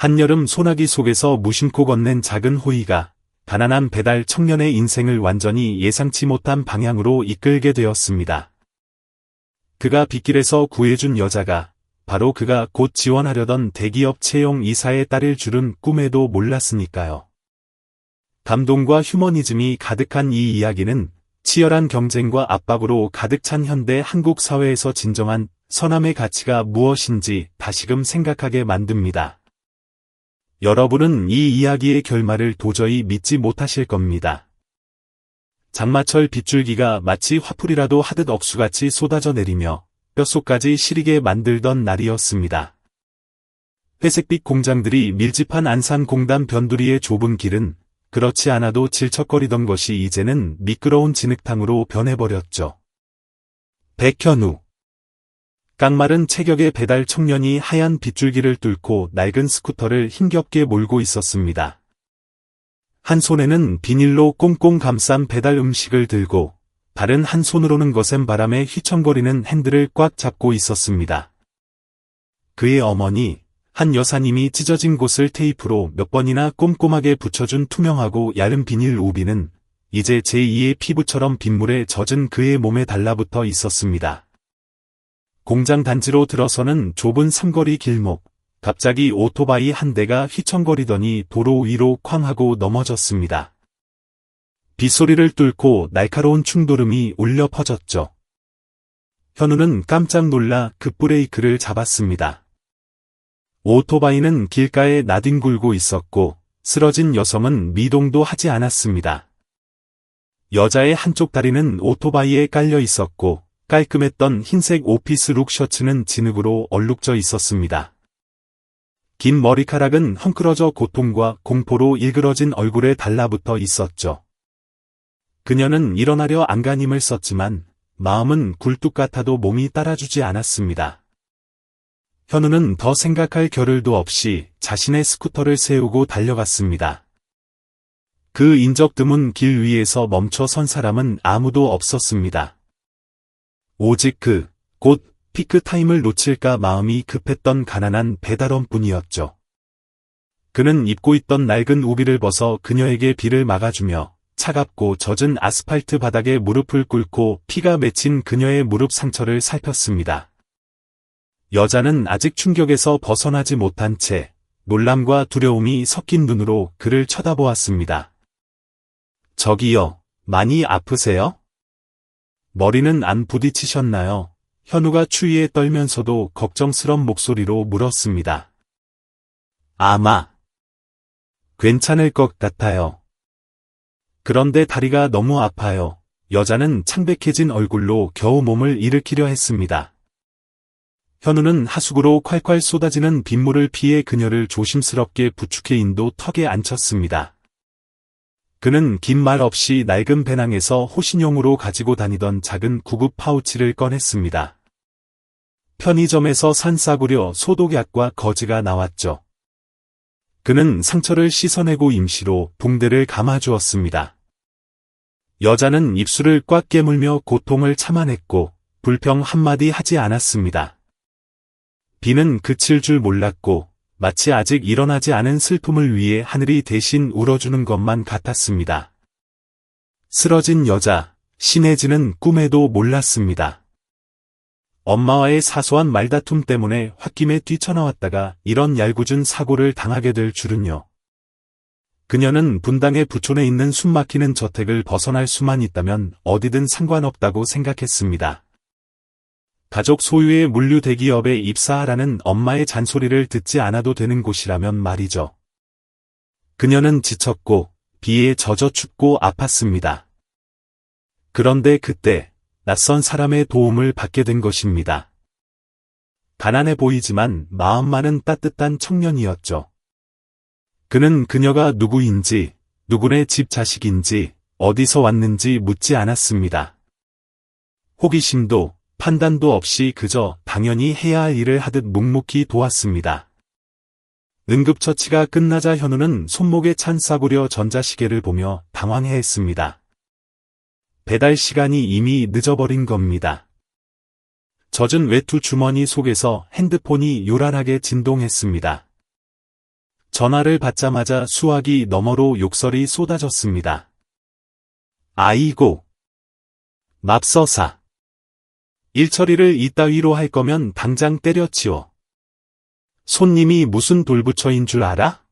한여름 소나기 속에서 무심코 건넨 작은 호의가 가난한 배달 청년의 인생을 완전히 예상치 못한 방향으로 이끌게 되었습니다. 그가 빗길에서 구해준 여자가 바로 그가 곧 지원하려던 대기업 채용 이사의 딸일 줄은 꿈에도 몰랐으니까요. 감동과 휴머니즘이 가득한 이 이야기는 치열한 경쟁과 압박으로 가득 찬 현대 한국 사회에서 진정한 선함의 가치가 무엇인지 다시금 생각하게 만듭니다. 여러분은 이 이야기의 결말을 도저히 믿지 못하실 겁니다. 장마철 빗줄기가 마치 화풀이라도 하듯 억수같이 쏟아져 내리며 뼛속까지 시리게 만들던 날이었습니다. 회색빛 공장들이 밀집한 안산공단 변두리의 좁은 길은 그렇지 않아도 질척거리던 것이 이제는 미끄러운 진흙탕으로 변해버렸죠. 백현우. 깡마른 체격의 배달 청년이 하얀 빗줄기를 뚫고 낡은 스쿠터를 힘겹게 몰고 있었습니다. 한 손에는 비닐로 꽁꽁 감싼 배달 음식을 들고 다른 한 손으로는 거센 바람에 휘청거리는 핸들을 꽉 잡고 있었습니다. 그의 어머니, 한 여사님이 찢어진 곳을 테이프로 몇 번이나 꼼꼼하게 붙여준 투명하고 얇은 비닐 우비는 이제 제2의 피부처럼 빗물에 젖은 그의 몸에 달라붙어 있었습니다. 공장 단지로 들어서는 좁은 삼거리 길목, 갑자기 오토바이 한 대가 휘청거리더니 도로 위로 쾅 하고 넘어졌습니다. 빗소리를 뚫고 날카로운 충돌음이 울려 퍼졌죠. 현우는 깜짝 놀라 급브레이크를 잡았습니다. 오토바이는 길가에 나뒹굴고 있었고 쓰러진 여성은 미동도 하지 않았습니다. 여자의 한쪽 다리는 오토바이에 깔려 있었고 깔끔했던 흰색 오피스룩 셔츠는 진흙으로 얼룩져 있었습니다. 긴 머리카락은 헝클어져 고통과 공포로 일그러진 얼굴에 달라붙어 있었죠. 그녀는 일어나려 안간힘을 썼지만 마음은 굴뚝 같아도 몸이 따라주지 않았습니다. 현우는 더 생각할 겨를도 없이 자신의 스쿠터를 세우고 달려갔습니다. 그 인적 드문 길 위에서 멈춰 선 사람은 아무도 없었습니다. 오직 곧 피크타임을 놓칠까 마음이 급했던 가난한 배달원뿐이었죠. 그는 입고 있던 낡은 우비를 벗어 그녀에게 비를 막아주며 차갑고 젖은 아스팔트 바닥에 무릎을 꿇고 피가 맺힌 그녀의 무릎 상처를 살폈습니다. 여자는 아직 충격에서 벗어나지 못한 채 놀람과 두려움이 섞인 눈으로 그를 쳐다보았습니다. 저기요, 많이 아프세요? 머리는 안 부딪히셨나요? 현우가 추위에 떨면서도 걱정스런 목소리로 물었습니다. 아마 괜찮을 것 같아요. 그런데 다리가 너무 아파요. 여자는 창백해진 얼굴로 겨우 몸을 일으키려 했습니다. 현우는 하수구로 콸콸 쏟아지는 빗물을 피해 그녀를 조심스럽게 부축해 인도 턱에 앉혔습니다. 그는 긴 말 없이 낡은 배낭에서 호신용으로 가지고 다니던 작은 구급 파우치를 꺼냈습니다. 편의점에서 산 싸구려 소독약과 거즈가 나왔죠. 그는 상처를 씻어내고 임시로 붕대를 감아주었습니다. 여자는 입술을 꽉 깨물며 고통을 참아냈고 불평 한마디 하지 않았습니다. 비는 그칠 줄 몰랐고 마치 아직 일어나지 않은 슬픔을 위해 하늘이 대신 울어주는 것만 같았습니다. 쓰러진 여자, 신혜진은 꿈에도 몰랐습니다. 엄마와의 사소한 말다툼 때문에 홧김에 뛰쳐나왔다가 이런 얄궂은 사고를 당하게 될 줄은요. 그녀는 분당의 부촌에 있는 숨막히는 저택을 벗어날 수만 있다면 어디든 상관없다고 생각했습니다. 가족 소유의 물류 대기업에 입사하라는 엄마의 잔소리를 듣지 않아도 되는 곳이라면 말이죠. 그녀는 지쳤고 비에 젖어 춥고 아팠습니다. 그런데 그때 낯선 사람의 도움을 받게 된 것입니다. 가난해 보이지만 마음만은 따뜻한 청년이었죠. 그는 그녀가 누구인지, 누구네 집 자식인지, 어디서 왔는지 묻지 않았습니다. 호기심도 판단도 없이 그저 당연히 해야 할 일을 하듯 묵묵히 도왔습니다. 응급처치가 끝나자 현우는 손목에 찬 싸구려 전자시계를 보며 당황해했습니다. 배달 시간이 이미 늦어버린 겁니다. 젖은 외투 주머니 속에서 핸드폰이 요란하게 진동했습니다. 전화를 받자마자 수화기 너머로 욕설이 쏟아졌습니다. 아이고. 맙서사. 일처리를 이따위로 할 거면 당장 때려치워. 손님이 무슨 돌부처인 줄 알아?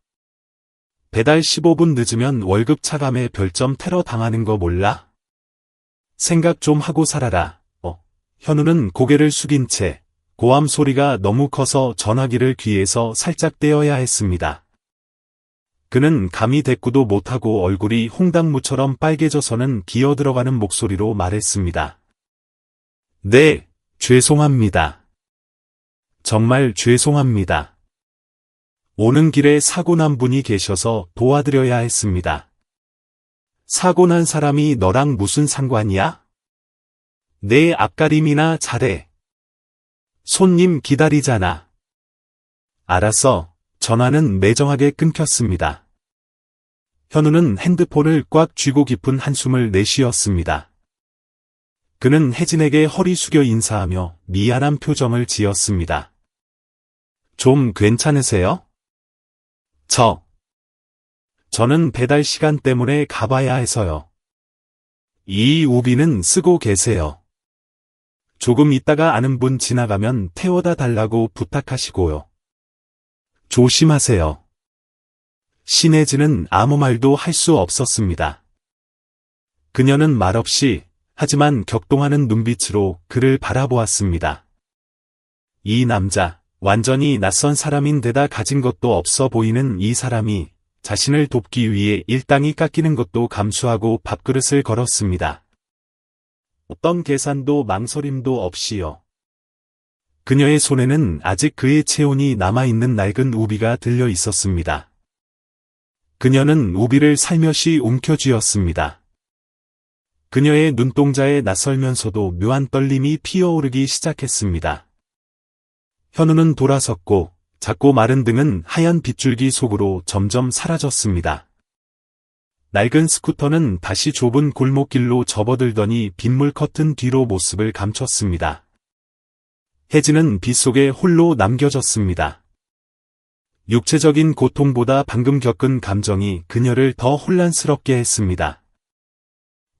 배달 15분 늦으면 월급 차감에 별점 테러 당하는 거 몰라? 생각 좀 하고 살아라. 현우는 고개를 숙인 채 고함 소리가 너무 커서 전화기를 귀에서 살짝 떼어야 했습니다. 그는 감히 대꾸도 못하고 얼굴이 홍당무처럼 빨개져서는 기어들어가는 목소리로 말했습니다. 네, 죄송합니다. 정말 죄송합니다. 오는 길에 사고 난 분이 계셔서 도와드려야 했습니다. 사고 난 사람이 너랑 무슨 상관이야? 내 앞가림이나 잘해. 손님 기다리잖아. 알았어. 전화는 매정하게 끊겼습니다. 현우는 핸드폰을 꽉 쥐고 깊은 한숨을 내쉬었습니다. 그는 혜진에게 허리 숙여 인사하며 미안한 표정을 지었습니다. 좀 괜찮으세요? 저는 배달 시간 때문에 가봐야 해서요. 이 우비는 쓰고 계세요. 조금 있다가 아는 분 지나가면 태워다 달라고 부탁하시고요. 조심하세요. 신혜진은 아무 말도 할 수 없었습니다. 그녀는 말없이 하지만 격동하는 눈빛으로 그를 바라보았습니다. 이 남자, 완전히 낯선 사람인데다 가진 것도 없어 보이는 이 사람이 자신을 돕기 위해 일당이 깎이는 것도 감수하고 밥그릇을 걸었습니다. 어떤 계산도 망설임도 없이요. 그녀의 손에는 아직 그의 체온이 남아있는 낡은 우비가 들려 있었습니다. 그녀는 우비를 살며시 움켜쥐었습니다. 그녀의 눈동자에 낯설면서도 묘한 떨림이 피어오르기 시작했습니다. 현우는 돌아섰고 작고 마른 등은 하얀 빗줄기 속으로 점점 사라졌습니다. 낡은 스쿠터는 다시 좁은 골목길로 접어들더니 빗물 커튼 뒤로 모습을 감췄습니다. 혜진은 빗속에 홀로 남겨졌습니다. 육체적인 고통보다 방금 겪은 감정이 그녀를 더 혼란스럽게 했습니다.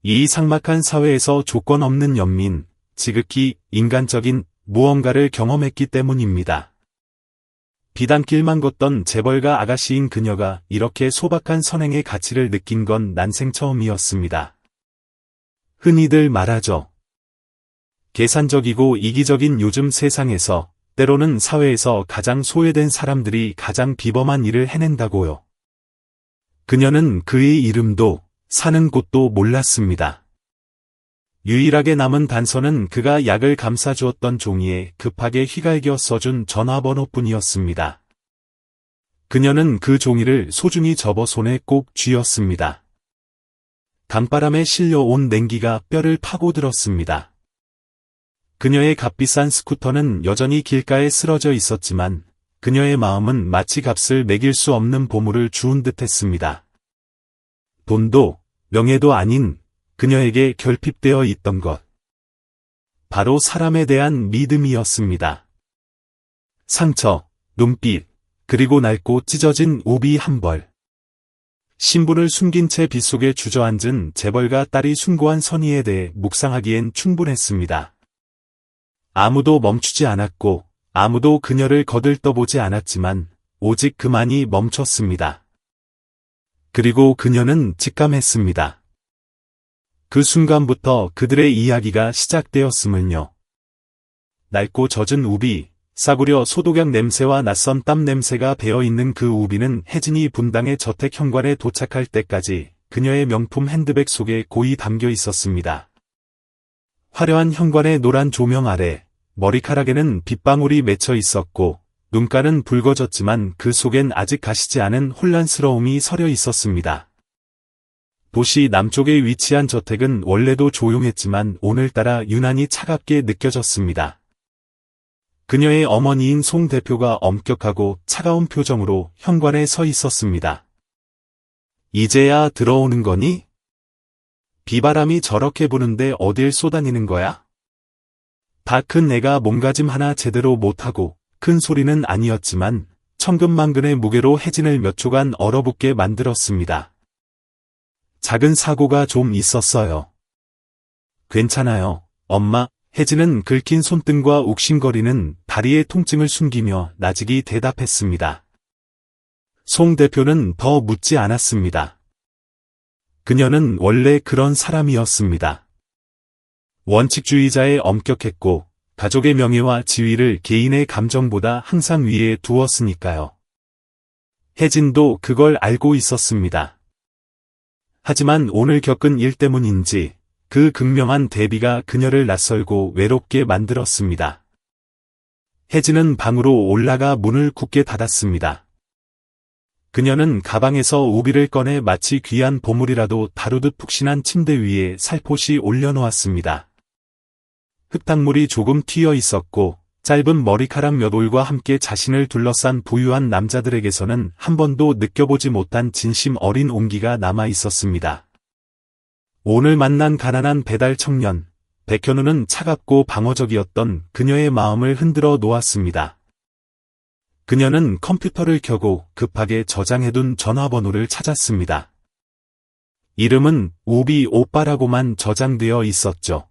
이 삭막한 사회에서 조건 없는 연민, 지극히 인간적인 무언가를 경험했기 때문입니다. 비단길만 걷던 재벌가 아가씨인 그녀가 이렇게 소박한 선행의 가치를 느낀 건 난생 처음이었습니다. 흔히들 말하죠. 계산적이고 이기적인 요즘 세상에서 때로는 사회에서 가장 소외된 사람들이 가장 비범한 일을 해낸다고요. 그녀는 그의 이름도 사는 곳도 몰랐습니다. 유일하게 남은 단서는 그가 약을 감싸주었던 종이에 급하게 휘갈겨 써준 전화번호뿐이었습니다. 그녀는 그 종이를 소중히 접어 손에 꼭 쥐었습니다. 강바람에 실려온 냉기가 뼈를 파고들었습니다. 그녀의 값비싼 스쿠터는 여전히 길가에 쓰러져 있었지만 그녀의 마음은 마치 값을 매길 수 없는 보물을 주운 듯했습니다. 돈도 명예도 아닌 그녀에게 결핍되어 있던 것. 바로 사람에 대한 믿음이었습니다. 상처, 눈빛, 그리고 낡고 찢어진 우비 한 벌. 신분을 숨긴 채 빗속에 주저앉은 재벌가 딸이 숭고한 선의에 대해 묵상하기엔 충분했습니다. 아무도 멈추지 않았고 아무도 그녀를 거들떠보지 않았지만 오직 그만이 멈췄습니다. 그리고 그녀는 직감했습니다. 그 순간부터 그들의 이야기가 시작되었음을요. 낡고 젖은 우비, 싸구려 소독약 냄새와 낯선 땀 냄새가 배어있는 그 우비는 혜진이 분당의 저택 현관에 도착할 때까지 그녀의 명품 핸드백 속에 고이 담겨 있었습니다. 화려한 현관의 노란 조명 아래 머리카락에는 빗방울이 맺혀 있었고 눈가는 붉어졌지만 그 속엔 아직 가시지 않은 혼란스러움이 서려 있었습니다. 도시 남쪽에 위치한 저택은 원래도 조용했지만 오늘따라 유난히 차갑게 느껴졌습니다. 그녀의 어머니인 송 대표가 엄격하고 차가운 표정으로 현관에 서 있었습니다. 이제야 들어오는 거니? 비바람이 저렇게 부는데 어딜 쏘다니는 거야? 다 큰 애가 몸가짐 하나 제대로 못하고 큰 소리는 아니었지만 천근만근의 무게로 혜진을 몇 초간 얼어붙게 만들었습니다. 작은 사고가 좀 있었어요. 괜찮아요, 엄마. 혜진은 긁힌 손등과 욱신거리는 다리의 통증을 숨기며 나직이 대답했습니다. 송 대표는 더 묻지 않았습니다. 그녀는 원래 그런 사람이었습니다. 원칙주의자에 엄격했고 가족의 명예와 지위를 개인의 감정보다 항상 위에 두었으니까요. 혜진도 그걸 알고 있었습니다. 하지만 오늘 겪은 일 때문인지 그 극명한 대비가 그녀를 낯설고 외롭게 만들었습니다. 혜진은 방으로 올라가 문을 굳게 닫았습니다. 그녀는 가방에서 우비를 꺼내 마치 귀한 보물이라도 다루듯 푹신한 침대 위에 살포시 올려놓았습니다. 흙탕물이 조금 튀어 있었고 짧은 머리카락 몇 올과 함께 자신을 둘러싼 부유한 남자들에게서는 한 번도 느껴보지 못한 진심 어린 온기가 남아 있었습니다. 오늘 만난 가난한 배달 청년, 백현우는 차갑고 방어적이었던 그녀의 마음을 흔들어 놓았습니다. 그녀는 컴퓨터를 켜고 급하게 저장해둔 전화번호를 찾았습니다. 이름은 우비 오빠라고만 저장되어 있었죠.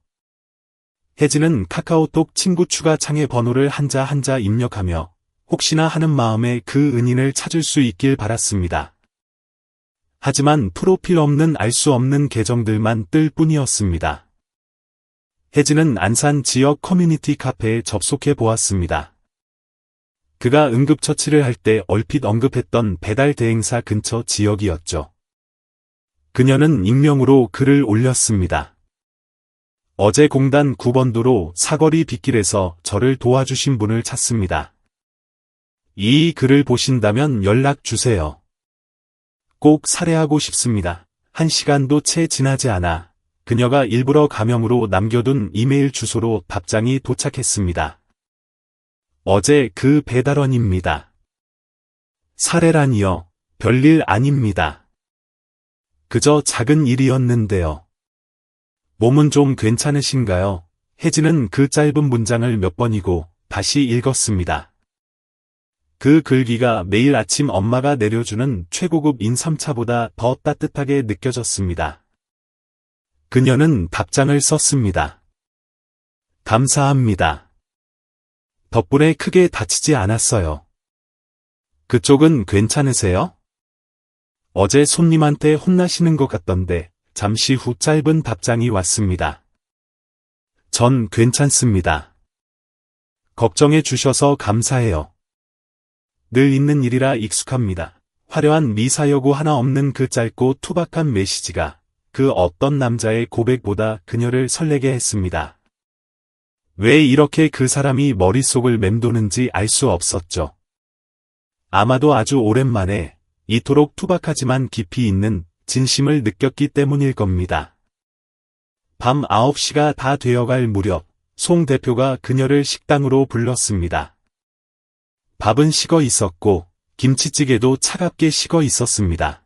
혜진은 카카오톡 친구 추가 창에 번호를 한자 한자 입력하며 혹시나 하는 마음에 그 은인을 찾을 수 있길 바랐습니다. 하지만 프로필 없는 알 수 없는 계정들만 뜰 뿐이었습니다. 혜진은 안산 지역 커뮤니티 카페에 접속해 보았습니다. 그가 응급처치를 할 때 얼핏 언급했던 배달 대행사 근처 지역이었죠. 그녀는 익명으로 글을 올렸습니다. 어제 공단 9번도로 사거리 빗길에서 저를 도와주신 분을 찾습니다. 이 글을 보신다면 연락 주세요. 꼭 살해하고 싶습니다. 1시간도 채 지나지 않아 그녀가 일부러 가명으로 남겨둔 이메일 주소로 답장이 도착했습니다. 어제 그 배달원입니다. 살해라니요. 별일 아닙니다. 그저 작은 일이었는데요. 몸은 좀 괜찮으신가요? 혜진은 그 짧은 문장을 몇 번이고 다시 읽었습니다. 그 글귀가 매일 아침 엄마가 내려주는 최고급 인삼차보다 더 따뜻하게 느껴졌습니다. 그녀는 답장을 썼습니다. 감사합니다. 덕분에 크게 다치지 않았어요. 그쪽은 괜찮으세요? 어제 손님한테 혼나시는 것 같던데 잠시 후 짧은 답장이 왔습니다. 전 괜찮습니다. 걱정해 주셔서 감사해요. 늘 있는 일이라 익숙합니다. 화려한 미사여구 하나 없는 그 짧고 투박한 메시지가 그 어떤 남자의 고백보다 그녀를 설레게 했습니다. 왜 이렇게 그 사람이 머릿속을 맴도는지 알 수 없었죠. 아마도 아주 오랜만에 이토록 투박하지만 깊이 있는 진심을 느꼈기 때문일 겁니다. 밤 9시가 다 되어갈 무렵 송 대표가 그녀를 식당으로 불렀습니다. 밥은 식어 있었고 김치찌개도 차갑게 식어 있었습니다.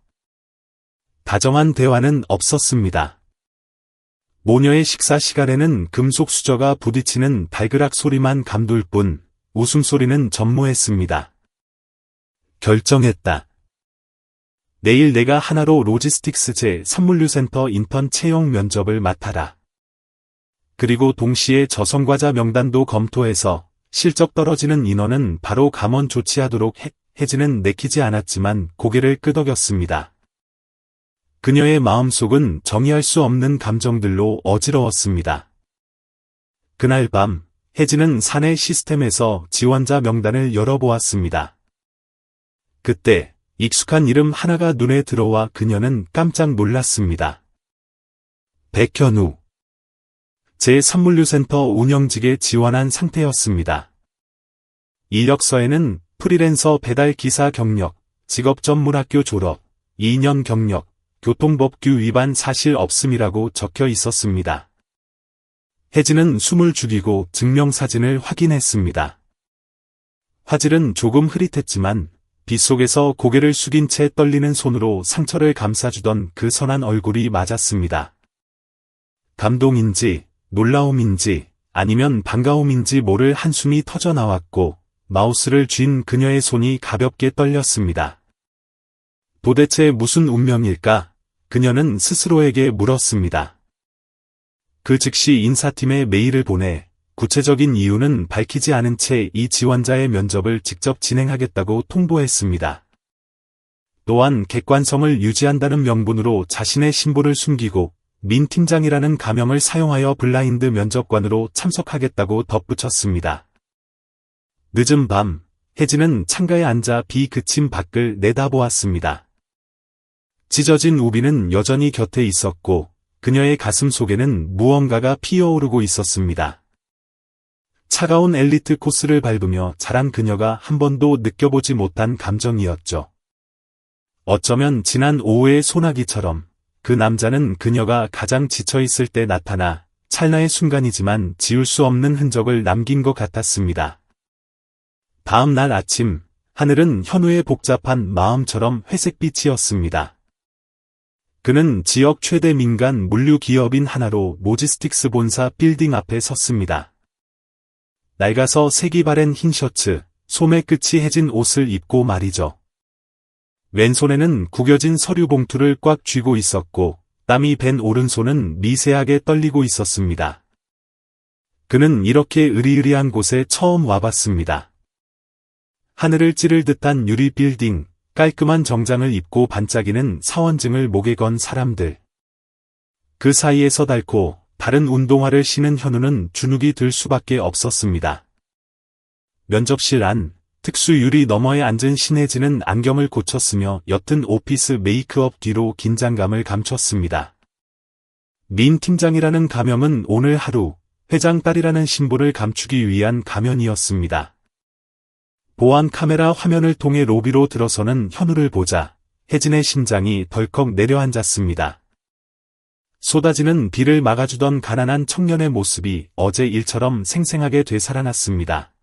다정한 대화는 없었습니다. 모녀의 식사 시간에는 금속 수저가 부딪히는 발그락 소리만 감돌 뿐 웃음소리는 전무했습니다. 결정했다. 내일 내가 하나로 로지스틱스 제 선물류센터 인턴 채용 면접을 맡아라. 그리고 동시에 저성과자 명단도 검토해서 실적 떨어지는 인원은 바로 감원 조치하도록 혜진은 내키지 않았지만 고개를 끄덕였습니다. 그녀의 마음속은 정의할 수 없는 감정들로 어지러웠습니다. 그날 밤 혜진은 사내 시스템에서 지원자 명단을 열어보았습니다. 그때 익숙한 이름 하나가 눈에 들어와 그녀는 깜짝 놀랐습니다. 백현우. 제3물류센터 운영직에 지원한 상태였습니다. 이력서에는 프리랜서 배달 기사 경력, 직업전문학교 졸업, 2년 경력, 교통법규 위반 사실 없음이라고 적혀 있었습니다. 혜진은 숨을 죽이고 증명사진을 확인했습니다. 화질은 조금 흐릿했지만 빗속에서 고개를 숙인 채 떨리는 손으로 상처를 감싸주던 그 선한 얼굴이 맞았습니다. 감동인지 놀라움인지 아니면 반가움인지 모를 한숨이 터져나왔고 마우스를 쥔 그녀의 손이 가볍게 떨렸습니다. 도대체 무슨 운명일까? 그녀는 스스로에게 물었습니다. 그 즉시 인사팀에 메일을 보내 구체적인 이유는 밝히지 않은 채 이 지원자의 면접을 직접 진행하겠다고 통보했습니다. 또한 객관성을 유지한다는 명분으로 자신의 신분을 숨기고 민 팀장이라는 가명을 사용하여 블라인드 면접관으로 참석하겠다고 덧붙였습니다. 늦은 밤, 혜진은 창가에 앉아 비 그친 밖을 내다보았습니다. 찢어진 우비는 여전히 곁에 있었고 그녀의 가슴 속에는 무언가가 피어오르고 있었습니다. 차가운 엘리트 코스를 밟으며 자란 그녀가 한 번도 느껴보지 못한 감정이었죠. 어쩌면 지난 오후의 소나기처럼 그 남자는 그녀가 가장 지쳐있을 때 나타나 찰나의 순간이지만 지울 수 없는 흔적을 남긴 것 같았습니다. 다음 날 아침, 하늘은 현우의 복잡한 마음처럼 회색빛이었습니다. 그는 지역 최대 민간 물류 기업인 하나로 모지스틱스 본사 빌딩 앞에 섰습니다. 낡아서 색이 바랜 흰 셔츠, 소매 끝이 해진 옷을 입고 말이죠. 왼손에는 구겨진 서류 봉투를 꽉 쥐고 있었고 땀이 밴 오른손은 미세하게 떨리고 있었습니다. 그는 이렇게 으리으리한 곳에 처음 와봤습니다. 하늘을 찌를 듯한 유리 빌딩, 깔끔한 정장을 입고 반짝이는 사원증을 목에 건 사람들. 그 사이에서 닳고 다른 운동화를 신은 현우는 주눅이 들 수밖에 없었습니다. 면접실 안, 특수 유리 너머에 앉은 신혜진은 안경을 고쳤으며 옅은 오피스 메이크업 뒤로 긴장감을 감췄습니다. 민 팀장이라는 가명은 오늘 하루, 회장 딸이라는 신분을 감추기 위한 가면이었습니다. 보안 카메라 화면을 통해 로비로 들어서는 현우를 보자 혜진의 심장이 덜컥 내려앉았습니다. 쏟아지는 비를 막아주던 가난한 청년의 모습이 어제 일처럼 생생하게 되살아났습니다.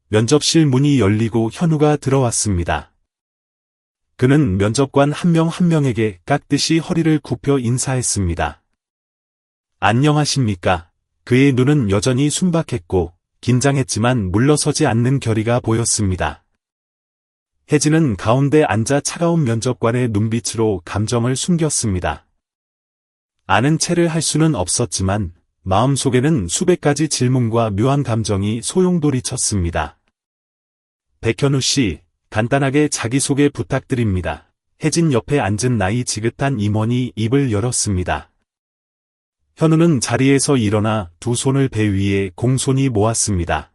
면접실 문이 열리고 현우가 들어왔습니다. 그는 면접관 한 명 한 명에게 깍듯이 허리를 굽혀 인사했습니다. 안녕하십니까? 그의 눈은 여전히 순박했고 긴장했지만 물러서지 않는 결의가 보였습니다. 혜진은 가운데 앉아 차가운 면접관의 눈빛으로 감정을 숨겼습니다. 아는 체를 할 수는 없었지만 마음속에는 수백 가지 질문과 묘한 감정이 소용돌이쳤습니다. 백현우 씨, 간단하게 자기소개 부탁드립니다. 혜진 옆에 앉은 나이 지긋한 임원이 입을 열었습니다. 현우는 자리에서 일어나 두 손을 배 위에 공손히 모았습니다.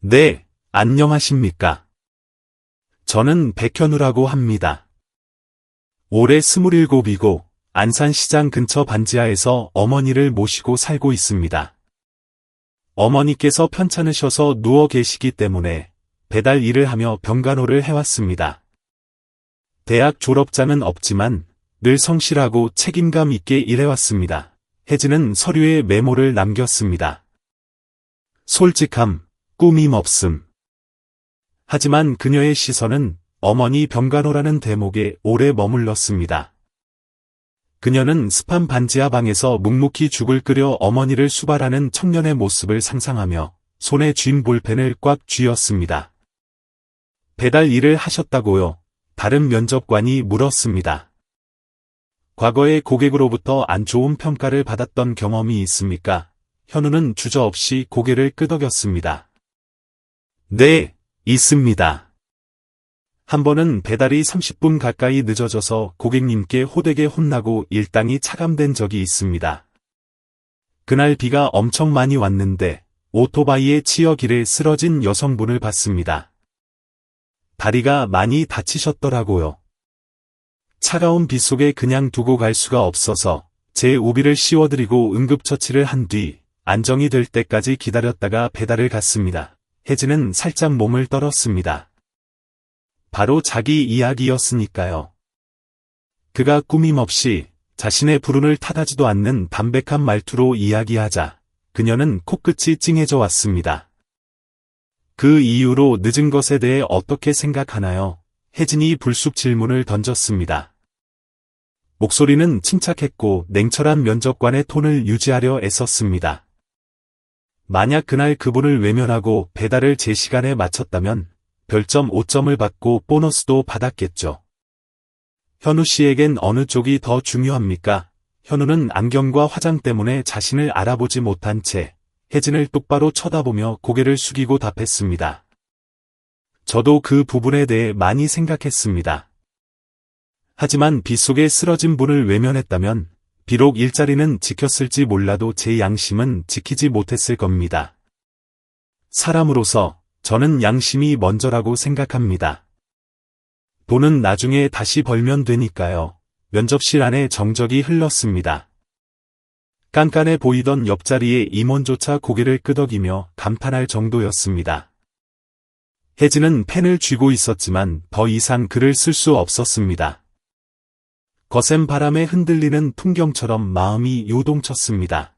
네, 안녕하십니까. 저는 백현우라고 합니다. 올해 27이고 안산시장 근처 반지하에서 어머니를 모시고 살고 있습니다. 어머니께서 편찮으셔서 누워 계시기 때문에 배달 일을 하며 병간호를 해왔습니다. 대학 졸업자는 없지만 늘 성실하고 책임감 있게 일해왔습니다. 혜진은 서류에 메모를 남겼습니다. 솔직함, 꾸밈 없음. 하지만 그녀의 시선은 어머니 병간호라는 대목에 오래 머물렀습니다. 그녀는 습한 반지하 방에서 묵묵히 죽을 끓여 어머니를 수발하는 청년의 모습을 상상하며 손에 쥔 볼펜을 꽉 쥐었습니다. 배달 일을 하셨다고요? 다른 면접관이 물었습니다. 과거에 고객으로부터 안 좋은 평가를 받았던 경험이 있습니까? 현우는 주저없이 고개를 끄덕였습니다. 네, 있습니다. 한 번은 배달이 30분 가까이 늦어져서 고객님께 호되게 혼나고 일당이 차감된 적이 있습니다. 그날 비가 엄청 많이 왔는데 오토바이에 치여 길에 쓰러진 여성분을 봤습니다. 다리가 많이 다치셨더라고요. 차가운 비 속에 그냥 두고 갈 수가 없어서 제 우비를 씌워드리고 응급처치를 한 뒤 안정이 될 때까지 기다렸다가 배달을 갔습니다. 혜진은 살짝 몸을 떨었습니다. 바로 자기 이야기였으니까요. 그가 꾸밈없이 자신의 불운을 탓하지도 않는 담백한 말투로 이야기하자 그녀는 코끝이 찡해져 왔습니다. 그 이유로 늦은 것에 대해 어떻게 생각하나요? 혜진이 불쑥 질문을 던졌습니다. 목소리는 침착했고 냉철한 면접관의 톤을 유지하려 애썼습니다. 만약 그날 그분을 외면하고 배달을 제 시간에 마쳤다면 별점 5점을 받고 보너스도 받았겠죠. 현우 씨에겐 어느 쪽이 더 중요합니까? 현우는 안경과 화장 때문에 자신을 알아보지 못한 채 혜진을 똑바로 쳐다보며 고개를 숙이고 답했습니다. 저도 그 부분에 대해 많이 생각했습니다. 하지만 빗속에 쓰러진 분을 외면했다면 비록 일자리는 지켰을지 몰라도 제 양심은 지키지 못했을 겁니다. 사람으로서 저는 양심이 먼저라고 생각합니다. 돈은 나중에 다시 벌면 되니까요. 면접실 안에 정적이 흘렀습니다. 깐깐해 보이던 옆자리의 임원조차 고개를 끄덕이며 감탄할 정도였습니다. 혜진은 펜을 쥐고 있었지만 더 이상 글을 쓸 수 없었습니다. 거센 바람에 흔들리는 풍경처럼 마음이 요동쳤습니다.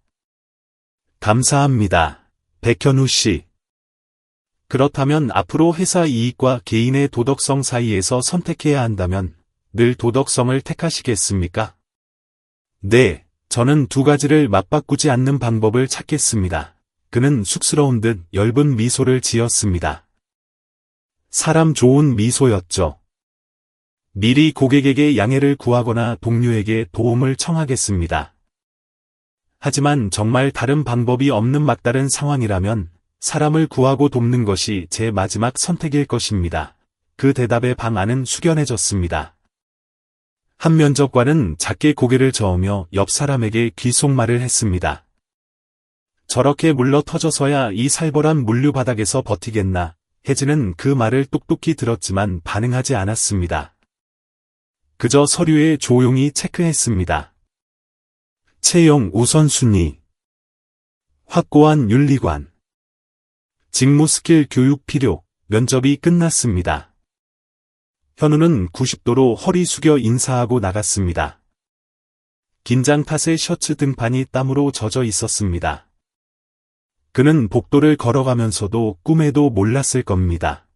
감사합니다. 백현우 씨. 그렇다면 앞으로 회사 이익과 개인의 도덕성 사이에서 선택해야 한다면 늘 도덕성을 택하시겠습니까? 네, 저는 두 가지를 맞바꾸지 않는 방법을 찾겠습니다. 그는 쑥스러운 듯 엷은 미소를 지었습니다. 사람 좋은 미소였죠. 미리 고객에게 양해를 구하거나 동료에게 도움을 청하겠습니다. 하지만 정말 다른 방법이 없는 막다른 상황이라면 사람을 구하고 돕는 것이 제 마지막 선택일 것입니다. 그 대답에 방 안은 숙연해졌습니다. 한 면접관은 작게 고개를 저으며 옆 사람에게 귓속말을 했습니다. 저렇게 물러 터져서야 이 살벌한 물류 바닥에서 버티겠나. 혜진은 그 말을 똑똑히 들었지만 반응하지 않았습니다. 그저 서류에 조용히 체크했습니다. 채용 우선순위, 확고한 윤리관, 직무 스킬 교육 필요, 면접이 끝났습니다. 현우는 90도로 허리 숙여 인사하고 나갔습니다. 긴장 탓에 셔츠 등판이 땀으로 젖어 있었습니다. 그는 복도를 걸어가면서도 꿈에도 몰랐을 겁니다.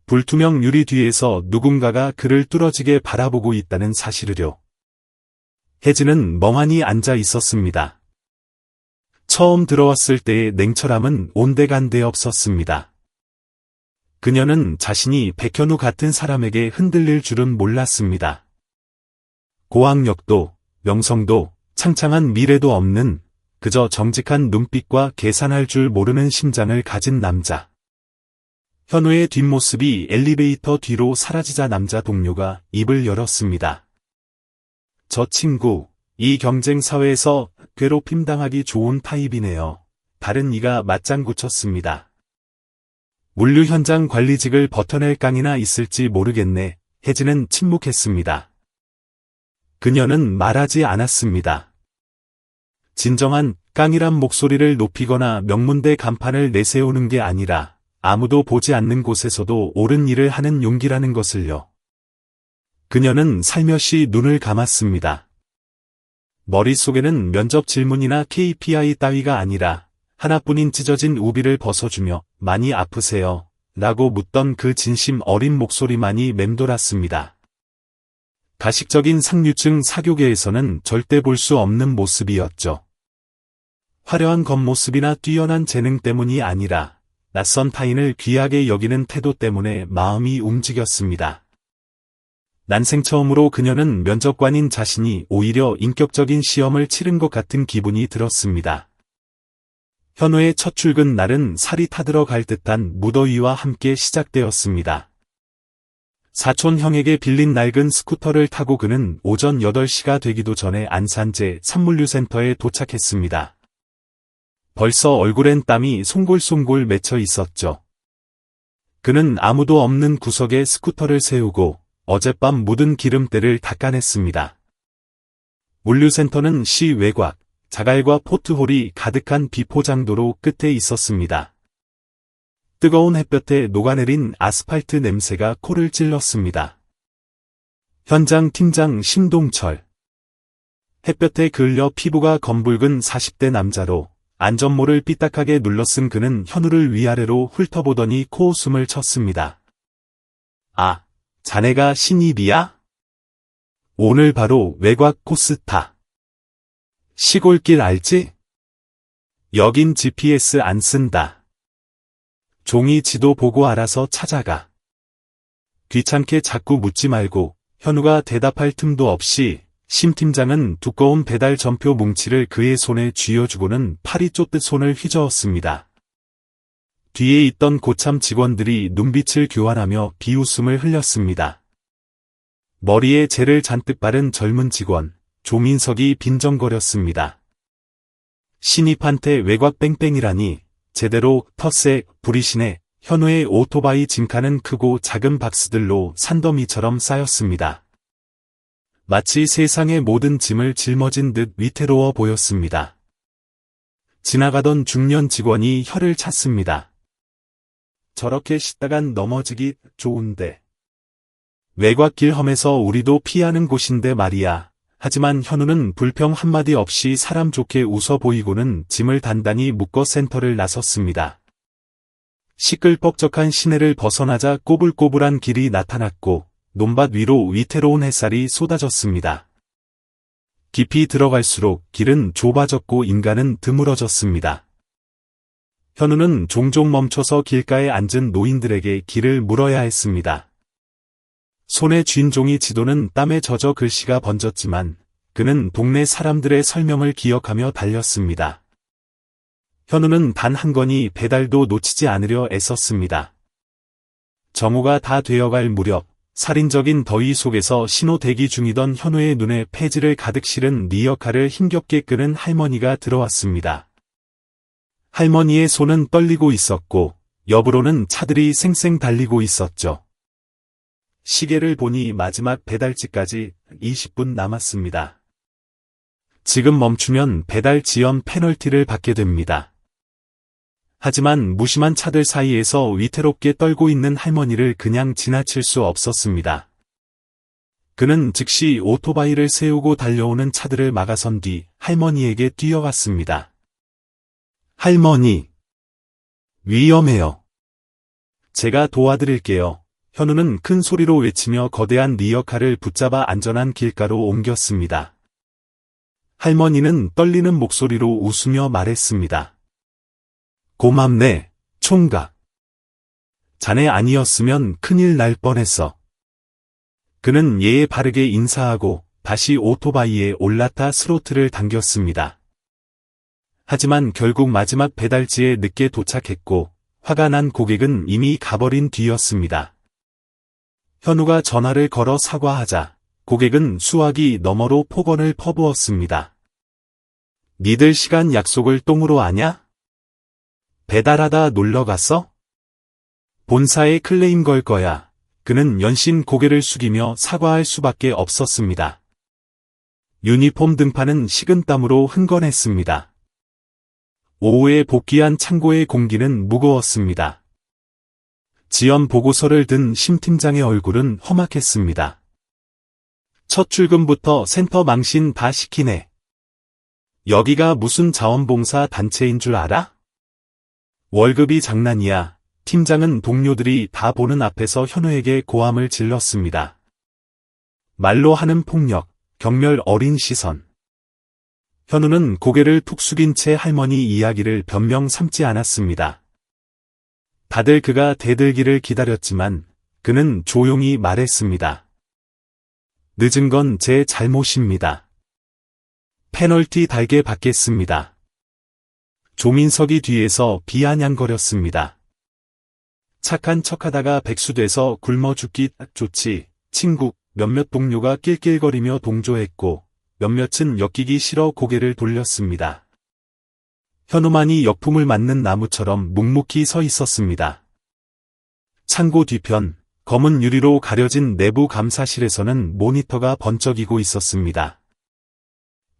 불투명 유리 뒤에서 누군가가 그를 뚫어지게 바라보고 있다는 사실을요. 혜진은 멍하니 앉아 있었습니다. 처음 들어왔을 때의 냉철함은 온데간데 없었습니다. 그녀는 자신이 백현우 같은 사람에게 흔들릴 줄은 몰랐습니다. 고학력도, 명성도, 창창한 미래도 없는 그저 정직한 눈빛과 계산할 줄 모르는 심장을 가진 남자. 현우의 뒷모습이 엘리베이터 뒤로 사라지자 남자 동료가 입을 열었습니다. 저 친구, 이 경쟁 사회에서 괴롭힘 당하기 좋은 타입이네요. 다른 이가 맞장구 쳤습니다. 물류 현장 관리직을 버텨낼 깡이나 있을지 모르겠네. 혜진은 침묵했습니다. 그녀는 말하지 않았습니다. 진정한 깡이란 목소리를 높이거나 명문대 간판을 내세우는 게 아니라 아무도 보지 않는 곳에서도 옳은 일을 하는 용기라는 것을요. 그녀는 살며시 눈을 감았습니다. 머릿속에는 면접 질문이나 KPI 따위가 아니라 하나뿐인 찢어진 우비를 벗어주며 많이 아프세요? 라고 묻던 그 진심 어린 목소리만이 맴돌았습니다. 가식적인 상류층 사교계에서는 절대 볼 수 없는 모습이었죠. 화려한 겉모습이나 뛰어난 재능 때문이 아니라 낯선 타인을 귀하게 여기는 태도 때문에 마음이 움직였습니다. 난생 처음으로 그녀는 면접관인 자신이 오히려 인격적인 시험을 치른 것 같은 기분이 들었습니다. 현우의 첫 출근 날은 살이 타들어갈 듯한 무더위와 함께 시작되었습니다. 사촌 형에게 빌린 낡은 스쿠터를 타고 그는 오전 8시가 되기도 전에 안산제 산물류센터에 도착했습니다. 벌써 얼굴엔 땀이 송골송골 맺혀 있었죠. 그는 아무도 없는 구석에 스쿠터를 세우고 어젯밤 묻은 기름때를 닦아냈습니다. 물류센터는 시 외곽, 자갈과 포트홀이 가득한 비포장도로 끝에 있었습니다. 뜨거운 햇볕에 녹아내린 아스팔트 냄새가 코를 찔렀습니다. 현장 팀장 신동철. 햇볕에 그을려 피부가 검붉은 40대 남자로 안전모를 삐딱하게 눌러쓴 그는 현우를 위아래로 훑어보더니 코웃음을 쳤습니다. 아, 자네가 신입이야? 오늘 바로 외곽 코스 타. 시골길 알지? 여긴 GPS 안 쓴다. 종이 지도 보고 알아서 찾아가. 귀찮게 자꾸 묻지 말고. 현우가 대답할 틈도 없이 심 팀장은 두꺼운 배달 전표 뭉치를 그의 손에 쥐어주고는 팔이 쫓듯 손을 휘저었습니다. 뒤에 있던 고참 직원들이 눈빛을 교환하며 비웃음을 흘렸습니다. 머리에 젤을 잔뜩 바른 젊은 직원, 조민석이 빈정거렸습니다. 신입한테 외곽 뺑뺑이라니 제대로 텃세 부리시네. 현우의 오토바이 짐칸은 크고 작은 박스들로 산더미처럼 쌓였습니다. 마치 세상의 모든 짐을 짊어진 듯 위태로워 보였습니다. 지나가던 중년 직원이 혀를 찼습니다. 저렇게 씻다간 넘어지기 좋은데. 외곽길 험에서 우리도 피하는 곳인데 말이야. 하지만 현우는 불평 한마디 없이 사람 좋게 웃어 보이고는 짐을 단단히 묶어 센터를 나섰습니다. 시끌벅적한 시내를 벗어나자 꼬불꼬불한 길이 나타났고 논밭 위로 위태로운 햇살이 쏟아졌습니다. 깊이 들어갈수록 길은 좁아졌고 인간은 드물어졌습니다. 현우는 종종 멈춰서 길가에 앉은 노인들에게 길을 물어야 했습니다. 손에 쥔 종이 지도는 땀에 젖어 글씨가 번졌지만 그는 동네 사람들의 설명을 기억하며 달렸습니다. 현우는 단 한 건이 배달도 놓치지 않으려 애썼습니다. 정오가 다 되어갈 무렵 살인적인 더위 속에서 신호 대기 중이던 현우의 눈에 폐지를 가득 실은 리어카를 힘겹게 끄는 할머니가 들어왔습니다. 할머니의 손은 떨리고 있었고 옆으로는 차들이 쌩쌩 달리고 있었죠. 시계를 보니 마지막 배달지까지 20분 남았습니다. 지금 멈추면 배달 지연 페널티를 받게 됩니다. 하지만 무심한 차들 사이에서 위태롭게 떨고 있는 할머니를 그냥 지나칠 수 없었습니다. 그는 즉시 오토바이를 세우고 달려오는 차들을 막아선 뒤 할머니에게 뛰어갔습니다. 할머니, 위험해요. 제가 도와드릴게요. 현우는 큰 소리로 외치며 거대한 리어카를 붙잡아 안전한 길가로 옮겼습니다. 할머니는 떨리는 목소리로 웃으며 말했습니다. 고맙네, 총각. 자네 아니었으면 큰일 날 뻔했어. 그는 예의 바르게 인사하고 다시 오토바이에 올라타 스로틀을 당겼습니다. 하지만 결국 마지막 배달지에 늦게 도착했고 화가 난 고객은 이미 가버린 뒤였습니다. 현우가 전화를 걸어 사과하자 고객은 수화기 너머로 폭언을 퍼부었습니다. 니들 시간 약속을 똥으로 아냐? 배달하다 놀러갔어? 본사에 클레임 걸 거야. 그는 연신 고개를 숙이며 사과할 수밖에 없었습니다. 유니폼 등판은 식은땀으로 흥건했습니다. 오후에 복귀한 창고의 공기는 무거웠습니다. 지연 보고서를 든 심 팀장의 얼굴은 험악했습니다. 첫 출근부터 센터 망신 다 시키네. 여기가 무슨 자원봉사 단체인 줄 알아? 월급이 장난이야. 팀장은 동료들이 다 보는 앞에서 현우에게 고함을 질렀습니다. 말로 하는 폭력, 경멸 어린 시선. 현우는 고개를 푹 숙인 채 할머니 이야기를 변명 삼지 않았습니다. 다들 그가 대들기를 기다렸지만 그는 조용히 말했습니다. 늦은 건 제 잘못입니다. 페널티 달게 받겠습니다. 조민석이 뒤에서 비아냥거렸습니다. 착한 척하다가 백수돼서 굶어 죽기 딱 좋지. 친구 몇몇 동료가 낄낄거리며 동조했고 몇몇은 엮이기 싫어 고개를 돌렸습니다. 현우만이 역품을 맞는 나무처럼 묵묵히 서 있었습니다. 창고 뒤편 검은 유리로 가려진 내부 감사실에서는 모니터가 번쩍이고 있었습니다.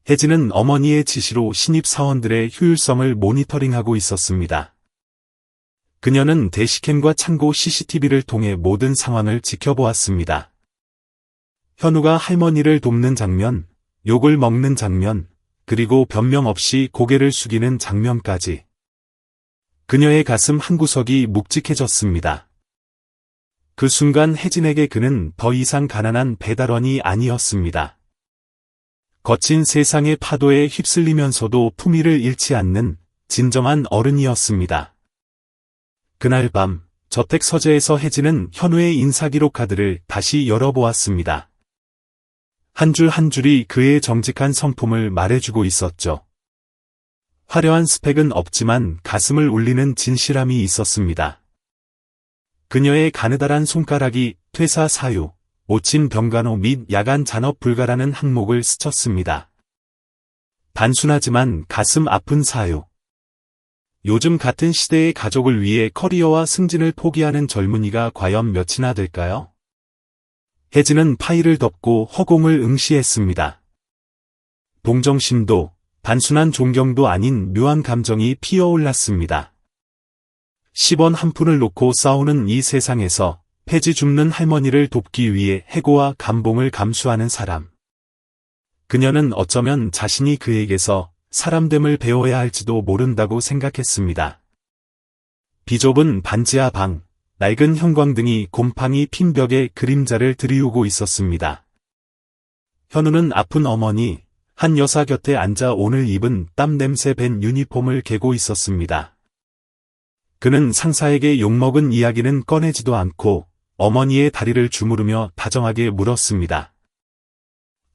혜진은 어머니의 지시로 신입사원들의 효율성을 모니터링하고 있었습니다. 그녀는 대시캠과 창고 CCTV를 통해 모든 상황을 지켜보았습니다. 현우가 할머니를 돕는 장면, 욕을 먹는 장면, 그리고 변명 없이 고개를 숙이는 장면까지. 그녀의 가슴 한구석이 묵직해졌습니다. 그 순간 혜진에게 그는 더 이상 가난한 배달원이 아니었습니다. 거친 세상의 파도에 휩쓸리면서도 품위를 잃지 않는 진정한 어른이었습니다. 그날 밤, 저택 서재에서 혜진은 현우의 인사기록 카드를 다시 열어보았습니다. 한 줄 한 줄이 그의 정직한 성품을 말해주고 있었죠. 화려한 스펙은 없지만 가슴을 울리는 진실함이 있었습니다. 그녀의 가느다란 손가락이 퇴사 사유, 모친 병간호 및 야간 잔업 불가라는 항목을 스쳤습니다. 단순하지만 가슴 아픈 사유. 요즘 같은 시대의 가족을 위해 커리어와 승진을 포기하는 젊은이가 과연 몇이나 될까요? 혜진은 파일을 덮고 허공을 응시했습니다. 동정심도 단순한 존경도 아닌 묘한 감정이 피어올랐습니다. 10원 한 푼을 놓고 싸우는 이 세상에서 폐지 줍는 할머니를 돕기 위해 해고와 감봉을 감수하는 사람. 그녀는 어쩌면 자신이 그에게서 사람됨을 배워야 할지도 모른다고 생각했습니다. 비좁은 반지하 방, 낡은 형광등이 곰팡이 핀 벽에 그림자를 들이우고 있었습니다. 현우는 아픈 어머니, 한 여사 곁에 앉아 오늘 입은 땀 냄새 밴 유니폼을 개고 있었습니다. 그는 상사에게 욕먹은 이야기는 꺼내지도 않고 어머니의 다리를 주무르며 다정하게 물었습니다.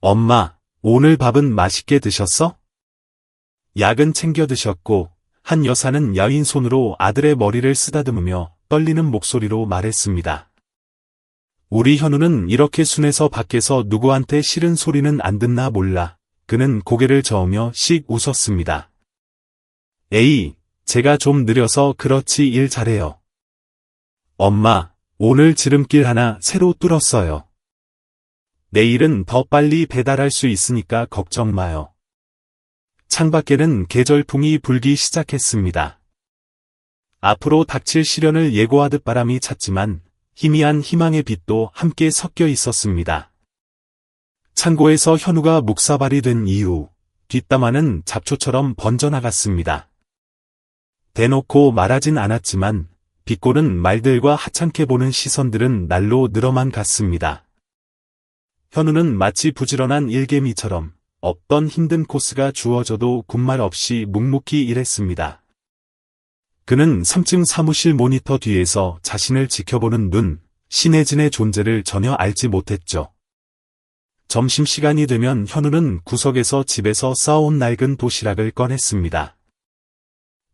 엄마, 오늘 밥은 맛있게 드셨어? 약은 챙겨 드셨고, 한 여사는 야윈 손으로 아들의 머리를 쓰다듬으며 떨리는 목소리로 말했습니다. 우리 현우는 이렇게 순해서 밖에서 누구한테 싫은 소리는 안 듣나 몰라. 그는 고개를 저으며 씩 웃었습니다. 에이, 제가 좀 느려서 그렇지 일 잘해요. 엄마, 오늘 지름길 하나 새로 뚫었어요. 내일은 더 빨리 배달할 수 있으니까 걱정 마요. 창밖에는 계절풍이 불기 시작했습니다. 앞으로 닥칠 시련을 예고하듯 바람이 찼지만 희미한 희망의 빛도 함께 섞여 있었습니다. 창고에서 현우가 묵사발이 된 이후 뒷담화는 잡초처럼 번져나갔습니다. 대놓고 말하진 않았지만 비꼬는 말들과 하찮게 보는 시선들은 날로 늘어만 갔습니다. 현우는 마치 부지런한 일개미처럼 없던 힘든 코스가 주어져도 군말 없이 묵묵히 일했습니다. 그는 3층 사무실 모니터 뒤에서 자신을 지켜보는 눈, 신혜진의 존재를 전혀 알지 못했죠. 점심시간이 되면 현우는 구석에서 집에서 싸온 낡은 도시락을 꺼냈습니다.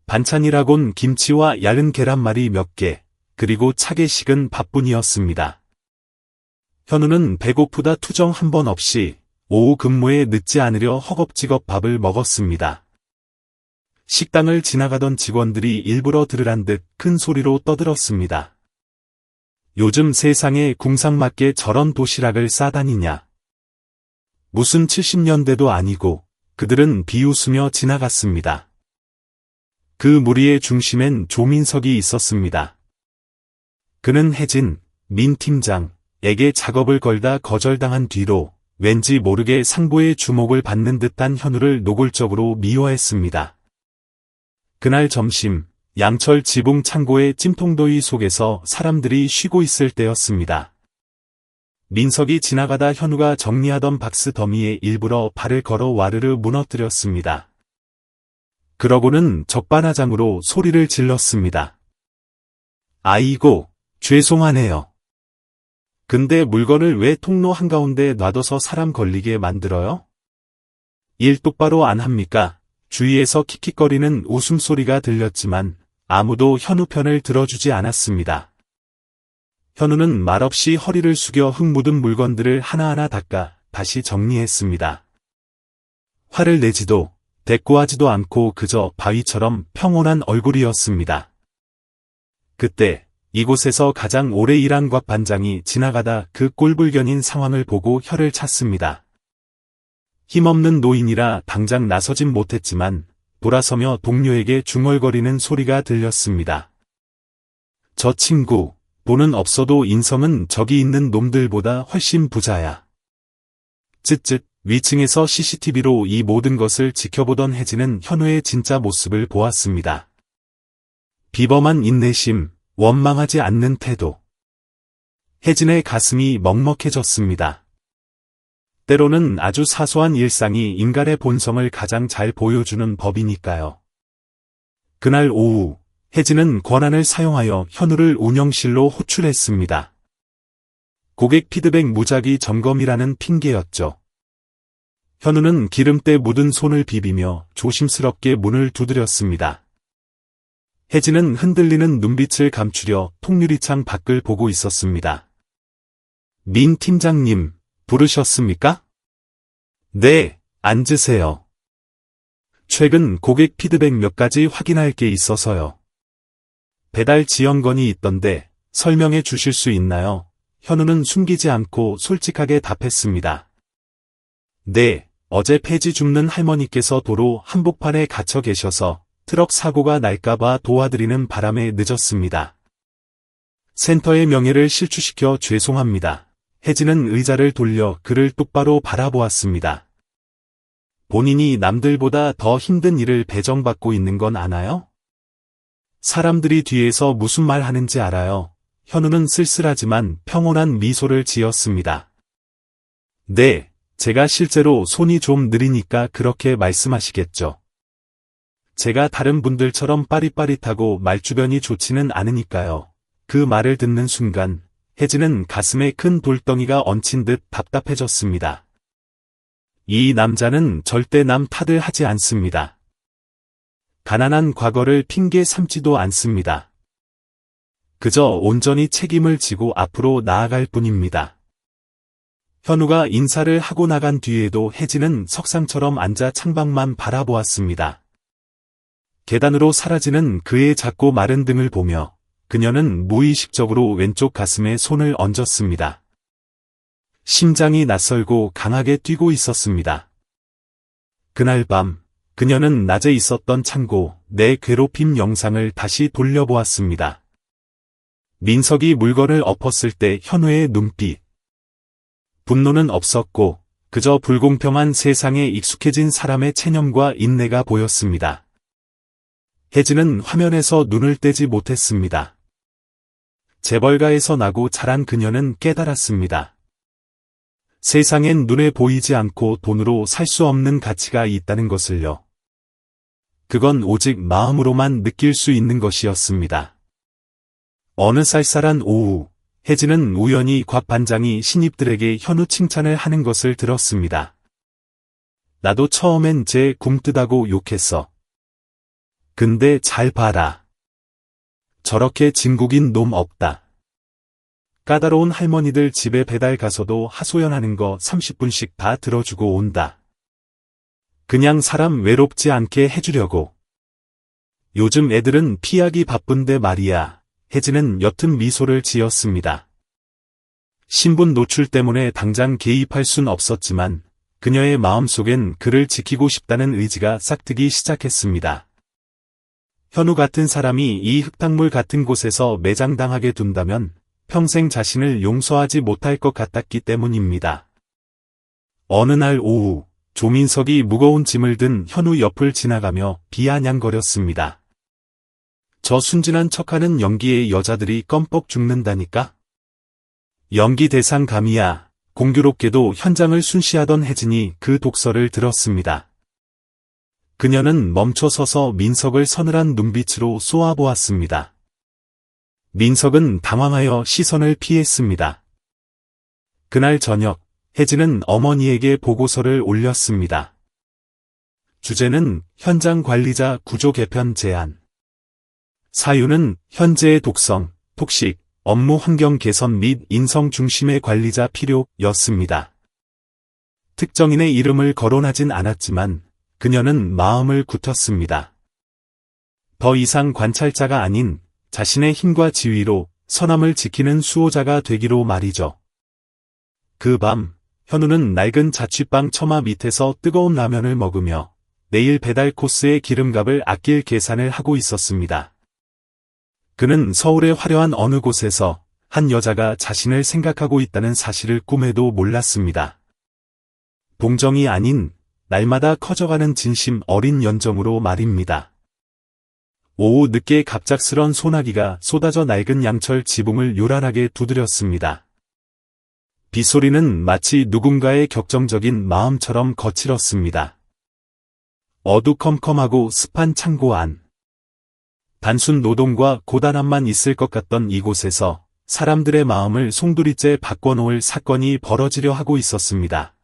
반찬이라곤 김치와 얇은 계란말이 몇 개, 그리고 차게 식은 밥뿐이었습니다. 현우는 배고프다 투정 한 번 없이 오후 근무에 늦지 않으려 허겁지겁 밥을 먹었습니다. 식당을 지나가던 직원들이 일부러 들으란 듯 큰 소리로 떠들었습니다. 요즘 세상에 궁상맞게 저런 도시락을 싸다니냐. 무슨 70년대도 아니고 그들은 비웃으며 지나갔습니다. 그 무리의 중심엔 조민석이 있었습니다. 그는 혜진, 민 팀장에게 작업을 걸다 거절당한 뒤로 왠지 모르게 상부의 주목을 받는 듯한 현우를 노골적으로 미워했습니다. 그날 점심, 양철 지붕 창고의 찜통더위 속에서 사람들이 쉬고 있을 때였습니다. 민석이 지나가다 현우가 정리하던 박스 더미에 일부러 발을 걸어 와르르 무너뜨렸습니다. 그러고는 적반하장으로 소리를 질렀습니다. 아이고, 죄송하네요. 근데 물건을 왜 통로 한가운데 놔둬서 사람 걸리게 만들어요? 일 똑바로 안 합니까? 주위에서 킥킥거리는 웃음소리가 들렸지만 아무도 현우 편을 들어주지 않았습니다. 현우는 말없이 허리를 숙여 흙 묻은 물건들을 하나하나 닦아 다시 정리했습니다. 화를 내지도 대꾸하지도 않고 그저 바위처럼 평온한 얼굴이었습니다. 그때 이곳에서 가장 오래 일한 곽 반장이 지나가다 그 꼴불견인 상황을 보고 혀를 찼습니다. 힘없는 노인이라 당장 나서진 못했지만 돌아서며 동료에게 중얼거리는 소리가 들렸습니다. 저 친구, 돈은 없어도 인성은 저기 있는 놈들보다 훨씬 부자야. 쯧쯧. 위층에서 CCTV로 이 모든 것을 지켜보던 혜진은 현우의 진짜 모습을 보았습니다. 비범한 인내심, 원망하지 않는 태도. 혜진의 가슴이 먹먹해졌습니다. 때로는 아주 사소한 일상이 인간의 본성을 가장 잘 보여주는 법이니까요. 그날 오후, 혜진은 권한을 사용하여 현우를 운영실로 호출했습니다. 고객 피드백 무작위 점검이라는 핑계였죠. 현우는 기름때 묻은 손을 비비며 조심스럽게 문을 두드렸습니다. 혜진은 흔들리는 눈빛을 감추려 통유리창 밖을 보고 있었습니다. 민 팀장님, 부르셨습니까? 네, 앉으세요. 최근 고객 피드백 몇 가지 확인할 게 있어서요. 배달 지연건이 있던데 설명해 주실 수 있나요? 현우는 숨기지 않고 솔직하게 답했습니다. 네, 어제 폐지 줍는 할머니께서 도로 한복판에 갇혀 계셔서 트럭 사고가 날까봐 도와드리는 바람에 늦었습니다. 센터의 명예를 실추시켜 죄송합니다. 혜진은 의자를 돌려 그를 똑바로 바라보았습니다. 본인이 남들보다 더 힘든 일을 배정받고 있는 건 아나요? 사람들이 뒤에서 무슨 말 하는지 알아요. 현우는 쓸쓸하지만 평온한 미소를 지었습니다. 네, 제가 실제로 손이 좀 느리니까 그렇게 말씀하시겠죠. 제가 다른 분들처럼 빠릿빠릿하고 말주변이 좋지는 않으니까요. 그 말을 듣는 순간 혜진은 가슴에 큰 돌덩이가 얹힌 듯 답답해졌습니다. 이 남자는 절대 남 탓을 하지 않습니다. 가난한 과거를 핑계 삼지도 않습니다. 그저 온전히 책임을 지고 앞으로 나아갈 뿐입니다. 현우가 인사를 하고 나간 뒤에도 혜진은 석상처럼 앉아 창밖만 바라보았습니다. 계단으로 사라지는 그의 작고 마른 등을 보며 그녀는 무의식적으로 왼쪽 가슴에 손을 얹었습니다. 심장이 낯설고 강하게 뛰고 있었습니다. 그날 밤, 그녀는 낮에 있었던 창고, 내 괴롭힘 영상을 다시 돌려보았습니다. 민석이 물건을 엎었을 때 현우의 눈빛. 분노는 없었고, 그저 불공평한 세상에 익숙해진 사람의 체념과 인내가 보였습니다. 혜진은 화면에서 눈을 떼지 못했습니다. 재벌가에서 나고 자란 그녀는 깨달았습니다. 세상엔 눈에 보이지 않고 돈으로 살 수 없는 가치가 있다는 것을요. 그건 오직 마음으로만 느낄 수 있는 것이었습니다. 어느 쌀쌀한 오후, 혜진은 우연히 곽 반장이 신입들에게 현우 칭찬을 하는 것을 들었습니다. 나도 처음엔 쟤 굼뜨다고 욕했어. 근데 잘 봐라. 저렇게 진국인 놈 없다. 까다로운 할머니들 집에 배달 가서도 하소연하는 거 30분씩 다 들어주고 온다. 그냥 사람 외롭지 않게 해주려고. 요즘 애들은 피하기 바쁜데 말이야. 혜진은 옅은 미소를 지었습니다. 신분 노출 때문에 당장 개입할 순 없었지만 그녀의 마음속엔 그를 지키고 싶다는 의지가 싹트기 시작했습니다. 현우 같은 사람이 이 흙탕물 같은 곳에서 매장당하게 둔다면 평생 자신을 용서하지 못할 것 같았기 때문입니다. 어느 날 오후, 조민석이 무거운 짐을 든 현우 옆을 지나가며 비아냥거렸습니다. 저 순진한 척하는 연기에 여자들이 껌뻑 죽는다니까? 연기 대상 감이야. 공교롭게도 현장을 순시하던 혜진이 그 독설을 들었습니다. 그녀는 멈춰서서 민석을 서늘한 눈빛으로 쏘아보았습니다. 민석은 당황하여 시선을 피했습니다. 그날 저녁, 혜진은 어머니에게 보고서를 올렸습니다. 주제는 현장 관리자 구조 개편 제안. 사유는 현재의 독성, 톡식, 업무 환경 개선 및 인성 중심의 관리자 필요였습니다. 특정인의 이름을 거론하진 않았지만 그녀는 마음을 굳혔습니다. 더 이상 관찰자가 아닌 자신의 힘과 지위로 선함을 지키는 수호자가 되기로 말이죠. 그 밤, 현우는 낡은 자취방 처마 밑에서 뜨거운 라면을 먹으며 내일 배달 코스의 기름값을 아낄 계산을 하고 있었습니다. 그는 서울의 화려한 어느 곳에서 한 여자가 자신을 생각하고 있다는 사실을 꿈에도 몰랐습니다. 동정이 아닌 날마다 커져가는 진심 어린 연정으로 말입니다. 오후 늦게 갑작스런 소나기가 쏟아져 낡은 양철 지붕을 요란하게 두드렸습니다. 빗소리는 마치 누군가의 격정적인 마음처럼 거칠었습니다. 어두컴컴하고 습한 창고 안. 단순 노동과 고단함만 있을 것 같던 이곳에서 사람들의 마음을 송두리째 바꿔놓을 사건이 벌어지려 하고 있었습니다.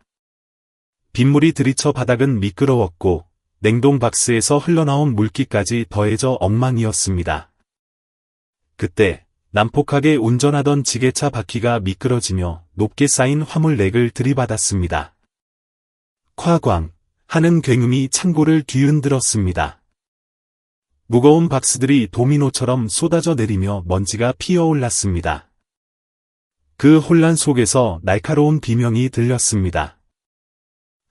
빗물이 들이쳐 바닥은 미끄러웠고 냉동 박스에서 흘러나온 물기까지 더해져 엉망이었습니다. 그때 난폭하게 운전하던 지게차 바퀴가 미끄러지며 높게 쌓인 화물렉을 들이받았습니다. 쾅쾅 하는 굉음이 창고를 뒤흔들었습니다. 무거운 박스들이 도미노처럼 쏟아져 내리며 먼지가 피어올랐습니다. 그 혼란 속에서 날카로운 비명이 들렸습니다.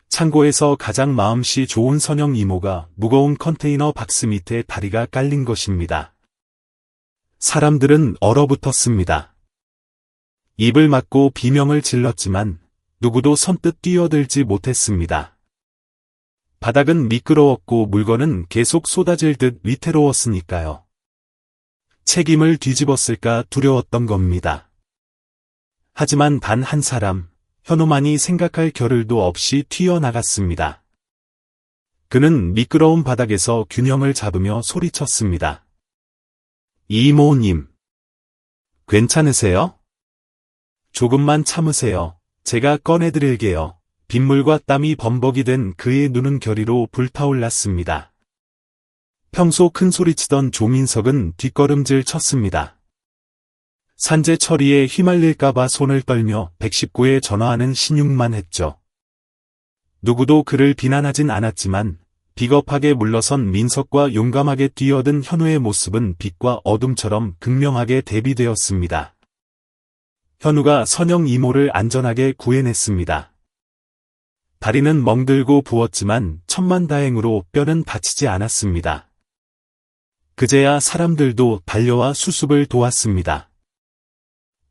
창고에서 가장 마음씨 좋은 선영 이모가 무거운 컨테이너 박스 밑에 다리가 깔린 것입니다. 사람들은 얼어붙었습니다. 입을 막고 비명을 질렀지만 누구도 선뜻 뛰어들지 못했습니다. 바닥은 미끄러웠고 물건은 계속 쏟아질 듯 위태로웠으니까요. 책임을 뒤집었을까 두려웠던 겁니다. 하지만 단 한 사람, 현우만이 생각할 겨를도 없이 튀어나갔습니다. 그는 미끄러운 바닥에서 균형을 잡으며 소리쳤습니다. 이모님, 괜찮으세요? 조금만 참으세요. 제가 꺼내드릴게요. 빗물과 땀이 범벅이 된 그의 눈은 결의로 불타올랐습니다. 평소 큰 소리치던 조민석은 뒷걸음질 쳤습니다. 산재 처리에 휘말릴까봐 손을 떨며 119에 전화하는 신용만 했죠. 누구도 그를 비난하진 않았지만 비겁하게 물러선 민석과 용감하게 뛰어든 현우의 모습은 빛과 어둠처럼 극명하게 대비되었습니다. 현우가 선영 이모를 안전하게 구해냈습니다. 다리는 멍들고 부었지만 천만다행으로 뼈는 다치지 않았습니다. 그제야 사람들도 달려와 수습을 도왔습니다.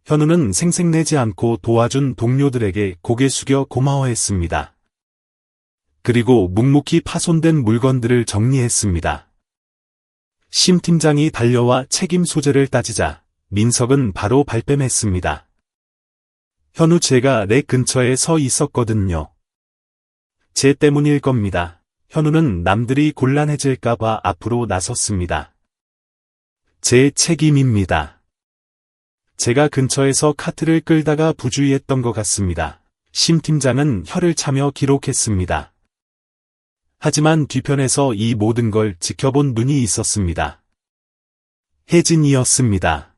현우는 생색내지 않고 도와준 동료들에게 고개 숙여 고마워했습니다. 그리고 묵묵히 파손된 물건들을 정리했습니다. 심 팀장이 달려와 책임 소재를 따지자 민석은 바로 발뺌했습니다. 현우 제가 내 근처에 서 있었거든요. 제 때문일 겁니다. 현우는 남들이 곤란해질까봐 앞으로 나섰습니다. 제 책임입니다. 제가 근처에서 카트를 끌다가 부주의했던 것 같습니다. 심 팀장은 혀를 차며 기록했습니다. 하지만 뒤편에서 이 모든 걸 지켜본 눈이 있었습니다. 혜진이었습니다.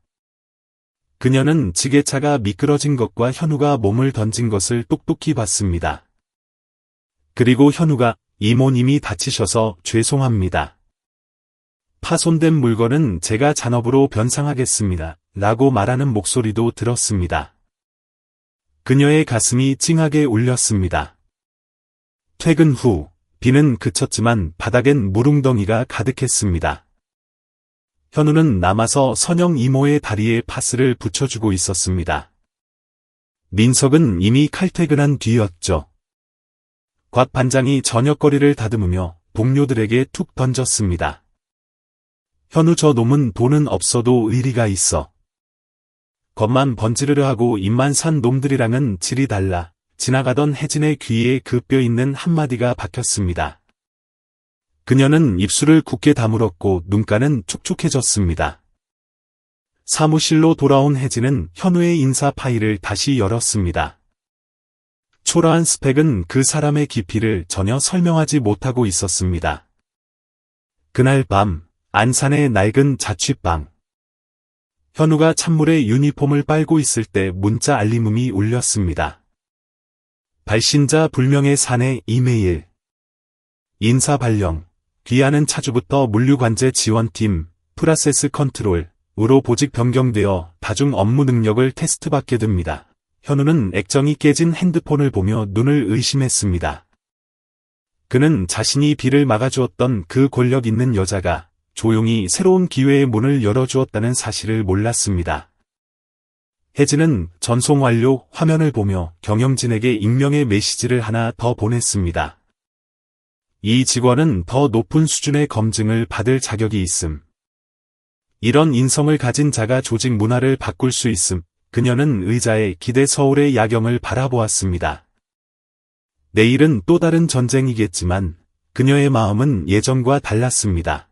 그녀는 지게차가 미끄러진 것과 현우가 몸을 던진 것을 똑똑히 봤습니다. 그리고 현우가 이모님이 다치셔서 죄송합니다. 파손된 물건은 제가 잔업으로 변상하겠습니다. 라고 말하는 목소리도 들었습니다. 그녀의 가슴이 찡하게 울렸습니다. 퇴근 후 비는 그쳤지만 바닥엔 물웅덩이가 가득했습니다. 현우는 남아서 선영 이모의 다리에 파스를 붙여주고 있었습니다. 민석은 이미 칼퇴근한 뒤였죠. 곽 반장이 저녁거리를 다듬으며 동료들에게 툭 던졌습니다. 현우 저 놈은 돈은 없어도 의리가 있어. 겉만 번지르르 하고 입만 산 놈들이랑은 질이 달라. 지나가던 혜진의 귀에 그 뼈 있는 한마디가 박혔습니다. 그녀는 입술을 굳게 다물었고 눈가는 촉촉해졌습니다. 사무실로 돌아온 혜진은 현우의 인사 파일을 다시 열었습니다. 초라한 스펙은 그 사람의 깊이를 전혀 설명하지 못하고 있었습니다. 그날 밤 안산의 낡은 자취방. 현우가 찬물에 유니폼을 빨고 있을 때 문자 알림음이 울렸습니다. 발신자 불명의 사내 이메일. 인사 발령. 귀하는 차주부터 물류관제 지원팀, 프라세스 컨트롤으로 보직 변경되어 다중 업무 능력을 테스트받게 됩니다. 현우는 액정이 깨진 핸드폰을 보며 눈을 의심했습니다. 그는 자신이 비를 막아주었던 그 권력 있는 여자가 조용히 새로운 기회의 문을 열어주었다는 사실을 몰랐습니다. 혜진은 전송 완료 화면을 보며 경영진에게 익명의 메시지를 하나 더 보냈습니다. 이 직원은 더 높은 수준의 검증을 받을 자격이 있음. 이런 인성을 가진 자가 조직 문화를 바꿀 수 있음. 그녀는 의자에 기대 서울의 야경을 바라보았습니다. 내일은 또 다른 전쟁이겠지만 그녀의 마음은 예전과 달랐습니다.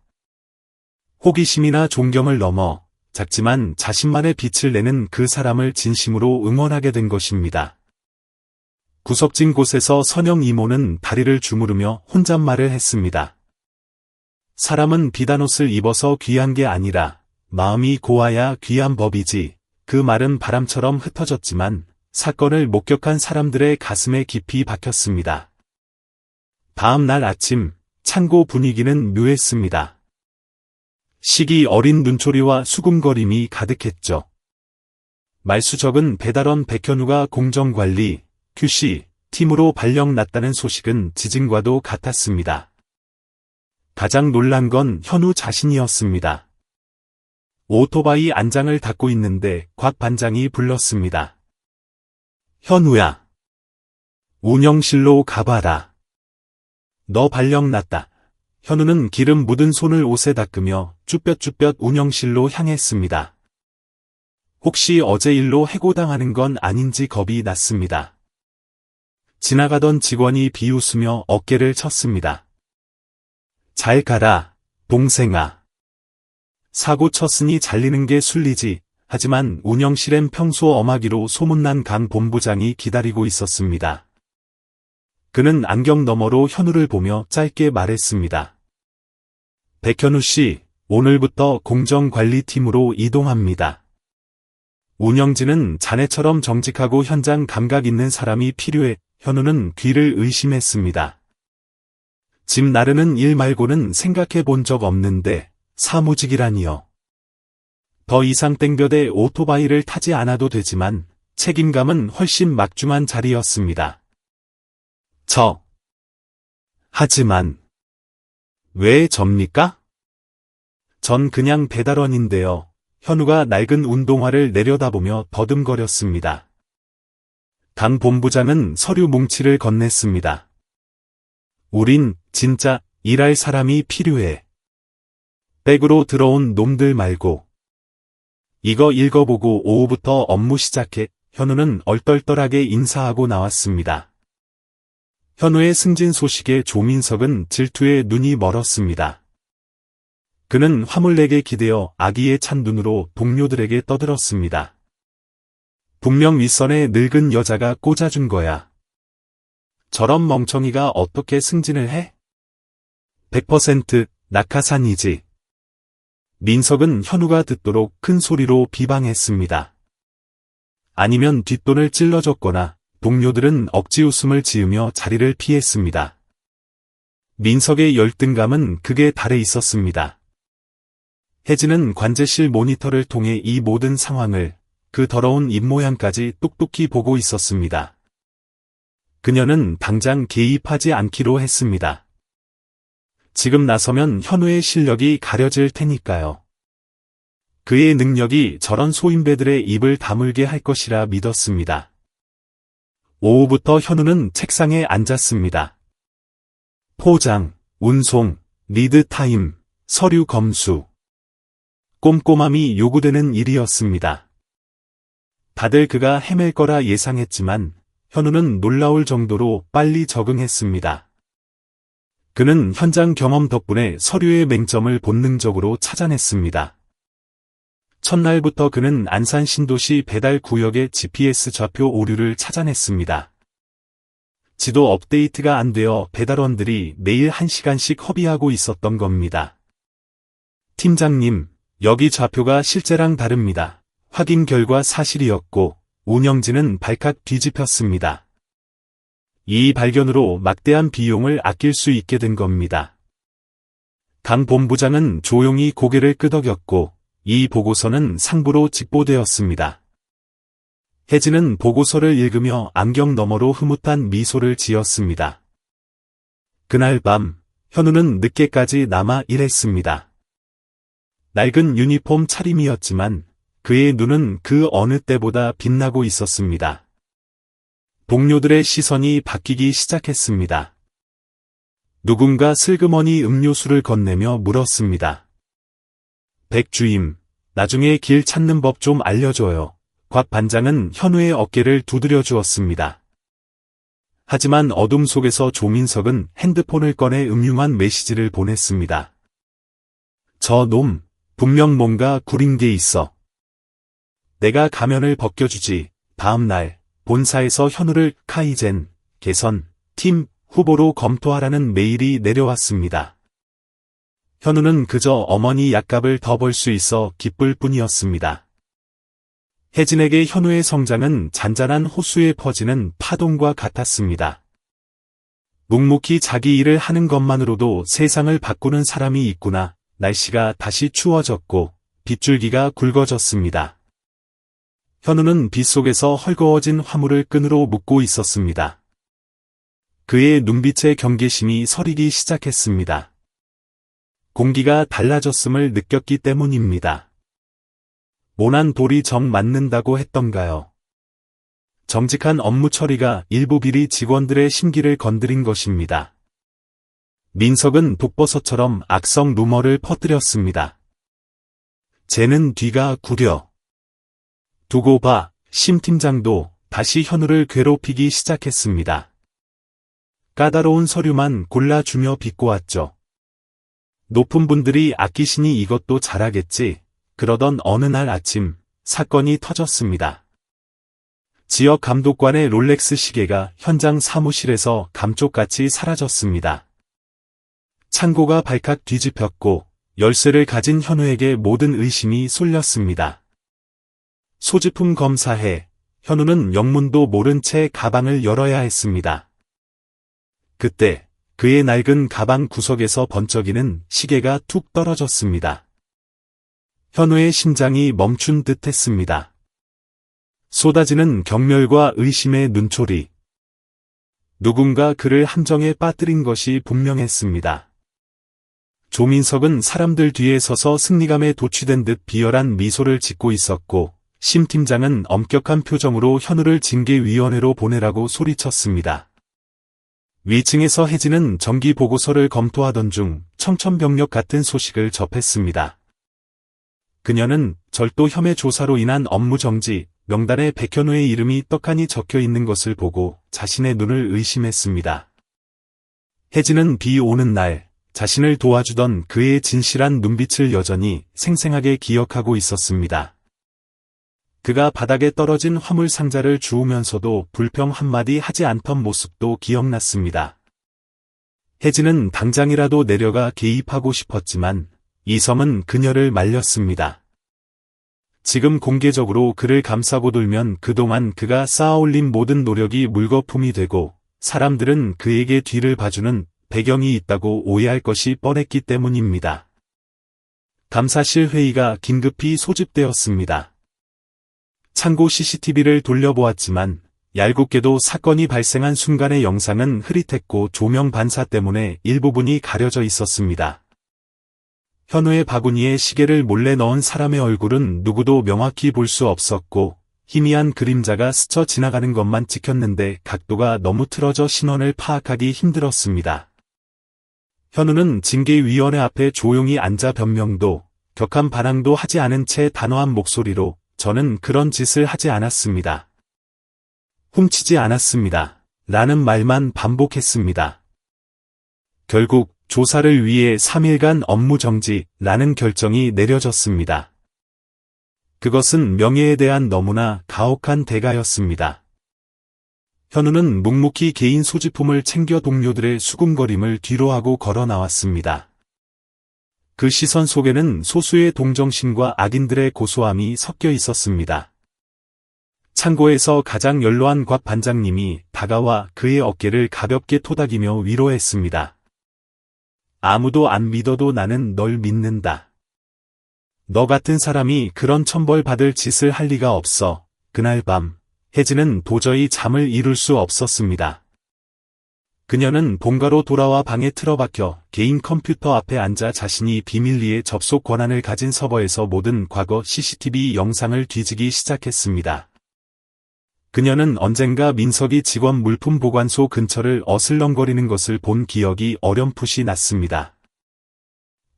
호기심이나 존경을 넘어 작지만 자신만의 빛을 내는 그 사람을 진심으로 응원하게 된 것입니다. 구석진 곳에서 선영 이모는 다리를 주무르며 혼잣말을 했습니다. 사람은 비단 옷을 입어서 귀한 게 아니라 마음이 고와야 귀한 법이지. 그 말은 바람처럼 흩어졌지만 사건을 목격한 사람들의 가슴에 깊이 박혔습니다. 다음 날 아침, 창고 분위기는 묘했습니다. 시기 어린 눈초리와 수군거림이 가득했죠. 말수적은 배달원 백현우가 공정관리, QC, 팀으로 발령났다는 소식은 지진과도 같았습니다. 가장 놀란 건 현우 자신이었습니다. 오토바이 안장을 닫고 있는데 곽 반장이 불렀습니다. 현우야. 운영실로 가봐라. 너 발령났다. 현우는 기름 묻은 손을 옷에 닦으며 쭈뼛쭈뼛 운영실로 향했습니다. 혹시 어제 일로 해고당하는 건 아닌지 겁이 났습니다. 지나가던 직원이 비웃으며 어깨를 쳤습니다. 잘 가라, 동생아. 사고 쳤으니 잘리는 게 순리지. 하지만 운영실엔 평소 엄하기로 소문난 강 본부장이 기다리고 있었습니다. 그는 안경 너머로 현우를 보며 짧게 말했습니다. 백현우 씨, 오늘부터 공정관리팀으로 이동합니다. 운영진은 자네처럼 정직하고 현장 감각 있는 사람이 필요해. 현우는 귀를 의심했습니다. 집 나르는 일 말고는 생각해 본 적 없는데 사무직이라니요. 더 이상 땡볕에 오토바이를 타지 않아도 되지만 책임감은 훨씬 막중한 자리였습니다. 하지만 왜 접니까? 전 그냥 배달원인데요. 현우가 낡은 운동화를 내려다보며 더듬거렸습니다. 강 본부장은 서류 뭉치를 건넸습니다. 우린 진짜 일할 사람이 필요해. 백으로 들어온 놈들 말고. 이거 읽어보고 오후부터 업무 시작해. 현우는 얼떨떨하게 인사하고 나왔습니다. 현우의 승진 소식에 조민석은 질투에 눈이 멀었습니다. 그는 화물렉에 기대어 아기에 찬 눈으로 동료들에게 떠들었습니다. 분명 윗선에 늙은 여자가 꽂아준 거야. 저런 멍청이가 어떻게 승진을 해? 100% 낙하산이지. 민석은 현우가 듣도록 큰 소리로 비방했습니다. 아니면 뒷돈을 찔러줬거나 동료들은 억지 웃음을 지으며 자리를 피했습니다. 민석의 열등감은 극에 달해 있었습니다. 혜진은 관제실 모니터를 통해 이 모든 상황을 그 더러운 입모양까지 똑똑히 보고 있었습니다. 그녀는 당장 개입하지 않기로 했습니다. 지금 나서면 현우의 실력이 가려질 테니까요. 그의 능력이 저런 소인배들의 입을 다물게 할 것이라 믿었습니다. 오후부터 현우는 책상에 앉았습니다. 포장, 운송, 리드 타임, 서류 검수. 꼼꼼함이 요구되는 일이었습니다. 다들 그가 헤맬 거라 예상했지만 현우는 놀라울 정도로 빨리 적응했습니다. 그는 현장 경험 덕분에 서류의 맹점을 본능적으로 찾아냈습니다. 첫날부터 그는 안산 신도시 배달 구역의 GPS 좌표 오류를 찾아냈습니다. 지도 업데이트가 안 되어 배달원들이 매일 1시간씩 허비하고 있었던 겁니다. 팀장님, 여기 좌표가 실제랑 다릅니다. 확인 결과 사실이었고 운영진은 발칵 뒤집혔습니다. 이 발견으로 막대한 비용을 아낄 수 있게 된 겁니다. 강 본부장은 조용히 고개를 끄덕였고 이 보고서는 상부로 직보되었습니다. 혜진은 보고서를 읽으며 안경 너머로 흐뭇한 미소를 지었습니다. 그날 밤 현우는 늦게까지 남아 일했습니다. 낡은 유니폼 차림이었지만 그의 눈은 그 어느 때보다 빛나고 있었습니다. 동료들의 시선이 바뀌기 시작했습니다. 누군가 슬그머니 음료수를 건네며 물었습니다. 백주임, 나중에 길 찾는 법 좀 알려줘요. 곽 반장은 현우의 어깨를 두드려 주었습니다. 하지만 어둠 속에서 조민석은 핸드폰을 꺼내 음흉한 메시지를 보냈습니다. 저 놈, 분명 뭔가 구린 게 있어. 내가 가면을 벗겨주지. 다음 날 본사에서 현우를 카이젠, 개선, 팀 후보로 검토하라는 메일이 내려왔습니다. 현우는 그저 어머니 약값을 더 벌 수 있어 기쁠 뿐이었습니다. 혜진에게 현우의 성장은 잔잔한 호수에 퍼지는 파동과 같았습니다. 묵묵히 자기 일을 하는 것만으로도 세상을 바꾸는 사람이 있구나. 날씨가 다시 추워졌고 빗줄기가 굵어졌습니다. 현우는 빗속에서 헐거워진 화물을 끈으로 묶고 있었습니다. 그의 눈빛에 경계심이 서리기 시작했습니다. 공기가 달라졌음을 느꼈기 때문입니다. 모난 돌이 정 맞는다고 했던가요? 정직한 업무 처리가 일부 비리 직원들의 심기를 건드린 것입니다. 민석은 독버섯처럼 악성 루머를 퍼뜨렸습니다. 쟤는 뒤가 구려. 두고 봐. 심 팀장도 다시 현우를 괴롭히기 시작했습니다. 까다로운 서류만 골라주며 비꼬았죠. 높은 분들이 아끼시니 이것도 잘하겠지. 그러던 어느 날 아침 사건이 터졌습니다. 지역 감독관의 롤렉스 시계가 현장 사무실에서 감쪽같이 사라졌습니다. 창고가 발칵 뒤집혔고 열쇠를 가진 현우에게 모든 의심이 쏠렸습니다. 소지품 검사해 현우는 영문도 모른 채 가방을 열어야 했습니다. 그때 그의 낡은 가방 구석에서 번쩍이는 시계가 툭 떨어졌습니다. 현우의 심장이 멈춘 듯 했습니다. 쏟아지는 경멸과 의심의 눈초리. 누군가 그를 함정에 빠뜨린 것이 분명했습니다. 조민석은 사람들 뒤에 서서 승리감에 도취된 듯 비열한 미소를 짓고 있었고 심 팀장은 엄격한 표정으로 현우를 징계위원회로 보내라고 소리쳤습니다. 위층에서 혜진은 정기 보고서를 검토하던 중 청천벽력 같은 소식을 접했습니다. 그녀는 절도 혐의 조사로 인한 업무 정지, 명단에 백현우의 이름이 떡하니 적혀 있는 것을 보고 자신의 눈을 의심했습니다. 혜진은 비 오는 날 자신을 도와주던 그의 진실한 눈빛을 여전히 생생하게 기억하고 있었습니다. 그가 바닥에 떨어진 화물 상자를 주우면서도 불평 한마디 하지 않던 모습도 기억났습니다. 혜진은 당장이라도 내려가 개입하고 싶었지만 이섬은 그녀를 말렸습니다. 지금 공개적으로 그를 감싸고 돌면 그동안 그가 쌓아올린 모든 노력이 물거품이 되고 사람들은 그에게 뒤를 봐주는 배경이 있다고 오해할 것이 뻔했기 때문입니다. 감사실 회의가 긴급히 소집되었습니다. 창고 CCTV를 돌려보았지만 얄궂게도 사건이 발생한 순간의 영상은 흐릿했고 조명 반사 때문에 일부분이 가려져 있었습니다. 현우의 바구니에 시계를 몰래 넣은 사람의 얼굴은 누구도 명확히 볼 수 없었고 희미한 그림자가 스쳐 지나가는 것만 찍혔는데 각도가 너무 틀어져 신원을 파악하기 힘들었습니다. 현우는 징계위원회 앞에 조용히 앉아 변명도 격한 반항도 하지 않은 채 단호한 목소리로 저는 그런 짓을 하지 않았습니다. 훔치지 않았습니다. 라는 말만 반복했습니다. 결국 조사를 위해 3일간 업무 정지라는 결정이 내려졌습니다. 그것은 명예에 대한 너무나 가혹한 대가였습니다. 현우는 묵묵히 개인 소지품을 챙겨 동료들의 수군거림을 뒤로하고 걸어 나왔습니다. 그 시선 속에는 소수의 동정심과 악인들의 고소함이 섞여 있었습니다. 창고에서 가장 연로한 곽 반장님이 다가와 그의 어깨를 가볍게 토닥이며 위로했습니다. 아무도 안 믿어도 나는 널 믿는다. 너 같은 사람이 그런 천벌받을 짓을 할 리가 없어. 그날 밤 혜진은 도저히 잠을 이룰 수 없었습니다. 그녀는 본가로 돌아와 방에 틀어박혀 개인 컴퓨터 앞에 앉아 자신이 비밀리에 접속 권한을 가진 서버에서 모든 과거 CCTV 영상을 뒤지기 시작했습니다. 그녀는 언젠가 민석이 직원 물품 보관소 근처를 어슬렁거리는 것을 본 기억이 어렴풋이 났습니다.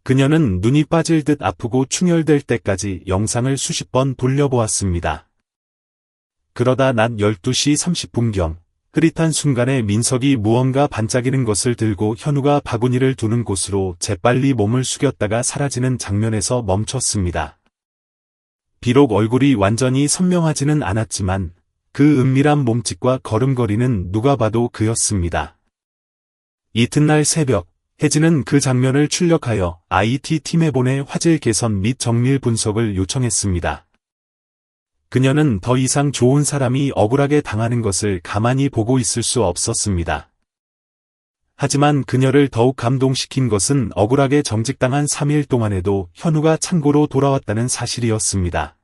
그녀는 눈이 빠질 듯 아프고 충혈될 때까지 영상을 수십 번 돌려보았습니다. 그러다 낮 12시 30분경 흐릿한 순간에 민석이 무언가 반짝이는 것을 들고 현우가 바구니를 두는 곳으로 재빨리 몸을 숙였다가 사라지는 장면에서 멈췄습니다. 비록 얼굴이 완전히 선명하지는 않았지만 그 은밀한 몸짓과 걸음걸이는 누가 봐도 그였습니다. 이튿날 새벽, 혜진은 그 장면을 출력하여 IT팀에 보내 화질 개선 및 정밀 분석을 요청했습니다. 그녀는 더 이상 좋은 사람이 억울하게 당하는 것을 가만히 보고 있을 수 없었습니다. 하지만 그녀를 더욱 감동시킨 것은 억울하게 정직당한 3일 동안에도 현우가 창고로 돌아왔다는 사실이었습니다.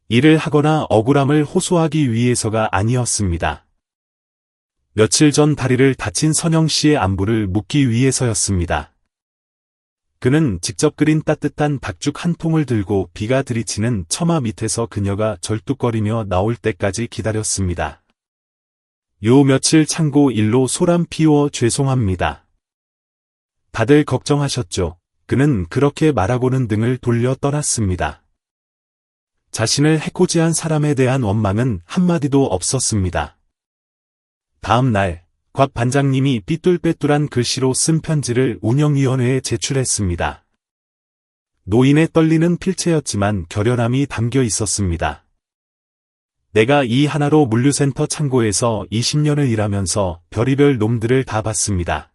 일을 하거나 억울함을 호소하기 위해서가 아니었습니다. 며칠 전 다리를 다친 선영 씨의 안부를 묻기 위해서였습니다. 그는 직접 끓인 따뜻한 닭죽 한 통을 들고 비가 들이치는 처마 밑에서 그녀가 절뚝거리며 나올 때까지 기다렸습니다. 요 며칠 창고 일로 소란 피워 죄송합니다. 다들 걱정하셨죠. 그는 그렇게 말하고는 등을 돌려 떠났습니다. 자신을 해코지한 사람에 대한 원망은 한마디도 없었습니다. 다음 날, 곽 반장님이 삐뚤빼뚤한 글씨로 쓴 편지를 운영위원회에 제출했습니다. 노인의 떨리는 필체였지만 결연함이 담겨 있었습니다. 내가 이 하나로 물류센터 창고에서 20년을 일하면서 별의별 놈들을 다 봤습니다.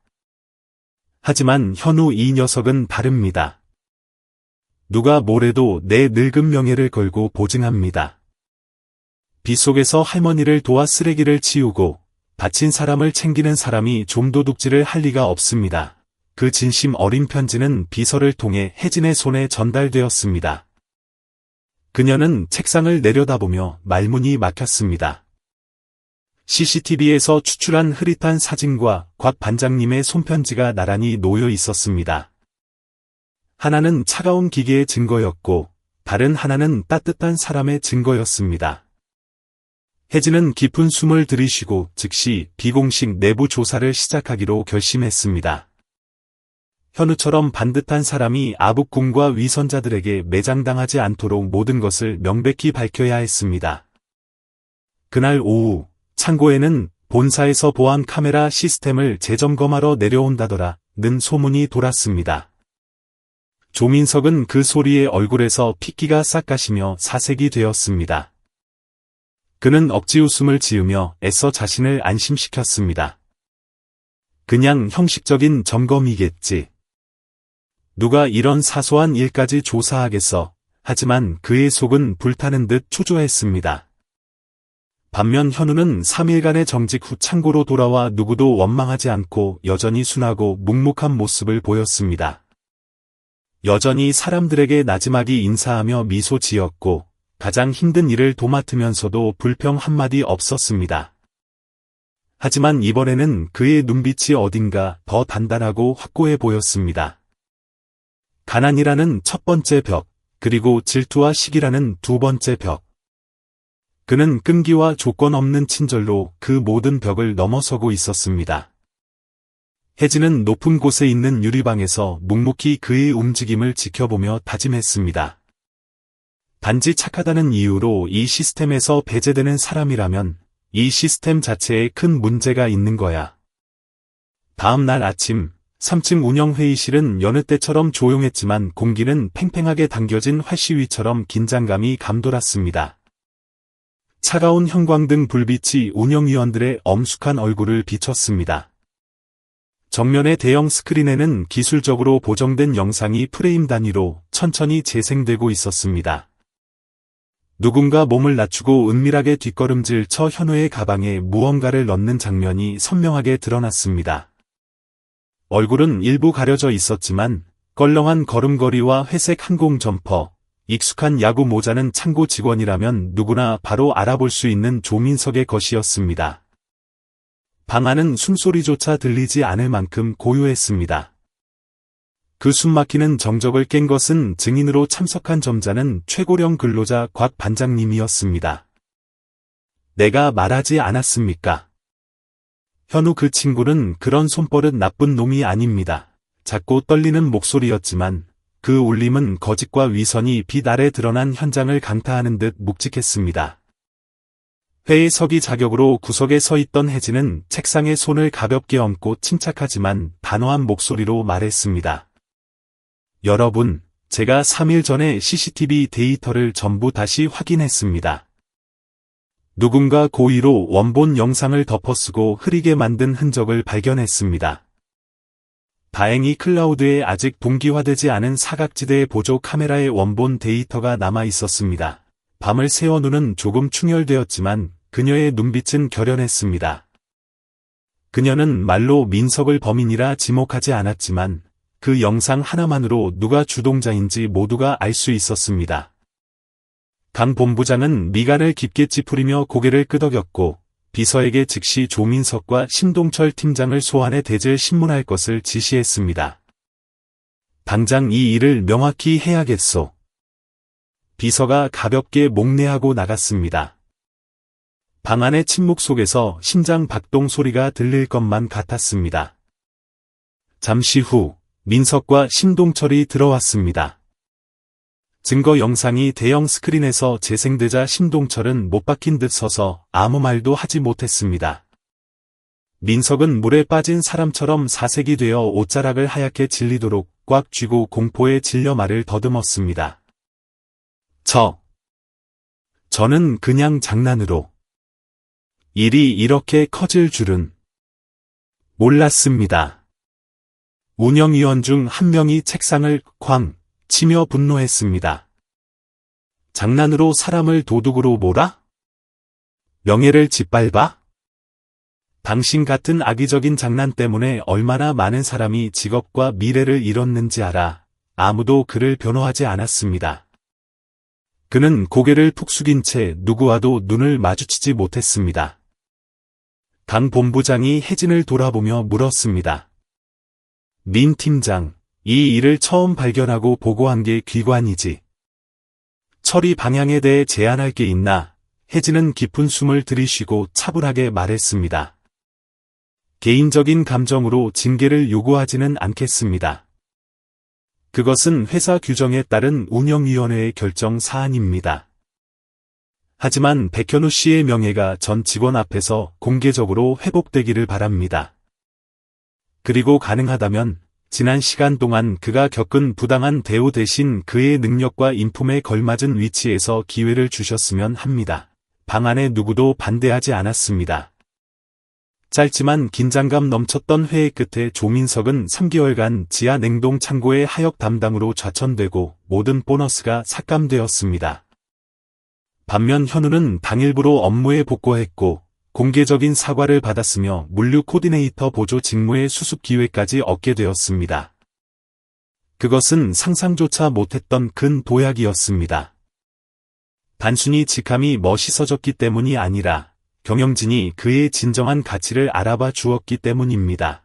하지만 현우 이 녀석은 다릅니다. 누가 뭐래도 내 늙은 명예를 걸고 보증합니다. 빗속에서 할머니를 도와 쓰레기를 치우고 다친 사람을 챙기는 사람이 좀 도둑질을 할 리가 없습니다. 그 진심 어린 편지는 비서를 통해 혜진의 손에 전달되었습니다. 그녀는 책상을 내려다보며 말문이 막혔습니다. CCTV에서 추출한 흐릿한 사진과 곽 반장님의 손편지가 나란히 놓여 있었습니다. 하나는 차가운 기계의 증거였고 다른 하나는 따뜻한 사람의 증거였습니다. 혜진은 깊은 숨을 들이쉬고 즉시 비공식 내부 조사를 시작하기로 결심했습니다. 현우처럼 반듯한 사람이 아북궁과 위선자들에게 매장당하지 않도록 모든 것을 명백히 밝혀야 했습니다. 그날 오후, 창고에는 본사에서 보안 카메라 시스템을 재점검하러 내려온다더라는 소문이 돌았습니다. 조민석은 그 소리에 얼굴에서 핏기가 싹 가시며 사색이 되었습니다. 그는 억지 웃음을 지으며 애써 자신을 안심시켰습니다. 그냥 형식적인 점검이겠지. 누가 이런 사소한 일까지 조사하겠어. 하지만 그의 속은 불타는 듯 초조했습니다. 반면 현우는 3일간의 정직 후 창고로 돌아와 누구도 원망하지 않고 여전히 순하고 묵묵한 모습을 보였습니다. 여전히 사람들에게 나지막이 인사하며 미소 지었고 가장 힘든 일을 도맡으면서도 불평 한마디 없었습니다. 하지만 이번에는 그의 눈빛이 어딘가 더 단단하고 확고해 보였습니다. 가난이라는 첫 번째 벽, 그리고 질투와 시기라는 두 번째 벽. 그는 끈기와 조건 없는 친절로 그 모든 벽을 넘어서고 있었습니다. 혜진은 높은 곳에 있는 유리방에서 묵묵히 그의 움직임을 지켜보며 다짐했습니다. 단지 착하다는 이유로 이 시스템에서 배제되는 사람이라면 이 시스템 자체에 큰 문제가 있는 거야. 다음 날 아침, 3층 운영회의실은 여느 때처럼 조용했지만 공기는 팽팽하게 당겨진 활시위처럼 긴장감이 감돌았습니다. 차가운 형광등 불빛이 운영위원들의 엄숙한 얼굴을 비췄습니다. 정면의 대형 스크린에는 기술적으로 보정된 영상이 프레임 단위로 천천히 재생되고 있었습니다. 누군가 몸을 낮추고 은밀하게 뒷걸음질 쳐 현우의 가방에 무언가를 넣는 장면이 선명하게 드러났습니다. 얼굴은 일부 가려져 있었지만 껄렁한 걸음걸이와 회색 항공 점퍼, 익숙한 야구 모자는 창고 직원이라면 누구나 바로 알아볼 수 있는 조민석의 것이었습니다. 방 안은 숨소리조차 들리지 않을 만큼 고요했습니다. 그 숨막히는 정적을 깬 것은 증인으로 참석한 점자는 최고령 근로자 곽 반장님이었습니다. 내가 말하지 않았습니까? 현우 그 친구는 그런 손버릇 나쁜 놈이 아닙니다. 작고 떨리는 목소리였지만 그 울림은 거짓과 위선이 빛 아래 드러난 현장을 강타하는 듯 묵직했습니다. 회의석이 자격으로 구석에 서 있던 혜진은 책상에 손을 가볍게 얹고 침착하지만 단호한 목소리로 말했습니다. 여러분, 제가 3일 전에 CCTV 데이터를 전부 다시 확인했습니다. 누군가 고의로 원본 영상을 덮어쓰고 흐리게 만든 흔적을 발견했습니다. 다행히 클라우드에 아직 동기화되지 않은 사각지대의 보조 카메라의 원본 데이터가 남아 있었습니다. 밤을 새워 눈은 조금 충혈되었지만 그녀의 눈빛은 결연했습니다. 그녀는 말로 민석을 범인이라 지목하지 않았지만 그 영상 하나만으로 누가 주동자인지 모두가 알 수 있었습니다. 강 본부장은 미간을 깊게 찌푸리며 고개를 끄덕였고 비서에게 즉시 조민석과 신동철 팀장을 소환해 대질 신문할 것을 지시했습니다. 당장 이 일을 명확히 해야겠소. 비서가 가볍게 목례하고 나갔습니다. 방 안의 침묵 속에서 심장 박동 소리가 들릴 것만 같았습니다. 잠시 후 민석과 신동철이 들어왔습니다. 증거 영상이 대형 스크린에서 재생되자 신동철은 못 박힌 듯 서서 아무 말도 하지 못했습니다. 민석은 물에 빠진 사람처럼 사색이 되어 옷자락을 하얗게 질리도록 꽉 쥐고 공포에 질려 말을 더듬었습니다. 저는 그냥 장난으로. 일이 이렇게 커질 줄은 몰랐습니다. 운영위원 중 한 명이 책상을 쾅 치며 분노했습니다. 장난으로 사람을 도둑으로 몰아? 명예를 짓밟아? 당신 같은 악의적인 장난 때문에 얼마나 많은 사람이 직업과 미래를 잃었는지 알아. 아무도 그를 변호하지 않았습니다. 그는 고개를 푹 숙인 채 누구와도 눈을 마주치지 못했습니다. 강 본부장이 혜진을 돌아보며 물었습니다. 민 팀장, 이 일을 처음 발견하고 보고한 게 기관이지. 처리 방향에 대해 제안할 게 있나? 혜진은 깊은 숨을 들이쉬고 차분하게 말했습니다. 개인적인 감정으로 징계를 요구하지는 않겠습니다. 그것은 회사 규정에 따른 운영위원회의 결정 사안입니다. 하지만 백현우 씨의 명예가 전 직원 앞에서 공개적으로 회복되기를 바랍니다. 그리고 가능하다면 지난 시간 동안 그가 겪은 부당한 대우 대신 그의 능력과 인품에 걸맞은 위치에서 기회를 주셨으면 합니다. 방 안에 누구도 반대하지 않았습니다. 짧지만 긴장감 넘쳤던 회의 끝에 조민석은 3개월간 지하 냉동 창고의 하역 담당으로 좌천되고 모든 보너스가 삭감되었습니다. 반면 현우는 당일부로 업무에 복귀했고 공개적인 사과를 받았으며 물류 코디네이터 보조 직무의 수습 기회까지 얻게 되었습니다. 그것은 상상조차 못했던 큰 도약이었습니다. 단순히 직함이 멋있어졌기 때문이 아니라 경영진이 그의 진정한 가치를 알아봐 주었기 때문입니다.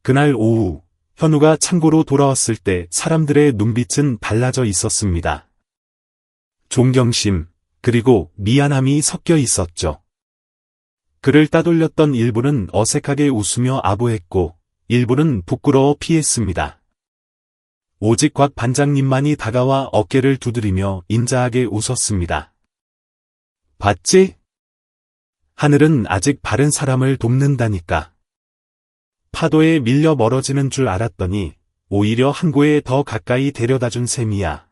그날 오후 현우가 창고로 돌아왔을 때 사람들의 눈빛은 달라져 있었습니다. 존경심, 그리고 미안함이 섞여 있었죠. 그를 따돌렸던 일부는 어색하게 웃으며 아부했고 일부는 부끄러워 피했습니다. 오직 곽 반장님만이 다가와 어깨를 두드리며 인자하게 웃었습니다. 봤지? 하늘은 아직 바른 사람을 돕는다니까. 파도에 밀려 멀어지는 줄 알았더니 오히려 항구에 더 가까이 데려다준 셈이야.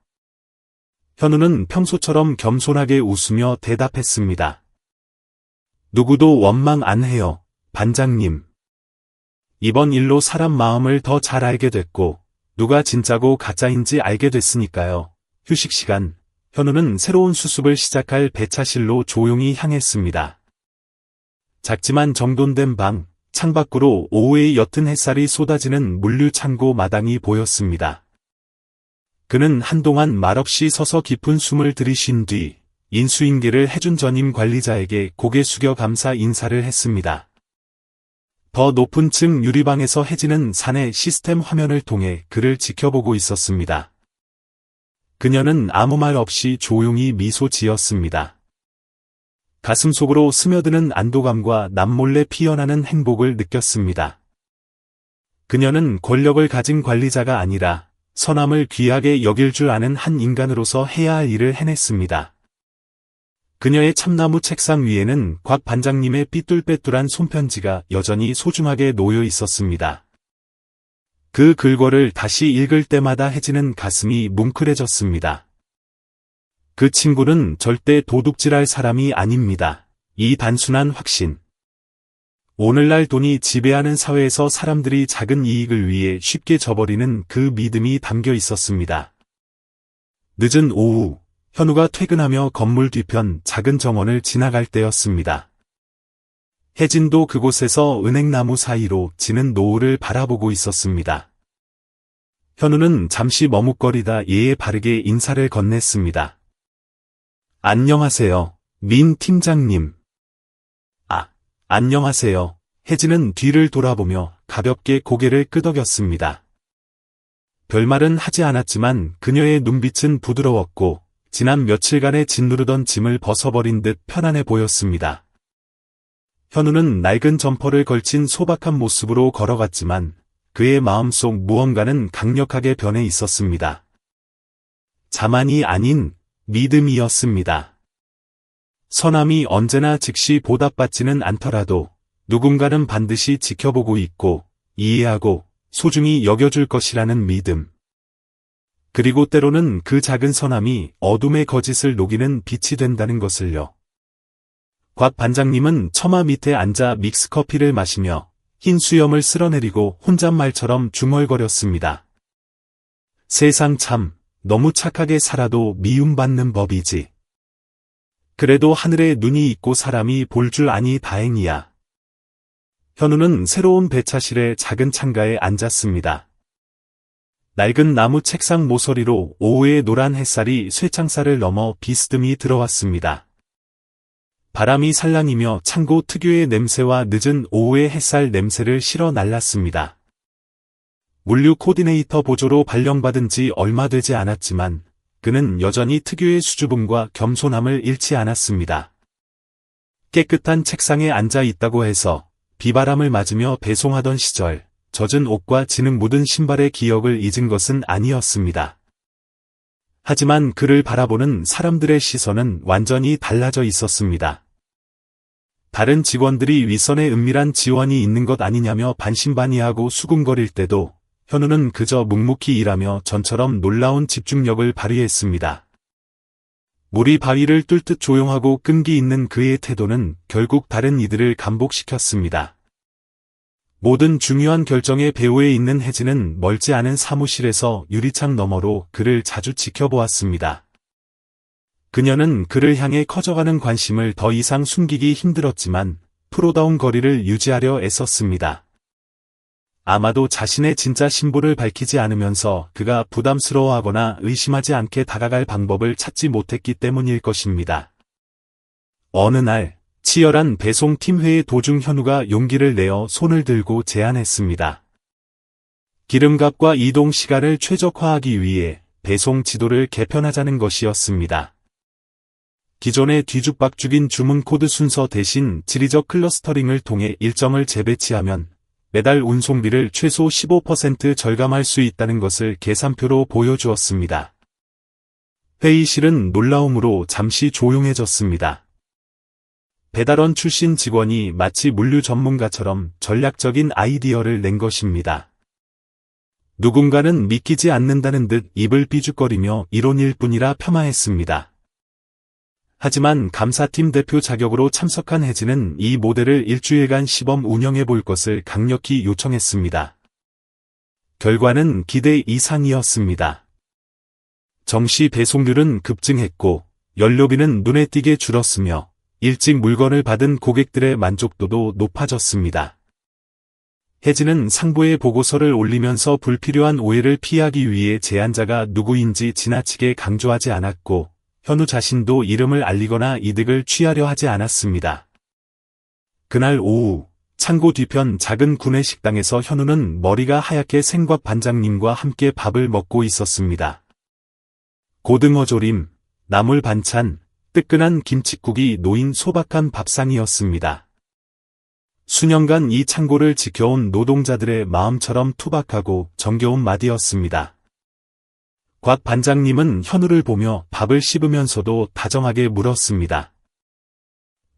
현우는 평소처럼 겸손하게 웃으며 대답했습니다. 누구도 원망 안 해요, 반장님. 이번 일로 사람 마음을 더 잘 알게 됐고 누가 진짜고 가짜인지 알게 됐으니까요. 휴식 시간, 현우는 새로운 수습을 시작할 배차실로 조용히 향했습니다. 작지만 정돈된 방, 창밖으로 오후의 옅은 햇살이 쏟아지는 물류창고 마당이 보였습니다. 그는 한동안 말없이 서서 깊은 숨을 들이쉰 뒤 인수인계를 해준 전임 관리자에게 고개 숙여 감사 인사를 했습니다. 더 높은 층 유리방에서 혜진은 사내 시스템 화면을 통해 그를 지켜보고 있었습니다. 그녀는 아무 말 없이 조용히 미소 지었습니다. 가슴속으로 스며드는 안도감과 남몰래 피어나는 행복을 느꼈습니다. 그녀는 권력을 가진 관리자가 아니라 선함을 귀하게 여길 줄 아는 한 인간으로서 해야 할 일을 해냈습니다. 그녀의 참나무 책상 위에는 곽 반장님의 삐뚤빼뚤한 손편지가 여전히 소중하게 놓여 있었습니다. 그 글거를 다시 읽을 때마다 혜진은 가슴이 뭉클해졌습니다. 그 친구는 절대 도둑질할 사람이 아닙니다. 이 단순한 확신. 오늘날 돈이 지배하는 사회에서 사람들이 작은 이익을 위해 쉽게 져버리는 그 믿음이 담겨 있었습니다. 늦은 오후, 현우가 퇴근하며 건물 뒤편 작은 정원을 지나갈 때였습니다. 혜진도 그곳에서 은행나무 사이로 지는 노을을 바라보고 있었습니다. 현우는 잠시 머뭇거리다 예의 바르게 인사를 건넸습니다. 안녕하세요, 민 팀장님. 안녕하세요. 혜진은 뒤를 돌아보며 가볍게 고개를 끄덕였습니다. 별말은 하지 않았지만 그녀의 눈빛은 부드러웠고 지난 며칠간의 짓누르던 짐을 벗어버린 듯 편안해 보였습니다. 현우는 낡은 점퍼를 걸친 소박한 모습으로 걸어갔지만 그의 마음속 무언가는 강력하게 변해 있었습니다. 자만이 아닌 믿음이었습니다. 선함이 언제나 즉시 보답받지는 않더라도 누군가는 반드시 지켜보고 있고 이해하고 소중히 여겨줄 것이라는 믿음. 그리고 때로는 그 작은 선함이 어둠의 거짓을 녹이는 빛이 된다는 것을요. 곽 반장님은 처마 밑에 앉아 믹스커피를 마시며 흰 수염을 쓸어내리고 혼잣말처럼 중얼거렸습니다. 세상 참, 너무 착하게 살아도 미움받는 법이지. 그래도 하늘에 눈이 있고 사람이 볼 줄 아니 다행이야. 현우는 새로운 배차실의 작은 창가에 앉았습니다. 낡은 나무 책상 모서리로 오후의 노란 햇살이 쇠창살을 넘어 비스듬히 들어왔습니다. 바람이 살랑이며 창고 특유의 냄새와 늦은 오후의 햇살 냄새를 실어 날랐습니다. 물류 코디네이터 보조로 발령받은 지 얼마 되지 않았지만 그는 여전히 특유의 수줍음과 겸손함을 잃지 않았습니다. 깨끗한 책상에 앉아 있다고 해서 비바람을 맞으며 배송하던 시절 젖은 옷과 진흙 묻은 신발의 기억을 잊은 것은 아니었습니다. 하지만 그를 바라보는 사람들의 시선은 완전히 달라져 있었습니다. 다른 직원들이 윗선에 은밀한 지원이 있는 것 아니냐며 반신반의하고 수군거릴 때도 현우는 그저 묵묵히 일하며 전처럼 놀라운 집중력을 발휘했습니다. 물이 바위를 뚫듯 조용하고 끈기 있는 그의 태도는 결국 다른 이들을 감복시켰습니다. 모든 중요한 결정의 배후에 있는 혜진은 멀지 않은 사무실에서 유리창 너머로 그를 자주 지켜보았습니다. 그녀는 그를 향해 커져가는 관심을 더 이상 숨기기 힘들었지만 프로다운 거리를 유지하려 애썼습니다. 아마도 자신의 진짜 신분을 밝히지 않으면서 그가 부담스러워하거나 의심하지 않게 다가갈 방법을 찾지 못했기 때문일 것입니다. 어느 날 치열한 배송팀 회의 도중 현우가 용기를 내어 손을 들고 제안했습니다. 기름값과 이동 시간을 최적화하기 위해 배송 지도를 개편하자는 것이었습니다. 기존의 뒤죽박죽인 주문 코드 순서 대신 지리적 클러스터링을 통해 일정을 재배치하면 매달 운송비를 최소 15% 절감할 수 있다는 것을 계산표로 보여주었습니다. 회의실은 놀라움으로 잠시 조용해졌습니다. 배달원 출신 직원이 마치 물류 전문가처럼 전략적인 아이디어를 낸 것입니다. 누군가는 믿기지 않는다는 듯 입을 삐죽거리며 이론일 뿐이라 폄하했습니다. 하지만 감사팀 대표 자격으로 참석한 혜진은 이 모델을 일주일간 시범 운영해 볼 것을 강력히 요청했습니다. 결과는 기대 이상이었습니다. 정시 배송률은 급증했고 연료비는 눈에 띄게 줄었으며 일찍 물건을 받은 고객들의 만족도도 높아졌습니다. 혜진은 상부에 보고서를 올리면서 불필요한 오해를 피하기 위해 제안자가 누구인지 지나치게 강조하지 않았고 현우 자신도 이름을 알리거나 이득을 취하려 하지 않았습니다. 그날 오후 창고 뒤편 작은 구내식당에서 현우는 머리가 하얗게 생곽 반장님과 함께 밥을 먹고 있었습니다. 고등어 조림, 나물 반찬, 뜨끈한 김칫국이 놓인 소박한 밥상이었습니다. 수년간 이 창고를 지켜온 노동자들의 마음처럼 투박하고 정겨운 맛이었습니다. 곽 반장님은 현우를 보며 밥을 씹으면서도 다정하게 물었습니다.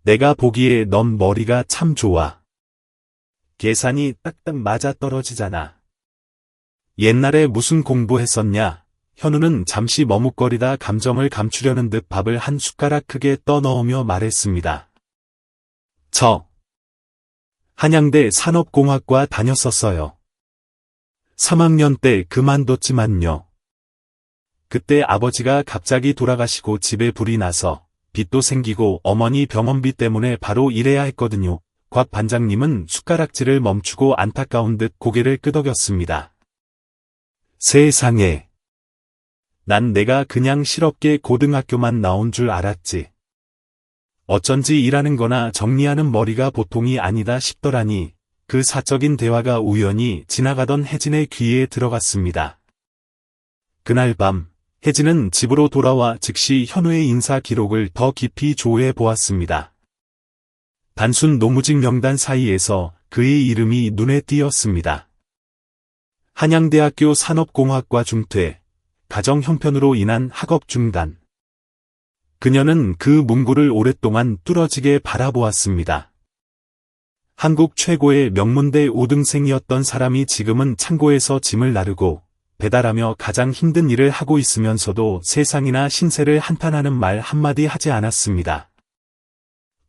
내가 보기에 넌 머리가 참 좋아. 계산이 딱딱 맞아 떨어지잖아. 옛날에 무슨 공부했었냐? 현우는 잠시 머뭇거리다 감정을 감추려는 듯 밥을 한 숟가락 크게 떠넣으며 말했습니다. 저 한양대 산업공학과 다녔었어요. 3학년 때 그만뒀지만요. 그때 아버지가 갑자기 돌아가시고 집에 불이 나서 빚도 생기고 어머니 병원비 때문에 바로 일해야 했거든요. 곽 반장님은 숟가락질을 멈추고 안타까운 듯 고개를 끄덕였습니다. 세상에. 난 내가 그냥 실업계 고등학교만 나온 줄 알았지. 어쩐지 일하는 거나 정리하는 머리가 보통이 아니다 싶더라니. 그 사적인 대화가 우연히 지나가던 혜진의 귀에 들어갔습니다. 그날 밤 혜진은 집으로 돌아와 즉시 현우의 인사 기록을 더 깊이 조회해 보았습니다. 단순 노무직 명단 사이에서 그의 이름이 눈에 띄었습니다. 한양대학교 산업공학과 중퇴, 가정 형편으로 인한 학업 중단. 그녀는 그 문구를 오랫동안 뚫어지게 바라보았습니다. 한국 최고의 명문대 5등생이었던 사람이 지금은 창고에서 짐을 나르고 배달하며 가장 힘든 일을 하고 있으면서도 세상이나 신세를 한탄하는 말 한마디 하지 않았습니다.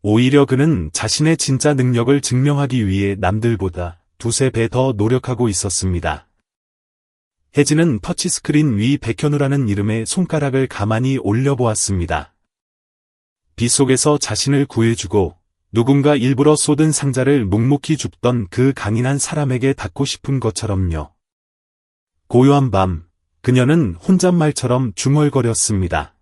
오히려 그는 자신의 진짜 능력을 증명하기 위해 남들보다 두세 배 더 노력하고 있었습니다. 혜진은 터치스크린 위 백현우라는 이름의 손가락을 가만히 올려보았습니다. 빗속에서 자신을 구해주고 누군가 일부러 쏟은 상자를 묵묵히 줍던 그 강인한 사람에게 닿고 싶은 것처럼요. 고요한 밤, 그녀는 혼잣말처럼 중얼거렸습니다.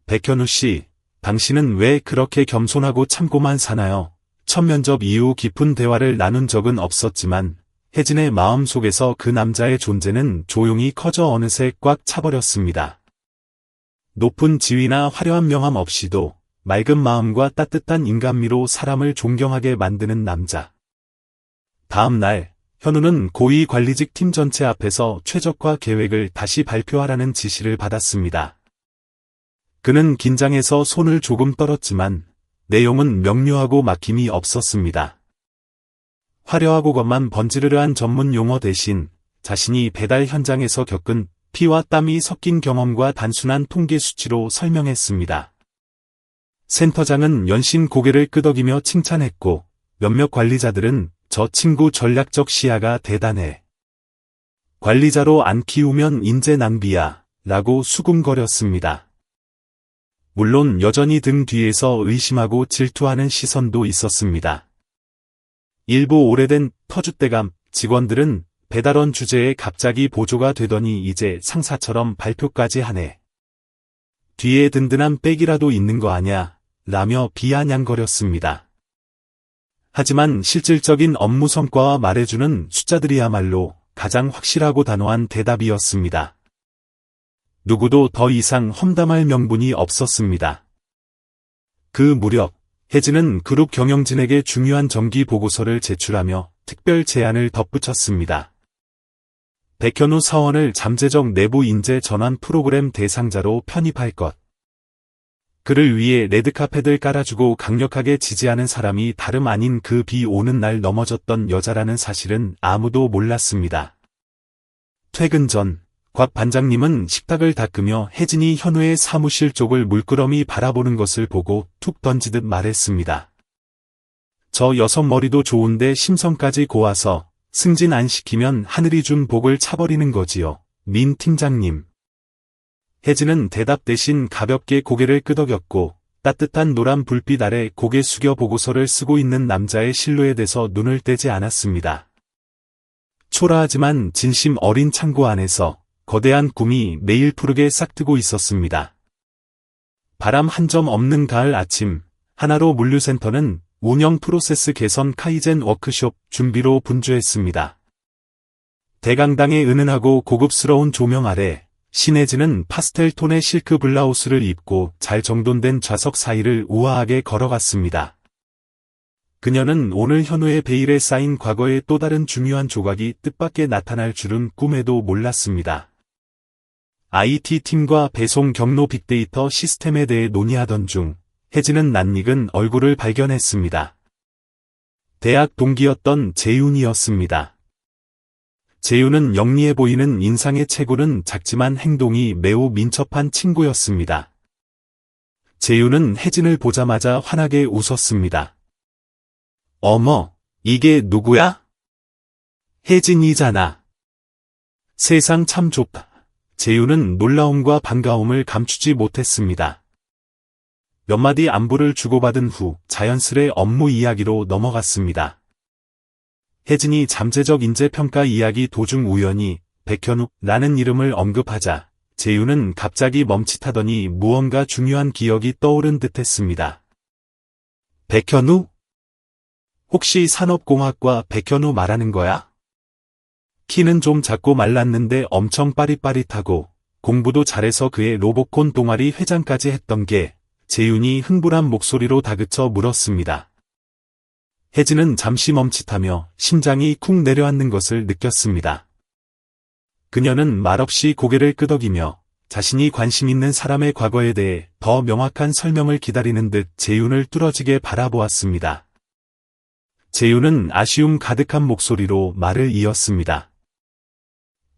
백현우 씨, 당신은 왜 그렇게 겸손하고 참고만 사나요? 첫 면접 이후 깊은 대화를 나눈 적은 없었지만 혜진의 마음 속에서 그 남자의 존재는 조용히 커져 어느새 꽉 차버렸습니다. 높은 지위나 화려한 명함 없이도 맑은 마음과 따뜻한 인간미로 사람을 존경하게 만드는 남자. 다음 날, 현우는 고위 관리직 팀 전체 앞에서 최적화 계획을 다시 발표하라는 지시를 받았습니다. 그는 긴장해서 손을 조금 떨었지만 내용은 명료하고 막힘이 없었습니다. 화려하고 것만 번지르르한 전문 용어 대신 자신이 배달 현장에서 겪은 피와 땀이 섞인 경험과 단순한 통계 수치로 설명했습니다. 센터장은 연신 고개를 끄덕이며 칭찬했고 몇몇 관리자들은 저 친구 전략적 시야가 대단해. 관리자로 안 키우면 인재 낭비야 라고 수군거렸습니다. 물론 여전히 등 뒤에서 의심하고 질투하는 시선도 있었습니다. 일부 오래된 터줏대감 직원들은 배달원 주제에 갑자기 보조가 되더니 이제 상사처럼 발표까지 하네. 뒤에 든든한 백이라도 있는 거 아냐 라며 비아냥거렸습니다. 하지만 실질적인 업무 성과와 말해주는 숫자들이야말로 가장 확실하고 단호한 대답이었습니다. 누구도 더 이상 험담할 명분이 없었습니다. 그 무렵 혜진은 그룹 경영진에게 중요한 정기 보고서를 제출하며 특별 제안을 덧붙였습니다. 백현우 사원을 잠재적 내부 인재 전환 프로그램 대상자로 편입할 것. 그를 위해 레드카펫을 깔아주고 강력하게 지지하는 사람이 다름 아닌 그 비 오는 날 넘어졌던 여자라는 사실은 아무도 몰랐습니다. 퇴근 전 곽 반장님은 식탁을 닦으며 혜진이 현우의 사무실 쪽을 물끄러미 바라보는 것을 보고 툭 던지듯 말했습니다. 저 여성 머리도 좋은데 심성까지 고와서 승진 안 시키면 하늘이 준 복을 차버리는 거지요. 민 팀장님. 혜진은 대답 대신 가볍게 고개를 끄덕였고 따뜻한 노란 불빛 아래 고개 숙여 보고서를 쓰고 있는 남자의 실루엣에서 눈을 떼지 않았습니다. 초라하지만 진심 어린 창고 안에서 거대한 꿈이 매일 푸르게 싹트고 있었습니다. 바람 한 점 없는 가을 아침, 하나로 물류센터는 운영 프로세스 개선 카이젠 워크숍 준비로 분주했습니다. 대강당의 은은하고 고급스러운 조명 아래 신혜진은 파스텔 톤의 실크 블라우스를 입고 잘 정돈된 좌석 사이를 우아하게 걸어갔습니다. 그녀는 오늘 현우의 베일에 쌓인 과거의 또 다른 중요한 조각이 뜻밖의 나타날 줄은 꿈에도 몰랐습니다. IT팀과 배송 경로 빅데이터 시스템에 대해 논의하던 중 혜진은 낯익은 얼굴을 발견했습니다. 대학 동기였던 재윤이었습니다. 재윤은 영리해 보이는 인상의 체구는 작지만 행동이 매우 민첩한 친구였습니다. 재윤은 혜진을 보자마자 환하게 웃었습니다. 어머, 이게 누구야? 혜진이잖아. 세상 참 좁다. 재윤은 놀라움과 반가움을 감추지 못했습니다. 몇 마디 안부를 주고받은 후 자연스레 업무 이야기로 넘어갔습니다. 혜진이 잠재적 인재평가 이야기 도중 우연히 백현우라는 이름을 언급하자 재윤은 갑자기 멈칫하더니 무언가 중요한 기억이 떠오른 듯했습니다. 백현우? 혹시 산업공학과 백현우 말하는 거야? 키는 좀 작고 말랐는데 엄청 빠릿빠릿하고 공부도 잘해서 그의 로보콘 동아리 회장까지 했던 게 재윤이 흥분한 목소리로 다그쳐 물었습니다. 혜진은 잠시 멈칫하며 심장이 쿵 내려앉는 것을 느꼈습니다. 그녀는 말없이 고개를 끄덕이며 자신이 관심 있는 사람의 과거에 대해 더 명확한 설명을 기다리는 듯 재윤을 뚫어지게 바라보았습니다. 재윤은 아쉬움 가득한 목소리로 말을 이었습니다.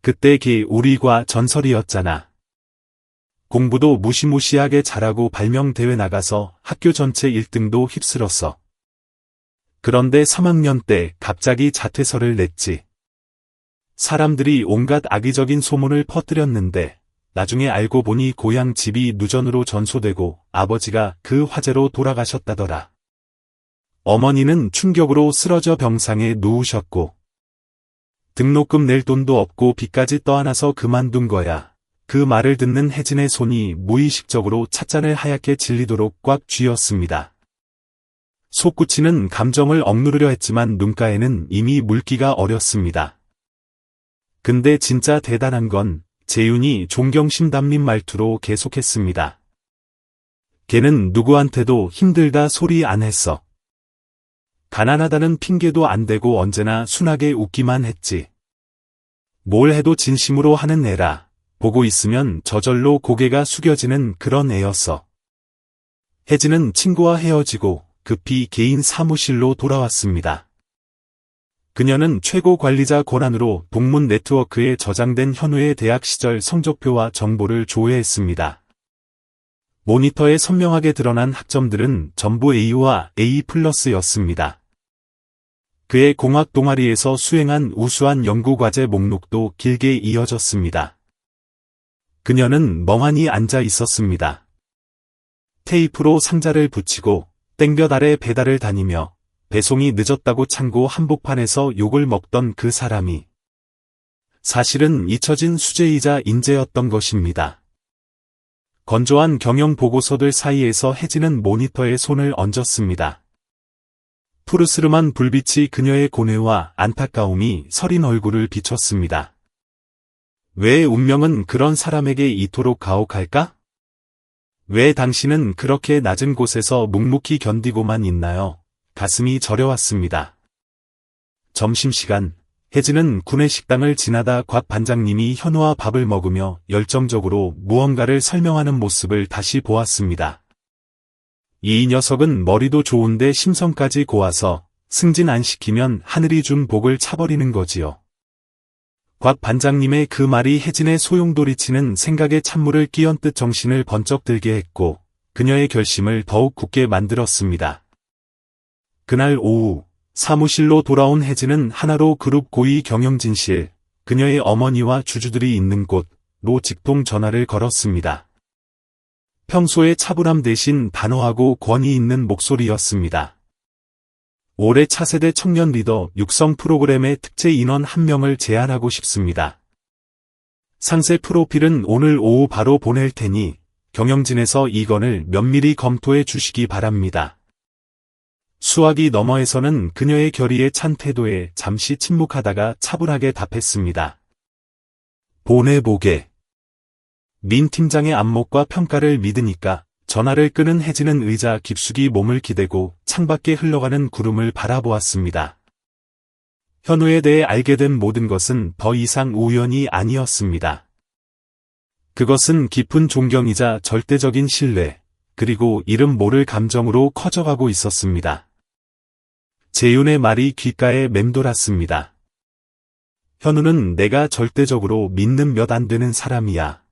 그때 우리 과 전설이었잖아. 공부도 무시무시하게 잘하고 발명대회 나가서 학교 전체 1등도 휩쓸었어. 그런데 3학년 때 갑자기 자퇴서를 냈지. 사람들이 온갖 악의적인 소문을 퍼뜨렸는데 나중에 알고 보니 고향 집이 누전으로 전소되고 아버지가 그 화재로 돌아가셨다더라. 어머니는 충격으로 쓰러져 병상에 누우셨고 등록금 낼 돈도 없고 빚까지 떠안아서 그만둔 거야. 그 말을 듣는 혜진의 손이 무의식적으로 찻잔을 하얗게 질리도록 꽉 쥐었습니다. 솟구치는 감정을 억누르려 했지만 눈가에는 이미 물기가 어렸습니다. 근데 진짜 대단한 건 재윤이 존경심 담긴 말투로 계속했습니다. 걔는 누구한테도 힘들다 소리 안 했어. 가난하다는 핑계도 안 대고 언제나 순하게 웃기만 했지. 뭘 해도 진심으로 하는 애라. 보고 있으면 저절로 고개가 숙여지는 그런 애였어. 혜진은 친구와 헤어지고 급히 개인 사무실로 돌아왔습니다. 그녀는 최고 관리자 권한으로 동문 네트워크에 저장된 현우의 대학 시절 성적표와 정보를 조회했습니다. 모니터에 선명하게 드러난 학점들은 전부 A와 A+였습니다. 그의 공학 동아리에서 수행한 우수한 연구과제 목록도 길게 이어졌습니다. 그녀는 멍하니 앉아 있었습니다. 테이프로 상자를 붙이고 땡볕 아래 배달을 다니며 배송이 늦었다고 창고 한복판에서 욕을 먹던 그 사람이 사실은 잊혀진 수재이자 인재였던 것입니다. 건조한 경영 보고서들 사이에서 혜진은 모니터에 손을 얹었습니다. 푸르스름한 불빛이 그녀의 고뇌와 안타까움이 서린 얼굴을 비췄습니다. 왜 운명은 그런 사람에게 이토록 가혹할까? 왜 당신은 그렇게 낮은 곳에서 묵묵히 견디고만 있나요? 가슴이 저려왔습니다. 점심시간, 혜진은 구내식당을 지나다 곽 반장님이 현우와 밥을 먹으며 열정적으로 무언가를 설명하는 모습을 다시 보았습니다. 이 녀석은 머리도 좋은데 심성까지 고와서 승진 안 시키면 하늘이 준 복을 차버리는 거지요. 곽 반장님의 그 말이 혜진의 소용돌이치는 생각에 찬물을 끼얹듯 정신을 번쩍 들게 했고 그녀의 결심을 더욱 굳게 만들었습니다. 그날 오후 사무실로 돌아온 혜진은 하나로 그룹 고위 경영진실, 그녀의 어머니와 주주들이 있는 곳로 직통 전화를 걸었습니다. 평소의 차분함 대신 단호하고 권위 있는 목소리였습니다. 올해 차세대 청년 리더 육성 프로그램의 특채 인원 1명을 제안하고 싶습니다. 상세 프로필은 오늘 오후 바로 보낼 테니 경영진에서 이 건을 면밀히 검토해 주시기 바랍니다. 수화기 너머에서는 그녀의 결의에 찬 태도에 잠시 침묵하다가 차분하게 답했습니다. 보내보게. 민 팀장의 안목과 평가를 믿으니까. 전화를 끄는 혜진은 의자 깊숙이 몸을 기대고 창밖에 흘러가는 구름을 바라보았습니다. 현우에 대해 알게 된 모든 것은 더 이상 우연이 아니었습니다. 그것은 깊은 존경이자 절대적인 신뢰, 그리고 이름 모를 감정으로 커져가고 있었습니다. 재윤의 말이 귓가에 맴돌았습니다. 현우는 내가 절대적으로 믿는 몇 안 되는 사람이야.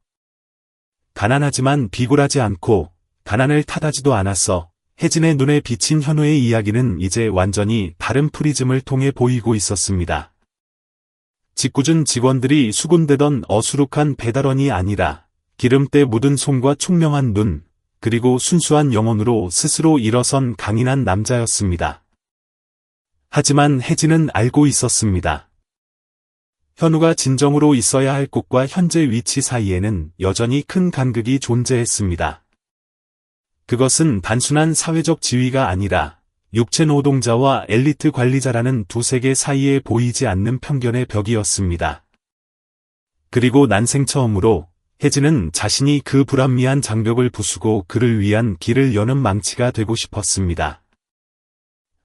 가난하지만 비굴하지 않고 가난을 탓하지도 않았어. 혜진의 눈에 비친 현우의 이야기는 이제 완전히 다른 프리즘을 통해 보이고 있었습니다. 짓궂은 직원들이 수군대던 어수룩한 배달원이 아니라 기름때 묻은 손과 총명한 눈, 그리고 순수한 영혼으로 스스로 일어선 강인한 남자였습니다. 하지만 혜진은 알고 있었습니다. 현우가 진정으로 있어야 할 곳과 현재 위치 사이에는 여전히 큰 간극이 존재했습니다. 그것은 단순한 사회적 지위가 아니라 육체 노동자와 엘리트 관리자라는 두 세계 사이에 보이지 않는 편견의 벽이었습니다. 그리고 난생 처음으로 혜진은 자신이 그 불합리한 장벽을 부수고 그를 위한 길을 여는 망치가 되고 싶었습니다.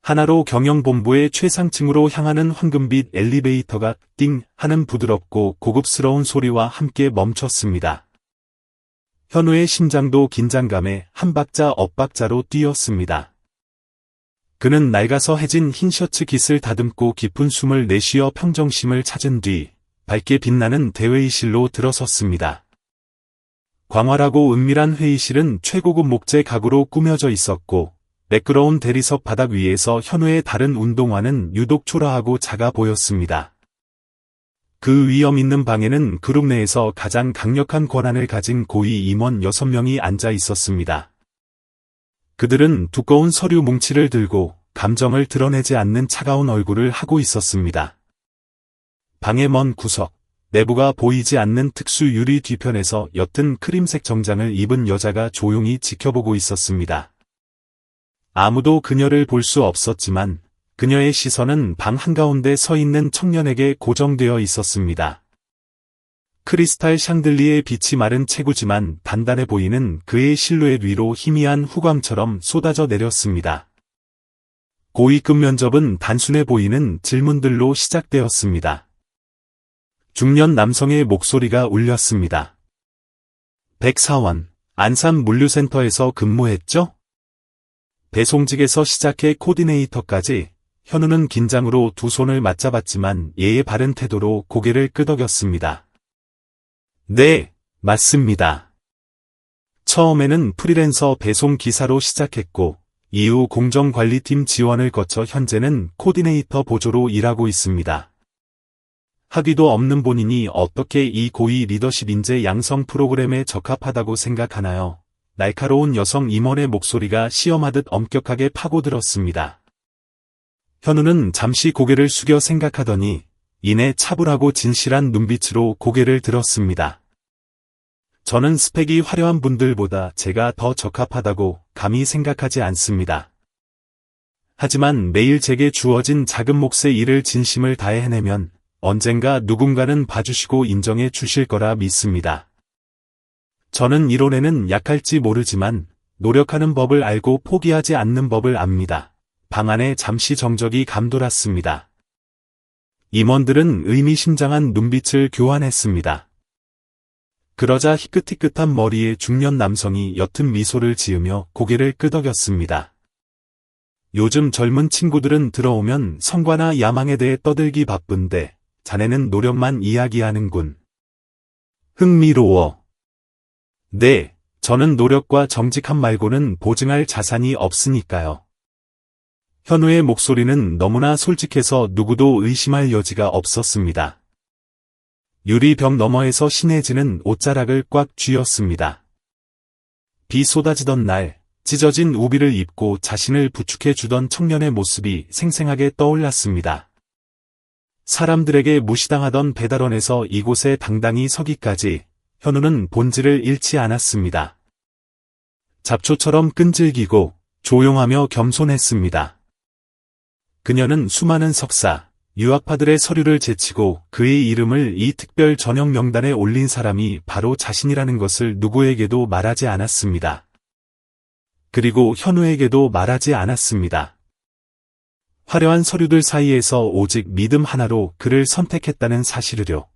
하나로 경영본부의 최상층으로 향하는 황금빛 엘리베이터가 띵 하는 부드럽고 고급스러운 소리와 함께 멈췄습니다. 현우의 심장도 긴장감에 한 박자 엇박자로 뛰었습니다. 그는 낡아서 해진 흰 셔츠 깃을 다듬고 깊은 숨을 내쉬어 평정심을 찾은 뒤 밝게 빛나는 대회의실로 들어섰습니다. 광활하고 은밀한 회의실은 최고급 목재 가구로 꾸며져 있었고 매끄러운 대리석 바닥 위에서 현우의 다른 운동화는 유독 초라하고 작아 보였습니다. 그 위험 있는 방에는 그룹 내에서 가장 강력한 권한을 가진 고위 임원 6명이 앉아 있었습니다. 그들은 두꺼운 서류 뭉치를 들고 감정을 드러내지 않는 차가운 얼굴을 하고 있었습니다. 방의 먼 구석, 내부가 보이지 않는 특수 유리 뒤편에서 옅은 크림색 정장을 입은 여자가 조용히 지켜보고 있었습니다. 아무도 그녀를 볼 수 없었지만 그녀의 시선은 방 한가운데 서 있는 청년에게 고정되어 있었습니다. 크리스탈 샹들리에 빛이 마른 체구지만 단단해 보이는 그의 실루엣 위로 희미한 후광처럼 쏟아져 내렸습니다. 고위급 면접은 단순해 보이는 질문들로 시작되었습니다. 중년 남성의 목소리가 울렸습니다. 백사원, 안산물류센터에서 근무했죠? 배송직에서 시작해 코디네이터까지 현우는 긴장으로 두 손을 맞잡았지만 예의 바른 태도로 고개를 끄덕였습니다. 네, 맞습니다. 처음에는 프리랜서 배송 기사로 시작했고 이후 공정관리팀 지원을 거쳐 현재는 코디네이터 보조로 일하고 있습니다. 학위도 없는 본인이 어떻게 이 고위 리더십 인재 양성 프로그램에 적합하다고 생각하나요? 날카로운 여성 임원의 목소리가 시험하듯 엄격하게 파고들었습니다. 현우는 잠시 고개를 숙여 생각하더니 이내 차분하고 진실한 눈빛으로 고개를 들었습니다. 저는 스펙이 화려한 분들보다 제가 더 적합하다고 감히 생각하지 않습니다. 하지만 매일 제게 주어진 작은 몫의 일을 진심을 다해 해내면 언젠가 누군가는 봐주시고 인정해 주실 거라 믿습니다. 저는 이론에는 약할지 모르지만 노력하는 법을 알고 포기하지 않는 법을 압니다. 방 안에 잠시 정적이 감돌았습니다. 임원들은 의미심장한 눈빛을 교환했습니다. 그러자 희끗희끗한 머리의 중년 남성이 옅은 미소를 지으며 고개를 끄덕였습니다. 요즘 젊은 친구들은 들어오면 성과나 야망에 대해 떠들기 바쁜데 자네는 노력만 이야기하는군. 흥미로워. 네, 저는 노력과 정직함 말고는 보증할 자산이 없으니까요. 현우의 목소리는 너무나 솔직해서 누구도 의심할 여지가 없었습니다. 유리벽 너머에서 신혜진은 옷자락을 꽉 쥐었습니다. 비 쏟아지던 날, 찢어진 우비를 입고 자신을 부축해 주던 청년의 모습이 생생하게 떠올랐습니다. 사람들에게 무시당하던 배달원에서 이곳에 당당히 서기까지 현우는 본질을 잃지 않았습니다. 잡초처럼 끈질기고 조용하며 겸손했습니다. 그녀는 수많은 석사, 유학파들의 서류를 제치고 그의 이름을 이 특별 전형 명단에 올린 사람이 바로 자신이라는 것을 누구에게도 말하지 않았습니다. 그리고 현우에게도 말하지 않았습니다. 화려한 서류들 사이에서 오직 믿음 하나로 그를 선택했다는 사실을요.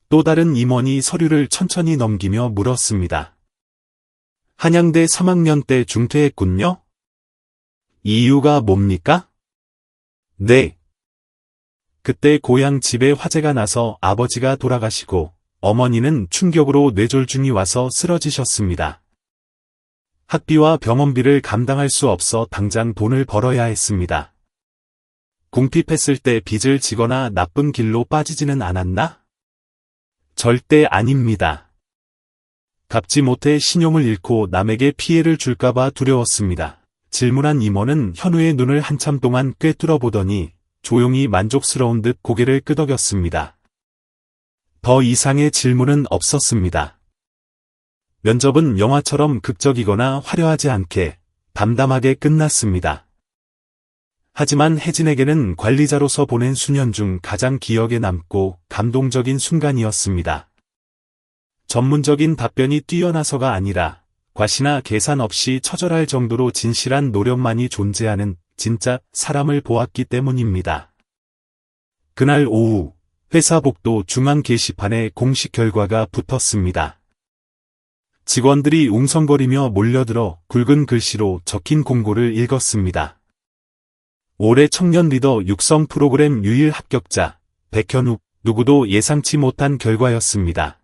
또 다른 임원이 서류를 천천히 넘기며 물었습니다. 한양대 3학년 때 중퇴했군요. 이유가 뭡니까? 네. 그때 고향 집에 화재가 나서 아버지가 돌아가시고 어머니는 충격으로 뇌졸중이 와서 쓰러지셨습니다. 학비와 병원비를 감당할 수 없어 당장 돈을 벌어야 했습니다. 궁핍했을 때 빚을 지거나 나쁜 길로 빠지지는 않았나? 절대 아닙니다. 갚지 못해 신용을 잃고 남에게 피해를 줄까봐 두려웠습니다. 질문한 임원은 현우의 눈을 한참 동안 꿰뚫어 보더니 조용히 만족스러운 듯 고개를 끄덕였습니다. 더 이상의 질문은 없었습니다. 면접은 영화처럼 극적이거나 화려하지 않게 담담하게 끝났습니다. 하지만 혜진에게는 관리자로서 보낸 수년 중 가장 기억에 남고 감동적인 순간이었습니다. 전문적인 답변이 뛰어나서가 아니라 과시나 계산 없이 처절할 정도로 진실한 노력만이 존재하는 진짜 사람을 보았기 때문입니다. 그날 오후 회사 복도 중앙 게시판에 공식 결과가 붙었습니다. 직원들이 웅성거리며 몰려들어 굵은 글씨로 적힌 공고를 읽었습니다. 올해 청년 리더 육성 프로그램 유일 합격자 백현욱, 누구도 예상치 못한 결과였습니다.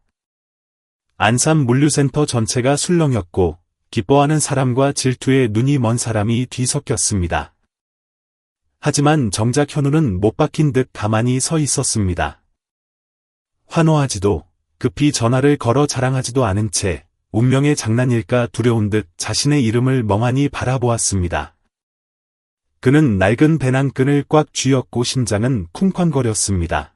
안산 물류센터 전체가 술렁였고 기뻐하는 사람과 질투에 눈이 먼 사람이 뒤섞였습니다. 하지만 정작 현우는 못 박힌 듯 가만히 서 있었습니다. 환호하지도 급히 전화를 걸어 자랑하지도 않은 채 운명의 장난일까 두려운 듯 자신의 이름을 멍하니 바라보았습니다. 그는 낡은 배낭끈을 꽉 쥐었고 심장은 쿵쾅거렸습니다.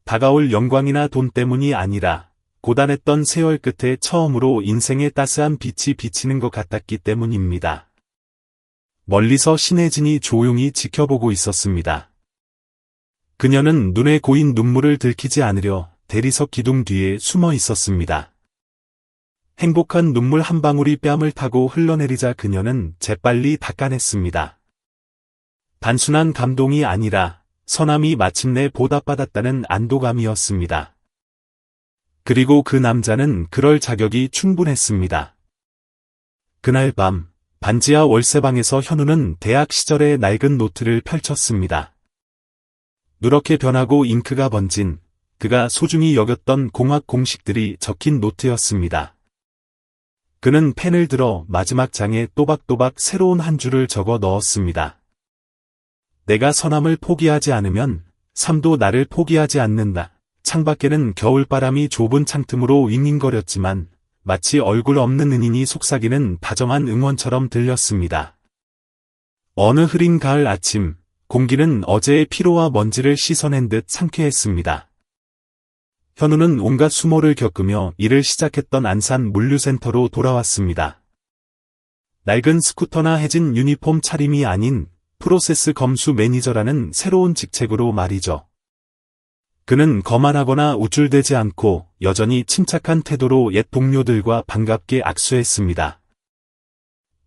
다가올 영광이나 돈 때문이 아니라 고단했던 세월 끝에 처음으로 인생의 따스한 빛이 비치는 것 같았기 때문입니다. 멀리서 신혜진이 조용히 지켜보고 있었습니다. 그녀는 눈에 고인 눈물을 들키지 않으려 대리석 기둥 뒤에 숨어 있었습니다. 행복한 눈물 한 방울이 뺨을 타고 흘러내리자 그녀는 재빨리 닦아냈습니다. 단순한 감동이 아니라 서남이 마침내 보답받았다는 안도감이었습니다. 그리고 그 남자는 그럴 자격이 충분했습니다. 그날 밤 반지하 월세방에서 현우는 대학 시절의 낡은 노트를 펼쳤습니다. 누렇게 변하고 잉크가 번진 그가 소중히 여겼던 공학 공식들이 적힌 노트였습니다. 그는 펜을 들어 마지막 장에 또박또박 새로운 한 줄을 적어 넣었습니다. 내가 서남을 포기하지 않으면 삶도 나를 포기하지 않는다. 창밖에는 겨울바람이 좁은 창틈으로 윙윙거렸지만 마치 얼굴 없는 은인이 속삭이는 다정한 응원처럼 들렸습니다. 어느 흐린 가을 아침, 공기는 어제의 피로와 먼지를 씻어낸 듯 상쾌했습니다. 현우는 온갖 수모를 겪으며 일을 시작했던 안산 물류센터로 돌아왔습니다. 낡은 스쿠터나 해진 유니폼 차림이 아닌 프로세스 검수 매니저라는 새로운 직책으로 말이죠. 그는 거만하거나 우쭐대지 않고 여전히 침착한 태도로 옛 동료들과 반갑게 악수했습니다.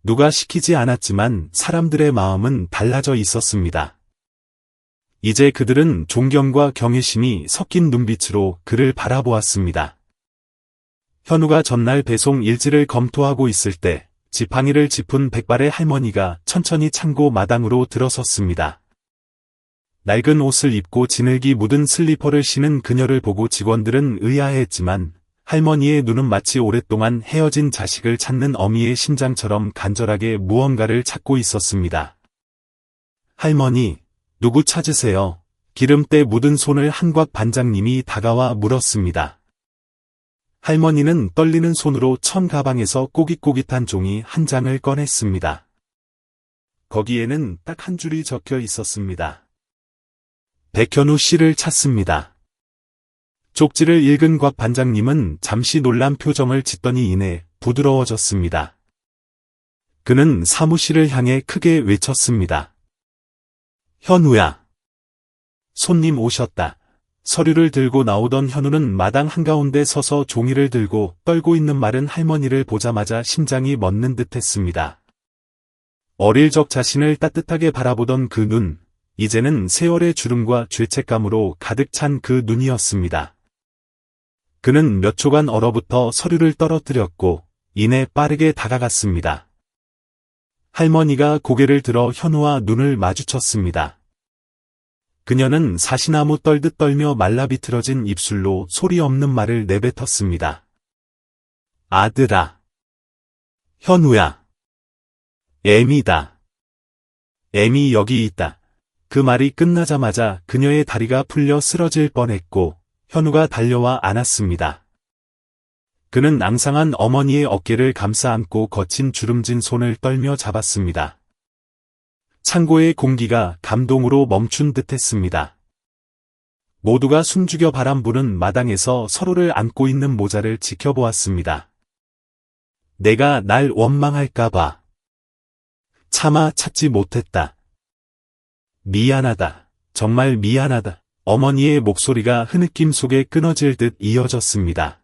누가 시키지 않았지만 사람들의 마음은 달라져 있었습니다. 이제 그들은 존경과 경외심이 섞인 눈빛으로 그를 바라보았습니다. 현우가 전날 배송 일지를 검토하고 있을 때 지팡이를 짚은 백발의 할머니가 천천히 창고 마당으로 들어섰습니다. 낡은 옷을 입고 진흙이 묻은 슬리퍼를 신은 그녀를 보고 직원들은 의아해했지만 할머니의 눈은 마치 오랫동안 헤어진 자식을 찾는 어미의 심장처럼 간절하게 무언가를 찾고 있었습니다. 할머니, 누구 찾으세요? 기름때 묻은 손을 한곽 반장님이 다가와 물었습니다. 할머니는 떨리는 손으로 천 가방에서 꼬깃꼬깃한 종이 한 장을 꺼냈습니다. 거기에는 딱 한 줄이 적혀 있었습니다. 백현우 씨를 찾습니다. 쪽지를 읽은 곽 반장님은 잠시 놀란 표정을 짓더니 이내 부드러워졌습니다. 그는 사무실을 향해 크게 외쳤습니다. 현우야. 손님 오셨다. 서류를 들고 나오던 현우는 마당 한가운데 서서 종이를 들고 떨고 있는 마른 할머니를 보자마자 심장이 멎는 듯했습니다. 어릴 적 자신을 따뜻하게 바라보던 그 눈, 이제는 세월의 주름과 죄책감으로 가득 찬 그 눈이었습니다. 그는 몇 초간 얼어붙어 서류를 떨어뜨렸고 이내 빠르게 다가갔습니다. 할머니가 고개를 들어 현우와 눈을 마주쳤습니다. 그녀는 사시나무 떨듯 떨며 말라 비틀어진 입술로 소리 없는 말을 내뱉었습니다. 아들아. 현우야. 애미다. 애미 여기 있다. 그 말이 끝나자마자 그녀의 다리가 풀려 쓰러질 뻔했고 현우가 달려와 안았습니다. 그는 앙상한 어머니의 어깨를 감싸 안고 거친 주름진 손을 떨며 잡았습니다. 창고의 공기가 감동으로 멈춘 듯했습니다. 모두가 숨죽여 바람 부는 마당에서 서로를 안고 있는 모자를 지켜보았습니다. 내가 날 원망할까봐 차마 찾지 못했다. 미안하다. 정말 미안하다. 어머니의 목소리가 흐느낌 속에 끊어질 듯 이어졌습니다.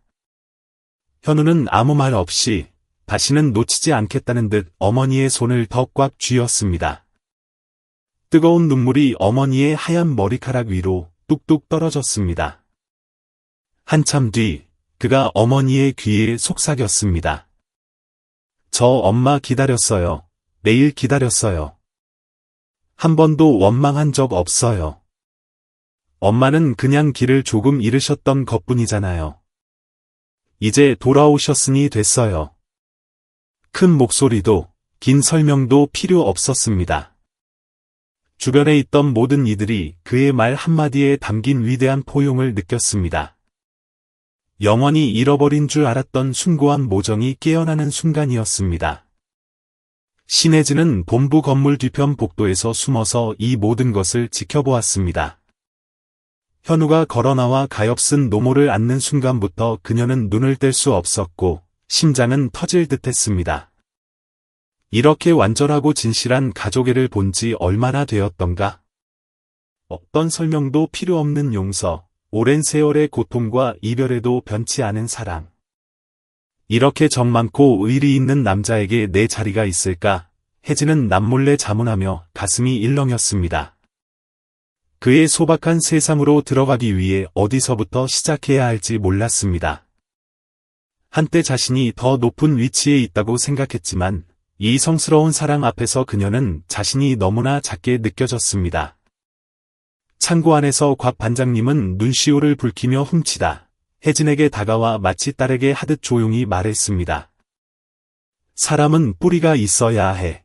현우는 아무 말 없이 다시는 놓치지 않겠다는 듯 어머니의 손을 더 꽉 쥐었습니다. 뜨거운 눈물이 어머니의 하얀 머리카락 위로 뚝뚝 떨어졌습니다. 한참 뒤 그가 어머니의 귀에 속삭였습니다. 저 엄마 기다렸어요. 매일 기다렸어요. 한 번도 원망한 적 없어요. 엄마는 그냥 길을 조금 잃으셨던 것뿐이잖아요. 이제 돌아오셨으니 됐어요. 큰 목소리도 긴 설명도 필요 없었습니다. 주변에 있던 모든 이들이 그의 말 한마디에 담긴 위대한 포용을 느꼈습니다. 영원히 잃어버린 줄 알았던 숭고한 모정이 깨어나는 순간이었습니다. 신혜진은 본부 건물 뒤편 복도에서 숨어서 이 모든 것을 지켜보았습니다. 현우가 걸어나와 가엾은 노모를 안는 순간부터 그녀는 눈을 뗄 수 없었고 심장은 터질 듯했습니다. 이렇게 완전하고 진실한 가족애를 본 지 얼마나 되었던가. 어떤 설명도 필요 없는 용서, 오랜 세월의 고통과 이별에도 변치 않은 사랑. 이렇게 정 많고 의리 있는 남자에게 내 자리가 있을까? 혜진은 남몰래 자문하며 가슴이 일렁였습니다. 그의 소박한 세상으로 들어가기 위해 어디서부터 시작해야 할지 몰랐습니다. 한때 자신이 더 높은 위치에 있다고 생각했지만 이 성스러운 사랑 앞에서 그녀는 자신이 너무나 작게 느껴졌습니다. 창고 안에서 곽 반장님은 눈시울을 붉히며 훔치다 혜진에게 다가와 마치 딸에게 하듯 조용히 말했습니다. 사람은 뿌리가 있어야 해.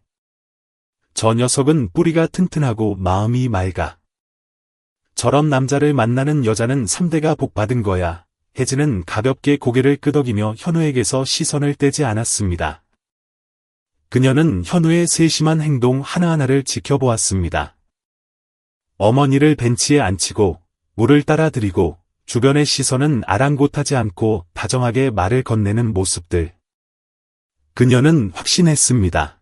저 녀석은 뿌리가 튼튼하고 마음이 맑아. 저런 남자를 만나는 여자는 3대가 복 받은 거야. 혜진은 가볍게 고개를 끄덕이며 현우에게서 시선을 떼지 않았습니다. 그녀는 현우의 세심한 행동 하나하나를 지켜보았습니다. 어머니를 벤치에 앉히고 물을 따라 드리고 주변의 시선은 아랑곳하지 않고 다정하게 말을 건네는 모습들. 그녀는 확신했습니다.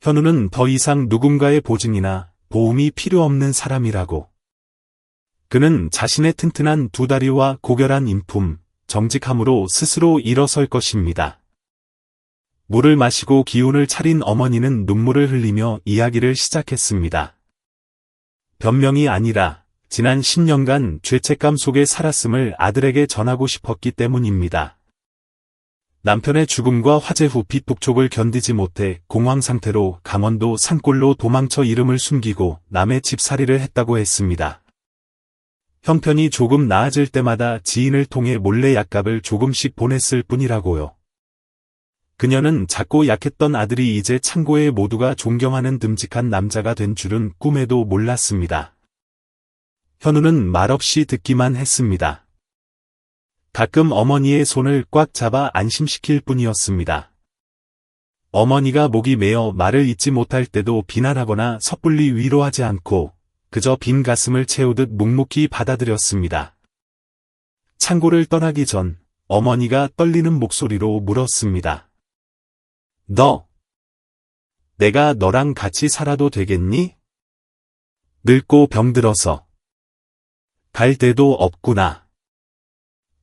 현우는 더 이상 누군가의 보증이나 도움이 필요 없는 사람이라고. 그는 자신의 튼튼한 두 다리와 고결한 인품, 정직함으로 스스로 일어설 것입니다. 물을 마시고 기운을 차린 어머니는 눈물을 흘리며 이야기를 시작했습니다. 변명이 아니라 지난 10년간 죄책감 속에 살았음을 아들에게 전하고 싶었기 때문입니다. 남편의 죽음과 화재 후 빚북촉을 견디지 못해 공황 상태로 강원도 산골로 도망쳐 이름을 숨기고 남의 집살이를 했다고 했습니다. 형편이 조금 나아질 때마다 지인을 통해 몰래 약값을 조금씩 보냈을 뿐이라고요. 그녀는 작고 약했던 아들이 이제 창고에 모두가 존경하는 듬직한 남자가 된 줄은 꿈에도 몰랐습니다. 현우는 말없이 듣기만 했습니다. 가끔 어머니의 손을 꽉 잡아 안심시킬 뿐이었습니다. 어머니가 목이 메어 말을 잇지 못할 때도 비난하거나 섣불리 위로하지 않고 그저 빈 가슴을 채우듯 묵묵히 받아들였습니다. 창고를 떠나기 전 어머니가 떨리는 목소리로 물었습니다. 내가 너랑 같이 살아도 되겠니? 늙고 병들어서 갈 데도 없구나.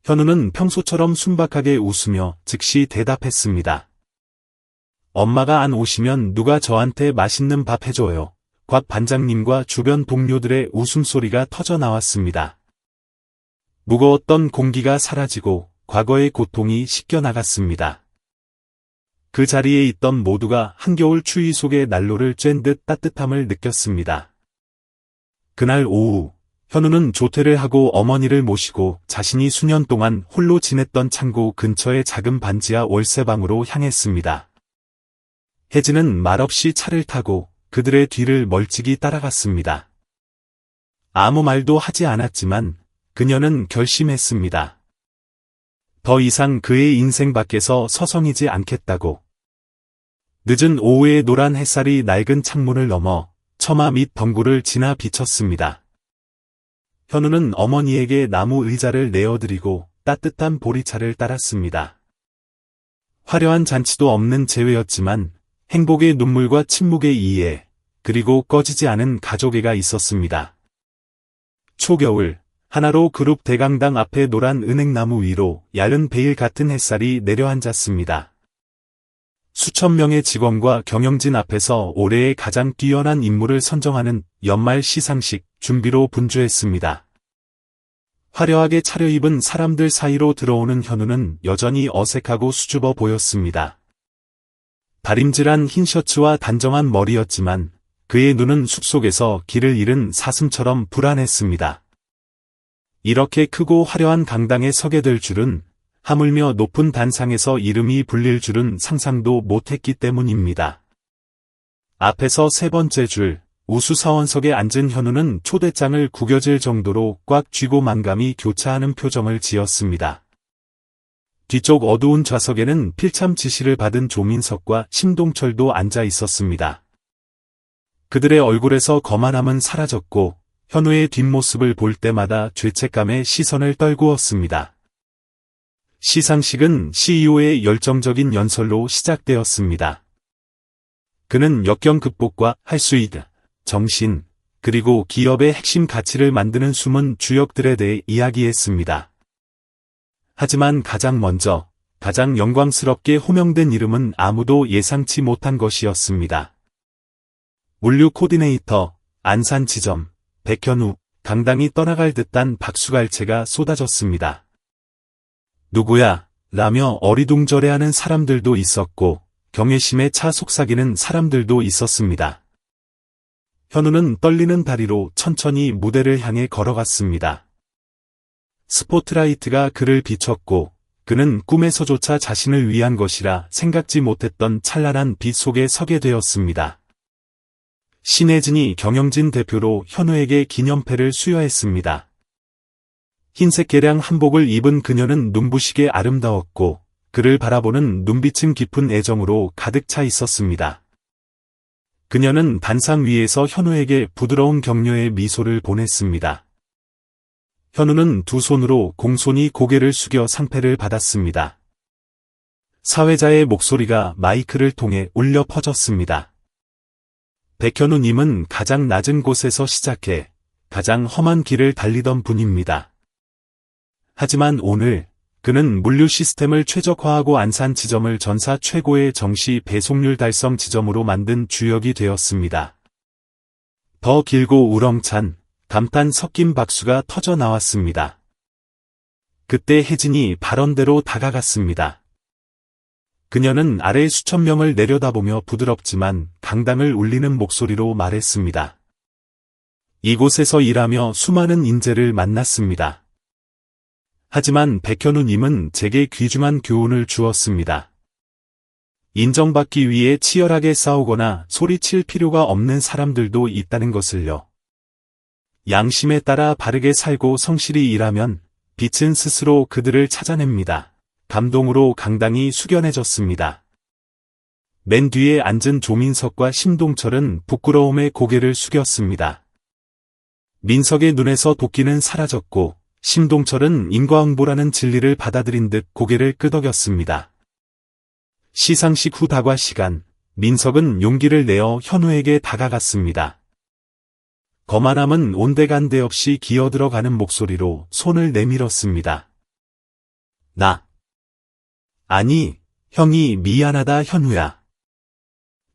현우는 평소처럼 순박하게 웃으며 즉시 대답했습니다. 엄마가 안 오시면 누가 저한테 맛있는 밥 해줘요. 곽 반장님과 주변 동료들의 웃음소리가 터져 나왔습니다. 무거웠던 공기가 사라지고 과거의 고통이 씻겨나갔습니다. 그 자리에 있던 모두가 한겨울 추위 속에 난로를 쬐는 듯 따뜻함을 느꼈습니다. 그날 오후, 현우는 조퇴를 하고 어머니를 모시고 자신이 수년 동안 홀로 지냈던 창고 근처의 작은 반지하 월세방으로 향했습니다. 혜진은 말없이 차를 타고 그들의 뒤를 멀찍이 따라갔습니다. 아무 말도 하지 않았지만 그녀는 결심했습니다. 더 이상 그의 인생 밖에서 서성이지 않겠다고. 늦은 오후에 노란 햇살이 낡은 창문을 넘어 처마 및 덩굴을 지나 비쳤습니다. 현우는 어머니에게 나무 의자를 내어드리고 따뜻한 보리차를 따랐습니다. 화려한 잔치도 없는 재회였지만 행복의 눈물과 침묵의 이해, 그리고 꺼지지 않은 가족애가 있었습니다. 초겨울, 하나로 그룹 대강당 앞에 노란 은행나무 위로 얇은 베일 같은 햇살이 내려앉았습니다. 수천 명의 직원과 경영진 앞에서 올해의 가장 뛰어난 인물을 선정하는 연말 시상식 준비로 분주했습니다. 화려하게 차려입은 사람들 사이로 들어오는 현우는 여전히 어색하고 수줍어 보였습니다. 다림질한 흰 셔츠와 단정한 머리였지만 그의 눈은 숲속에서 길을 잃은 사슴처럼 불안했습니다. 이렇게 크고 화려한 강당에 서게 될 줄은, 하물며 높은 단상에서 이름이 불릴 줄은 상상도 못했기 때문입니다. 앞에서 세 번째 줄, 우수사원석에 앉은 현우는 초대장을 구겨질 정도로 꽉 쥐고 만감이 교차하는 표정을 지었습니다. 뒤쪽 어두운 좌석에는 필참 지시를 받은 조민석과 심동철도 앉아 있었습니다. 그들의 얼굴에서 거만함은 사라졌고 현우의 뒷모습을 볼 때마다 죄책감에 시선을 떨구었습니다. 시상식은 CEO의 열정적인 연설로 시작되었습니다. 그는 역경 극복과 할 수 있다, 정신, 그리고 기업의 핵심 가치를 만드는 숨은 주역들에 대해 이야기했습니다. 하지만 가장 먼저, 가장 영광스럽게 호명된 이름은 아무도 예상치 못한 것이었습니다. 물류 코디네이터, 안산지점, 백현우, 당당히 떠나갈 듯한 박수갈채가 쏟아졌습니다. 누구야? 라며 어리둥절해하는 사람들도 있었고 경외심에 차 속삭이는 사람들도 있었습니다. 현우는 떨리는 다리로 천천히 무대를 향해 걸어갔습니다. 스포트라이트가 그를 비췄고 그는 꿈에서조차 자신을 위한 것이라 생각지 못했던 찬란한 빛 속에 서게 되었습니다. 신혜진이 경영진 대표로 현우에게 기념패를 수여했습니다. 흰색 개량 한복을 입은 그녀는 눈부시게 아름다웠고 그를 바라보는 눈빛은 깊은 애정으로 가득 차 있었습니다. 그녀는 단상 위에서 현우에게 부드러운 격려의 미소를 보냈습니다. 현우는 두 손으로 공손히 고개를 숙여 상패를 받았습니다. 사회자의 목소리가 마이크를 통해 울려 퍼졌습니다. 백현우님은 가장 낮은 곳에서 시작해 가장 험한 길을 달리던 분입니다. 하지만 오늘 그는 물류 시스템을 최적화하고 안산 지점을 전사 최고의 정시 배송률 달성 지점으로 만든 주역이 되었습니다. 더 길고 우렁찬 감탄 섞인 박수가 터져 나왔습니다. 그때 혜진이 발언대로 다가갔습니다. 그녀는 아래 수천 명을 내려다보며 부드럽지만 강당을 울리는 목소리로 말했습니다. 이곳에서 일하며 수많은 인재를 만났습니다. 하지만 백현우님은 제게 귀중한 교훈을 주었습니다. 인정받기 위해 치열하게 싸우거나 소리칠 필요가 없는 사람들도 있다는 것을요. 양심에 따라 바르게 살고 성실히 일하면 빛은 스스로 그들을 찾아냅니다. 감동으로 강당이 숙연해졌습니다. 맨 뒤에 앉은 조민석과 심동철은 부끄러움에 고개를 숙였습니다. 민석의 눈에서 도끼는 사라졌고 심동철은 인과응보라는 진리를 받아들인 듯 고개를 끄덕였습니다. 시상식 후 다과 시간, 민석은 용기를 내어 현우에게 다가갔습니다. 거만함은 온데간데 없이 기어들어가는 목소리로 손을 내밀었습니다. 아니, 형이 미안하다 현우야.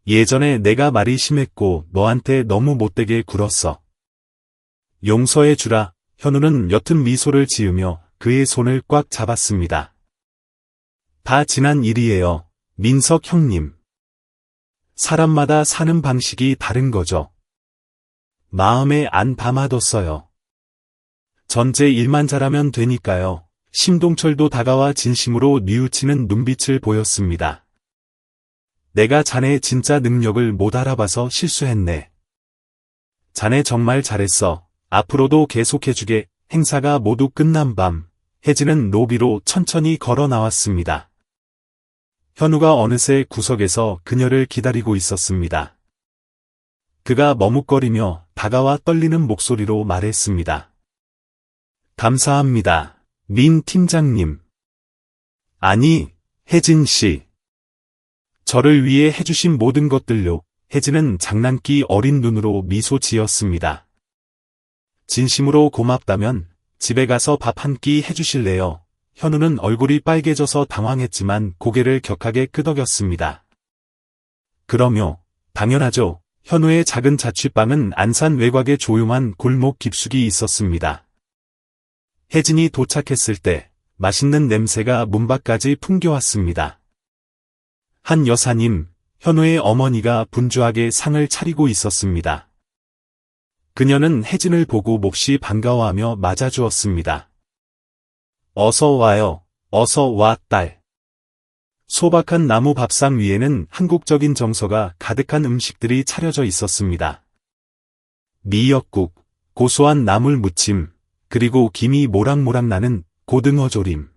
예전에 내가 말이 심했고 너한테 너무 못되게 굴었어. 용서해 주라. 현우는 옅은 미소를 지으며 그의 손을 꽉 잡았습니다. 다 지난 일이에요. 민석 형님. 사람마다 사는 방식이 다른 거죠. 마음에 안 담아뒀어요. 전제 일만 잘하면 되니까요. 심동철도 다가와 진심으로 뉘우치는 눈빛을 보였습니다. 내가 자네의 진짜 능력을 못 알아봐서 실수했네. 자네 정말 잘했어. 앞으로도 계속해주게. 행사가 모두 끝난 밤, 혜진은 로비로 천천히 걸어 나왔습니다. 현우가 어느새 구석에서 그녀를 기다리고 있었습니다. 그가 머뭇거리며 다가와 떨리는 목소리로 말했습니다. 감사합니다, 민 팀장님. 아니, 혜진 씨. 저를 위해 해주신 모든 것들요. 혜진은 장난기 어린 눈으로 미소 지었습니다. 진심으로 고맙다면 집에 가서 밥 한 끼 해주실래요? 현우는 얼굴이 빨개져서 당황했지만 고개를 격하게 끄덕였습니다. 그럼요. 당연하죠. 현우의 작은 자취방은 안산 외곽의 조용한 골목 깊숙이 있었습니다. 혜진이 도착했을 때 맛있는 냄새가 문 밖까지 풍겨왔습니다. 한 여사님, 현우의 어머니가 분주하게 상을 차리고 있었습니다. 그녀는 혜진을 보고 몹시 반가워하며 맞아주었습니다. 어서 와요. 어서 와, 딸. 소박한 나무 밥상 위에는 한국적인 정서가 가득한 음식들이 차려져 있었습니다. 미역국, 고소한 나물 무침, 그리고 김이 모락모락 나는 고등어 조림.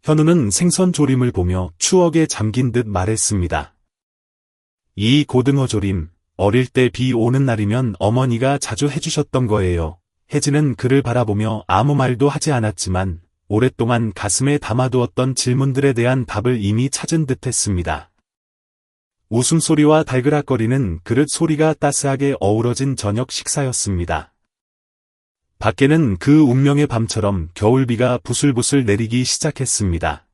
현우는 생선 조림을 보며 추억에 잠긴 듯 말했습니다. 이 고등어 조림, 어릴 때 비 오는 날이면 어머니가 자주 해주셨던 거예요. 혜진은 그를 바라보며 아무 말도 하지 않았지만 오랫동안 가슴에 담아두었던 질문들에 대한 답을 이미 찾은 듯했습니다. 웃음소리와 달그락거리는 그릇 소리가 따스하게 어우러진 저녁 식사였습니다. 밖에는 그 운명의 밤처럼 겨울비가 부슬부슬 내리기 시작했습니다.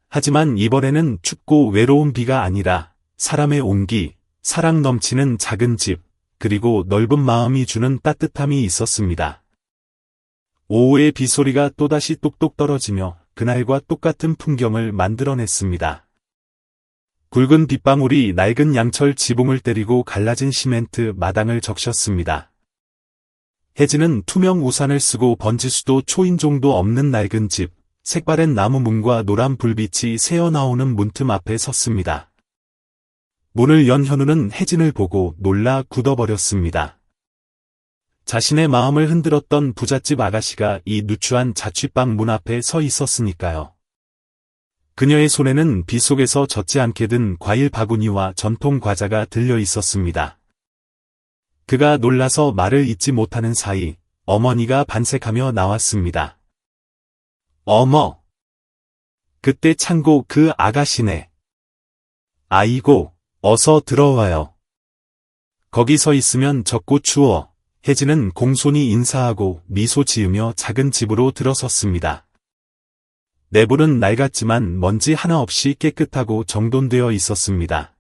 하지만 이번에는 춥고 외로운 비가 아니라 사람의 온기, 사랑 넘치는 작은 집, 그리고 넓은 마음이 주는 따뜻함이 있었습니다. 오후의 빗소리가 또다시 똑똑 떨어지며 그날과 똑같은 풍경을 만들어냈습니다. 굵은 빗방울이 낡은 양철 지붕을 때리고 갈라진 시멘트 마당을 적셨습니다. 혜진은 투명 우산을 쓰고 번지수도 초인종도 없는 낡은 집, 색바랜 나무 문과 노란 불빛이 새어나오는 문틈 앞에 섰습니다. 문을 연 현우는 혜진을 보고 놀라 굳어버렸습니다. 자신의 마음을 흔들었던 부잣집 아가씨가 이 누추한 자취방 문 앞에 서 있었으니까요. 그녀의 손에는 비 속에서 젖지 않게 든 과일 바구니와 전통 과자가 들려 있었습니다. 그가 놀라서 말을 잇지 못하는 사이 어머니가 반색하며 나왔습니다. 어머! 그때 창고 그 아가씨네. 아이고, 어서 들어와요. 거기 서 있으면 젖고 추워. 혜진은 공손히 인사하고 미소 지으며 작은 집으로 들어섰습니다. 내부는 낡았지만 먼지 하나 없이 깨끗하고 정돈되어 있었습니다.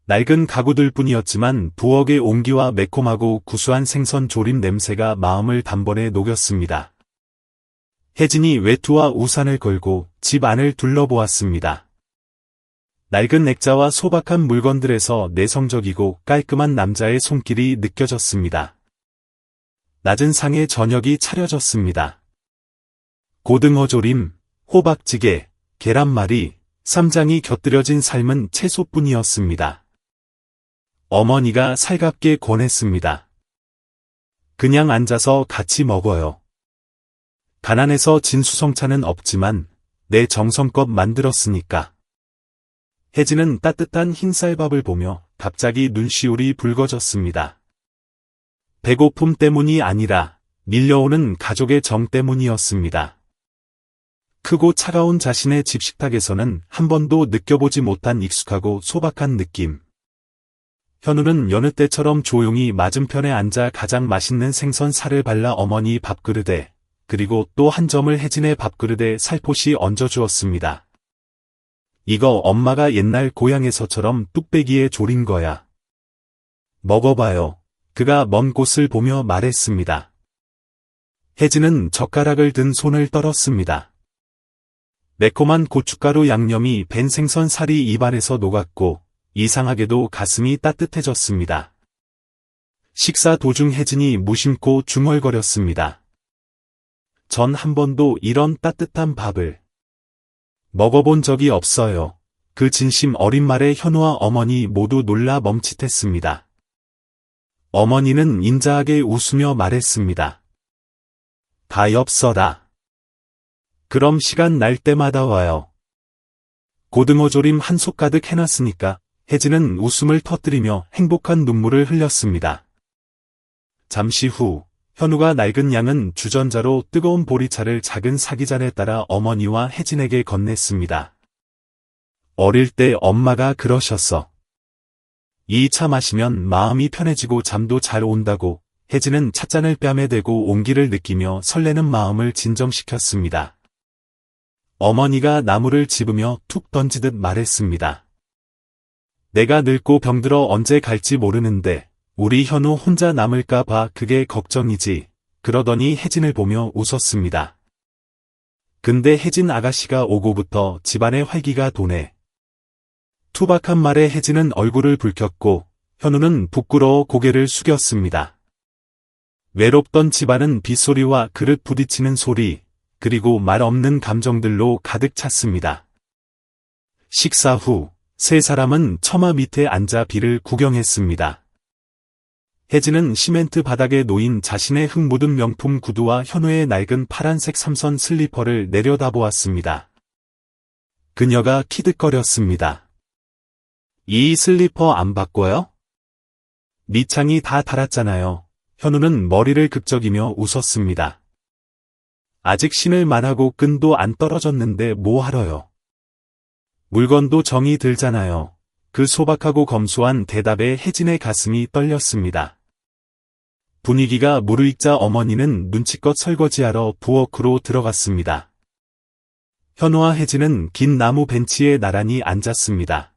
낡은 가구들 뿐이었지만 부엌의 온기와 매콤하고 구수한 생선 조림 냄새가 마음을 단번에 녹였습니다. 혜진이 외투와 우산을 걸고 집 안을 둘러보았습니다. 낡은 액자와 소박한 물건들에서 내성적이고 깔끔한 남자의 손길이 느껴졌습니다. 낮은 상에 저녁이 차려졌습니다. 고등어 조림, 호박찌개, 계란말이, 쌈장이 곁들여진 삶은 채소뿐이었습니다. 어머니가 살갑게 권했습니다. 그냥 앉아서 같이 먹어요. 가난해서 진수성찬은 없지만 내 정성껏 만들었으니까. 혜진은 따뜻한 흰쌀밥을 보며 갑자기 눈시울이 붉어졌습니다. 배고픔 때문이 아니라 밀려오는 가족의 정 때문이었습니다. 크고 차가운 자신의 집 식탁에서는 한 번도 느껴보지 못한 익숙하고 소박한 느낌. 현우는 여느 때처럼 조용히 맞은편에 앉아 가장 맛있는 생선 살을 발라 어머니 밥그릇에, 그리고 또 한 점을 혜진의 밥그릇에 살포시 얹어주었습니다. 이거 엄마가 옛날 고향에서처럼 뚝배기에 졸인 거야. 먹어봐요. 그가 먼 곳을 보며 말했습니다. 혜진은 젓가락을 든 손을 떨었습니다. 매콤한 고춧가루 양념이 밴 생선 살이 입안에서 녹았고 이상하게도 가슴이 따뜻해졌습니다. 식사 도중 혜진이 무심코 중얼거렸습니다. 전 한 번도 이런 따뜻한 밥을 먹어본 적이 없어요. 그 진심 어린 말에 현우와 어머니 모두 놀라 멈칫했습니다. 어머니는 인자하게 웃으며 말했습니다. 다 엽서라. 그럼 시간 날 때마다 와요. 고등어 조림 한 솥 가득 해놨으니까. 혜진은 웃음을 터뜨리며 행복한 눈물을 흘렸습니다. 잠시 후 현우가 낡은 양은 주전자로 뜨거운 보리차를 작은 사기잔에 따라 어머니와 혜진에게 건넸습니다. 어릴 때 엄마가 그러셨어. 이 차 마시면 마음이 편해지고 잠도 잘 온다고. 혜진은 찻잔을 뺨에 대고 온기를 느끼며 설레는 마음을 진정시켰습니다. 어머니가 나무를 집으며 툭 던지듯 말했습니다. 내가 늙고 병들어 언제 갈지 모르는데 우리 현우 혼자 남을까 봐 그게 걱정이지. 그러더니 혜진을 보며 웃었습니다. 근데 혜진 아가씨가 오고부터 집안의 활기가 도네. 투박한 말에 혜진은 얼굴을 붉혔고 현우는 부끄러워 고개를 숙였습니다. 외롭던 집안은 빗소리와 그릇 부딪히는 소리, 그리고 말 없는 감정들로 가득 찼습니다. 식사 후 세 사람은 처마 밑에 앉아 비를 구경했습니다. 혜진은 시멘트 바닥에 놓인 자신의 흙 묻은 명품 구두와 현우의 낡은 파란색 삼선 슬리퍼를 내려다보았습니다. 그녀가 키득거렸습니다. 이 슬리퍼 안 바꿔요? 밑창이 다 닳았잖아요. 현우는 머리를 극적이며 웃었습니다. 아직 신을 만하고 끈도 안 떨어졌는데 뭐 하러요? 물건도 정이 들잖아요. 그 소박하고 검소한 대답에 혜진의 가슴이 떨렸습니다. 분위기가 무르익자 어머니는 눈치껏 설거지하러 부엌으로 들어갔습니다. 현우와 혜진은 긴 나무 벤치에 나란히 앉았습니다.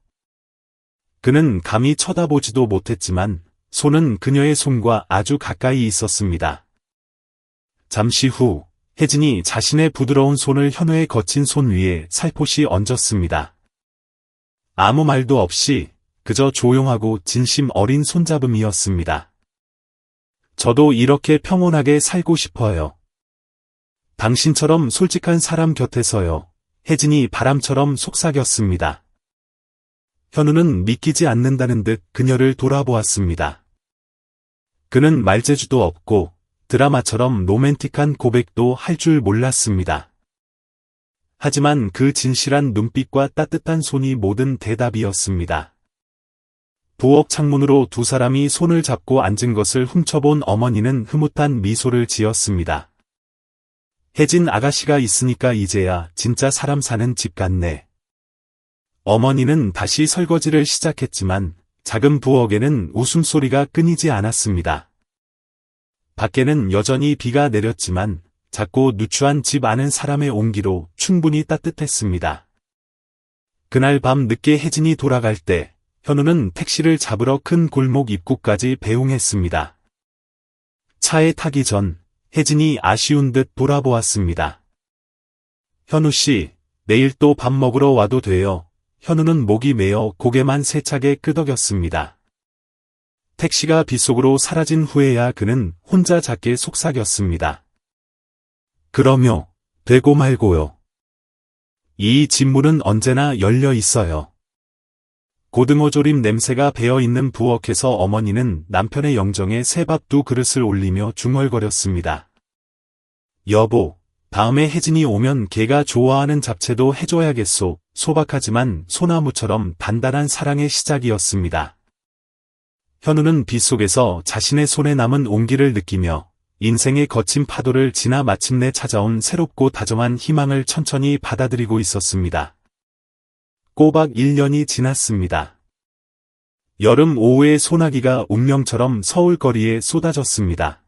그는 감히 쳐다보지도 못했지만 손은 그녀의 손과 아주 가까이 있었습니다. 잠시 후 혜진이 자신의 부드러운 손을 현우의 거친 손 위에 살포시 얹었습니다. 아무 말도 없이 그저 조용하고 진심 어린 손잡음이었습니다. 저도 이렇게 평온하게 살고 싶어요. 당신처럼 솔직한 사람 곁에서요. 혜진이 바람처럼 속삭였습니다. 현우는 믿기지 않는다는 듯 그녀를 돌아보았습니다. 그는 말재주도 없고 드라마처럼 로맨틱한 고백도 할 줄 몰랐습니다. 하지만 그 진실한 눈빛과 따뜻한 손이 모든 대답이었습니다. 부엌 창문으로 두 사람이 손을 잡고 앉은 것을 훔쳐본 어머니는 흐뭇한 미소를 지었습니다. 혜진 아가씨가 있으니까 이제야 진짜 사람 사는 집 같네. 어머니는 다시 설거지를 시작했지만 작은 부엌에는 웃음소리가 끊이지 않았습니다. 밖에는 여전히 비가 내렸지만 작고 누추한 집 안은 사람의 온기로 충분히 따뜻했습니다. 그날 밤 늦게 혜진이 돌아갈 때 현우는 택시를 잡으러 큰 골목 입구까지 배웅했습니다. 차에 타기 전 혜진이 아쉬운 듯 돌아보았습니다. 현우 씨, 내일 또 밥 먹으러 와도 돼요. 현우는 목이 메어 고개만 세차게 끄덕였습니다. 택시가 빗속으로 사라진 후에야 그는 혼자 작게 속삭였습니다. 그럼요, 되고 말고요. 이 집문은 언제나 열려 있어요. 고등어 조림 냄새가 배어있는 부엌에서 어머니는 남편의 영정에 새밥 두 그릇을 올리며 중얼거렸습니다. 여보, 다음에 혜진이 오면 걔가 좋아하는 잡채도 해줘야겠소. 소박하지만 소나무처럼 단단한 사랑의 시작이었습니다. 현우는 빗속에서 자신의 손에 남은 온기를 느끼며 인생의 거친 파도를 지나 마침내 찾아온 새롭고 다정한 희망을 천천히 받아들이고 있었습니다. 꼬박 1년이 지났습니다. 여름 오후의 소나기가 운명처럼 서울 거리에 쏟아졌습니다.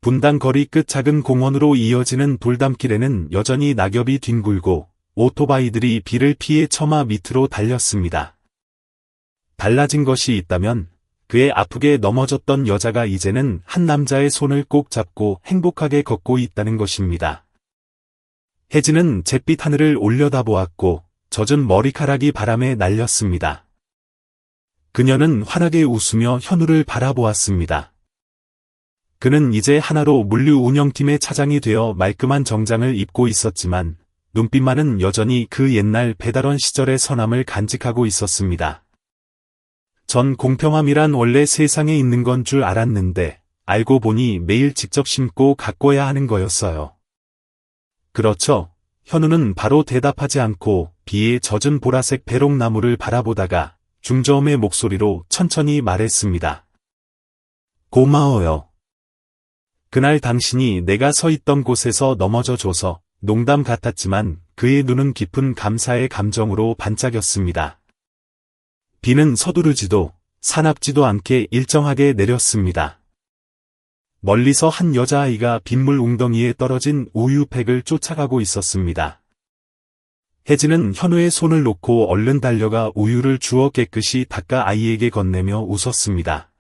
분당 거리 끝 작은 공원으로 이어지는 돌담길에는 여전히 낙엽이 뒹굴고 오토바이들이 비를 피해 처마 밑으로 달렸습니다. 달라진 것이 있다면 그의 아프게 넘어졌던 여자가 이제는 한 남자의 손을 꼭 잡고 행복하게 걷고 있다는 것입니다. 혜진은 잿빛 하늘을 올려다보았고 젖은 머리카락이 바람에 날렸습니다. 그녀는 환하게 웃으며 현우를 바라보았습니다. 그는 이제 하나로 물류 운영팀의 차장이 되어 말끔한 정장을 입고 있었지만 눈빛만은 여전히 그 옛날 배달원 시절의 선함을 간직하고 있었습니다. 전 공평함이란 원래 세상에 있는 건 줄 알았는데 알고 보니 매일 직접 심고 가꿔야 하는 거였어요. 그렇죠. 현우는 바로 대답하지 않고 비에 젖은 보라색 배롱나무를 바라보다가 중저음의 목소리로 천천히 말했습니다. 고마워요. 그날 당신이 내가 서 있던 곳에서 넘어져 줘서 농담 같았지만 그의 눈은 깊은 감사의 감정으로 반짝였습니다. 비는 서두르지도 사납지도 않게 일정하게 내렸습니다. 멀리서 한 여자아이가 빗물 웅덩이에 떨어진 우유팩을 쫓아가고 있었습니다. 혜진은 현우의 손을 놓고 얼른 달려가 우유를 주워 깨끗이 닦아 아이에게 건네며 웃었습니다.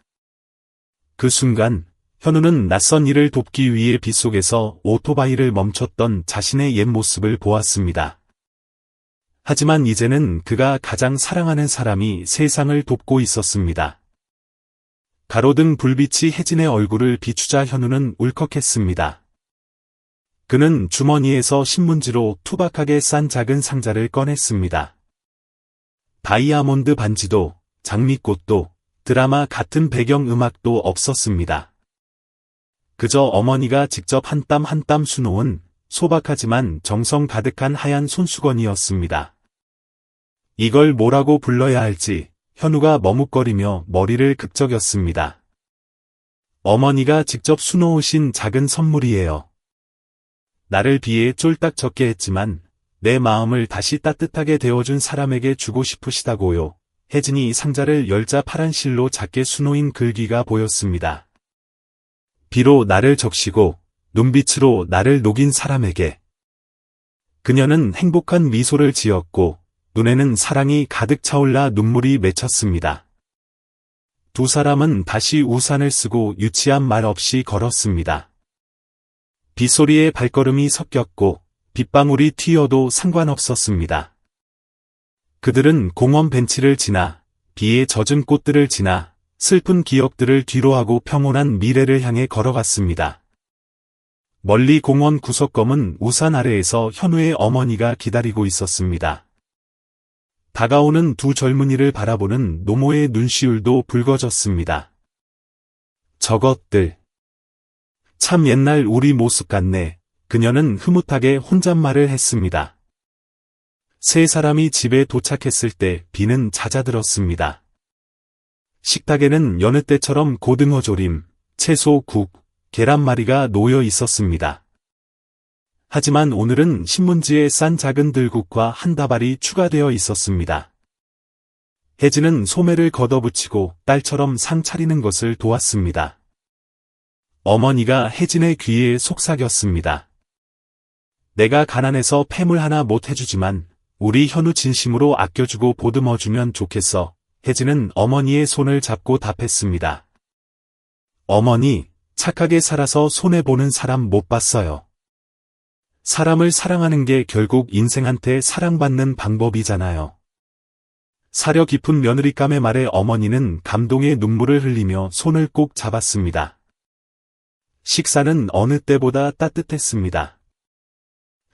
그 순간 현우는 낯선 일을 돕기 위해 빗속에서 오토바이를 멈췄던 자신의 옛 모습을 보았습니다. 하지만 이제는 그가 가장 사랑하는 사람이 세상을 돕고 있었습니다. 가로등 불빛이 혜진의 얼굴을 비추자 현우는 울컥했습니다. 그는 주머니에서 신문지로 투박하게 싼 작은 상자를 꺼냈습니다. 다이아몬드 반지도, 장미꽃도, 드라마 같은 배경 음악도 없었습니다. 그저 어머니가 직접 한 땀 한 땀 수놓은 소박하지만 정성 가득한 하얀 손수건이었습니다. 이걸 뭐라고 불러야 할지 현우가 머뭇거리며 머리를 극적였습니다. 어머니가 직접 수놓으신 작은 선물이에요. 나를 비에 쫄딱 적게 했지만 내 마음을 다시 따뜻하게 데워준 사람에게 주고 싶으시다고요. 혜진이 상자를 열자 파란 실로 작게 수놓인 글귀가 보였습니다. 비로 나를 적시고 눈빛으로 나를 녹인 사람에게. 그녀는 행복한 미소를 지었고 눈에는 사랑이 가득 차올라 눈물이 맺혔습니다. 두 사람은 다시 우산을 쓰고 유치한 말 없이 걸었습니다. 빗소리에 발걸음이 섞였고 빗방울이 튀어도 상관없었습니다. 그들은 공원 벤치를 지나 비에 젖은 꽃들을 지나 슬픈 기억들을 뒤로하고 평온한 미래를 향해 걸어갔습니다. 멀리 공원 구석검은 우산 아래에서 현우의 어머니가 기다리고 있었습니다. 다가오는 두 젊은이를 바라보는 노모의 눈시울도 붉어졌습니다. 저것들. 참 옛날 우리 모습 같네. 그녀는 흐뭇하게 혼잣말을 했습니다. 세 사람이 집에 도착했을 때 비는 잦아들었습니다. 식탁에는 여느 때처럼 고등어 조림, 채소, 국, 계란말이가 놓여 있었습니다. 하지만 오늘은 신문지에 싼 작은 들국과 한 다발이 추가되어 있었습니다. 혜진은 소매를 걷어붙이고 딸처럼 상 차리는 것을 도왔습니다. 어머니가 혜진의 귀에 속삭였습니다. 내가 가난해서 폐물 하나 못 해주지만 우리 현우 진심으로 아껴주고 보듬어주면 좋겠어. 혜진은 어머니의 손을 잡고 답했습니다. 어머니, 착하게 살아서 손해보는 사람 못 봤어요. 사람을 사랑하는 게 결국 인생한테 사랑받는 방법이잖아요. 사려 깊은 며느리감의 말에 어머니는 감동의 눈물을 흘리며 손을 꼭 잡았습니다. 식사는 어느 때보다 따뜻했습니다.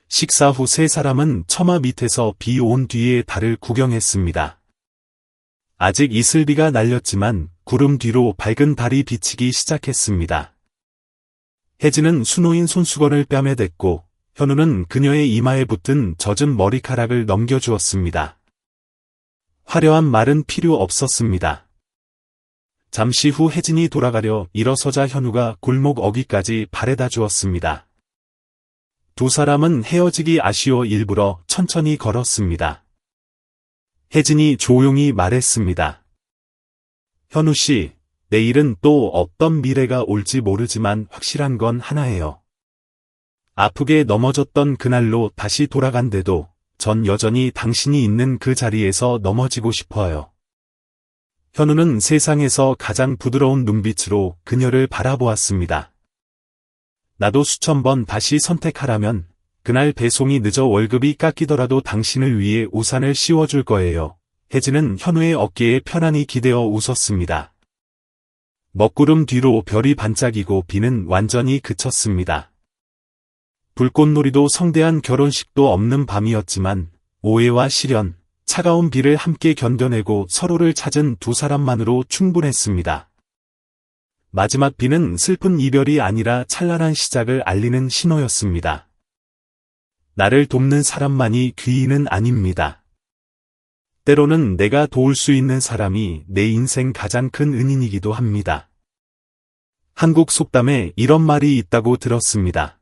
식사 후 세 사람은 처마 밑에서 비 온 뒤의 달을 구경했습니다. 아직 이슬비가 날렸지만 구름 뒤로 밝은 달이 비치기 시작했습니다. 혜진은 수놓인 손수건을 뺨에 댔고 현우는 그녀의 이마에 붙은 젖은 머리카락을 넘겨주었습니다. 화려한 말은 필요 없었습니다. 잠시 후 혜진이 돌아가려 일어서자 현우가 골목 어귀까지 바래다 주었습니다. 두 사람은 헤어지기 아쉬워 일부러 천천히 걸었습니다. 혜진이 조용히 말했습니다. 현우 씨, 내일은 또 어떤 미래가 올지 모르지만 확실한 건 하나예요. 아프게 넘어졌던 그날로 다시 돌아간데도 전 여전히 당신이 있는 그 자리에서 넘어지고 싶어요. 현우는 세상에서 가장 부드러운 눈빛으로 그녀를 바라보았습니다. 나도 수천 번 다시 선택하라면 그날 배송이 늦어 월급이 깎이더라도 당신을 위해 우산을 씌워줄 거예요. 혜진은 현우의 어깨에 편안히 기대어 웃었습니다. 먹구름 뒤로 별이 반짝이고 비는 완전히 그쳤습니다. 불꽃놀이도 성대한 결혼식도 없는 밤이었지만 오해와 시련, 차가운 비를 함께 견뎌내고 서로를 찾은 두 사람만으로 충분했습니다. 마지막 비는 슬픈 이별이 아니라 찬란한 시작을 알리는 신호였습니다. 나를 돕는 사람만이 귀인은 아닙니다. 때로는 내가 도울 수 있는 사람이 내 인생 가장 큰 은인이기도 합니다. 한국 속담에 이런 말이 있다고 들었습니다.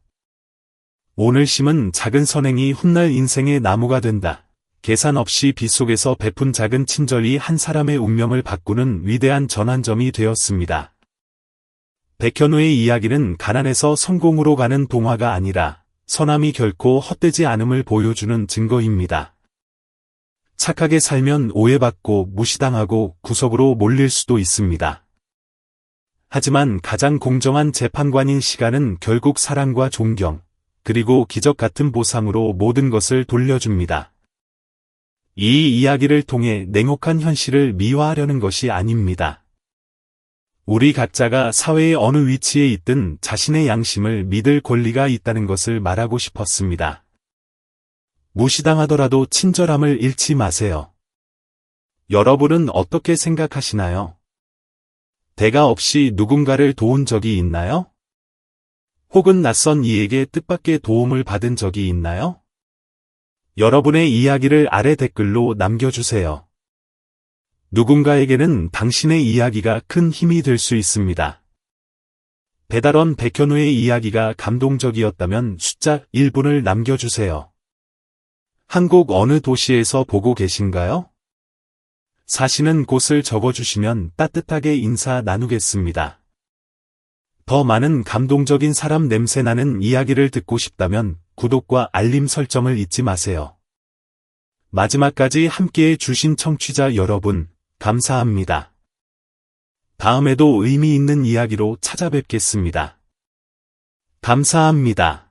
오늘 심은 작은 선행이 훗날 인생의 나무가 된다. 계산 없이 빗속에서 베푼 작은 친절이 한 사람의 운명을 바꾸는 위대한 전환점이 되었습니다. 백현우의 이야기는 가난에서 성공으로 가는 동화가 아니라 선함이 결코 헛되지 않음을 보여주는 증거입니다. 착하게 살면 오해받고 무시당하고 구석으로 몰릴 수도 있습니다. 하지만 가장 공정한 재판관인 시간은 결국 사랑과 존경, 그리고 기적 같은 보상으로 모든 것을 돌려줍니다. 이 이야기를 통해 냉혹한 현실을 미화하려는 것이 아닙니다. 우리 각자가 사회의 어느 위치에 있든 자신의 양심을 믿을 권리가 있다는 것을 말하고 싶었습니다. 무시당하더라도 친절함을 잃지 마세요. 여러분은 어떻게 생각하시나요? 대가 없이 누군가를 도운 적이 있나요? 혹은 낯선 이에게 뜻밖의 도움을 받은 적이 있나요? 여러분의 이야기를 아래 댓글로 남겨주세요. 누군가에게는 당신의 이야기가 큰 힘이 될 수 있습니다. 배달원 백현우의 이야기가 감동적이었다면 숫자 1분을 남겨주세요. 한국 어느 도시에서 보고 계신가요? 사시는 곳을 적어주시면 따뜻하게 인사 나누겠습니다. 더 많은 감동적인 사람 냄새나는 이야기를 듣고 싶다면 구독과 알림 설정을 잊지 마세요. 마지막까지 함께해 주신 청취자 여러분, 감사합니다. 다음에도 의미 있는 이야기로 찾아뵙겠습니다. 감사합니다.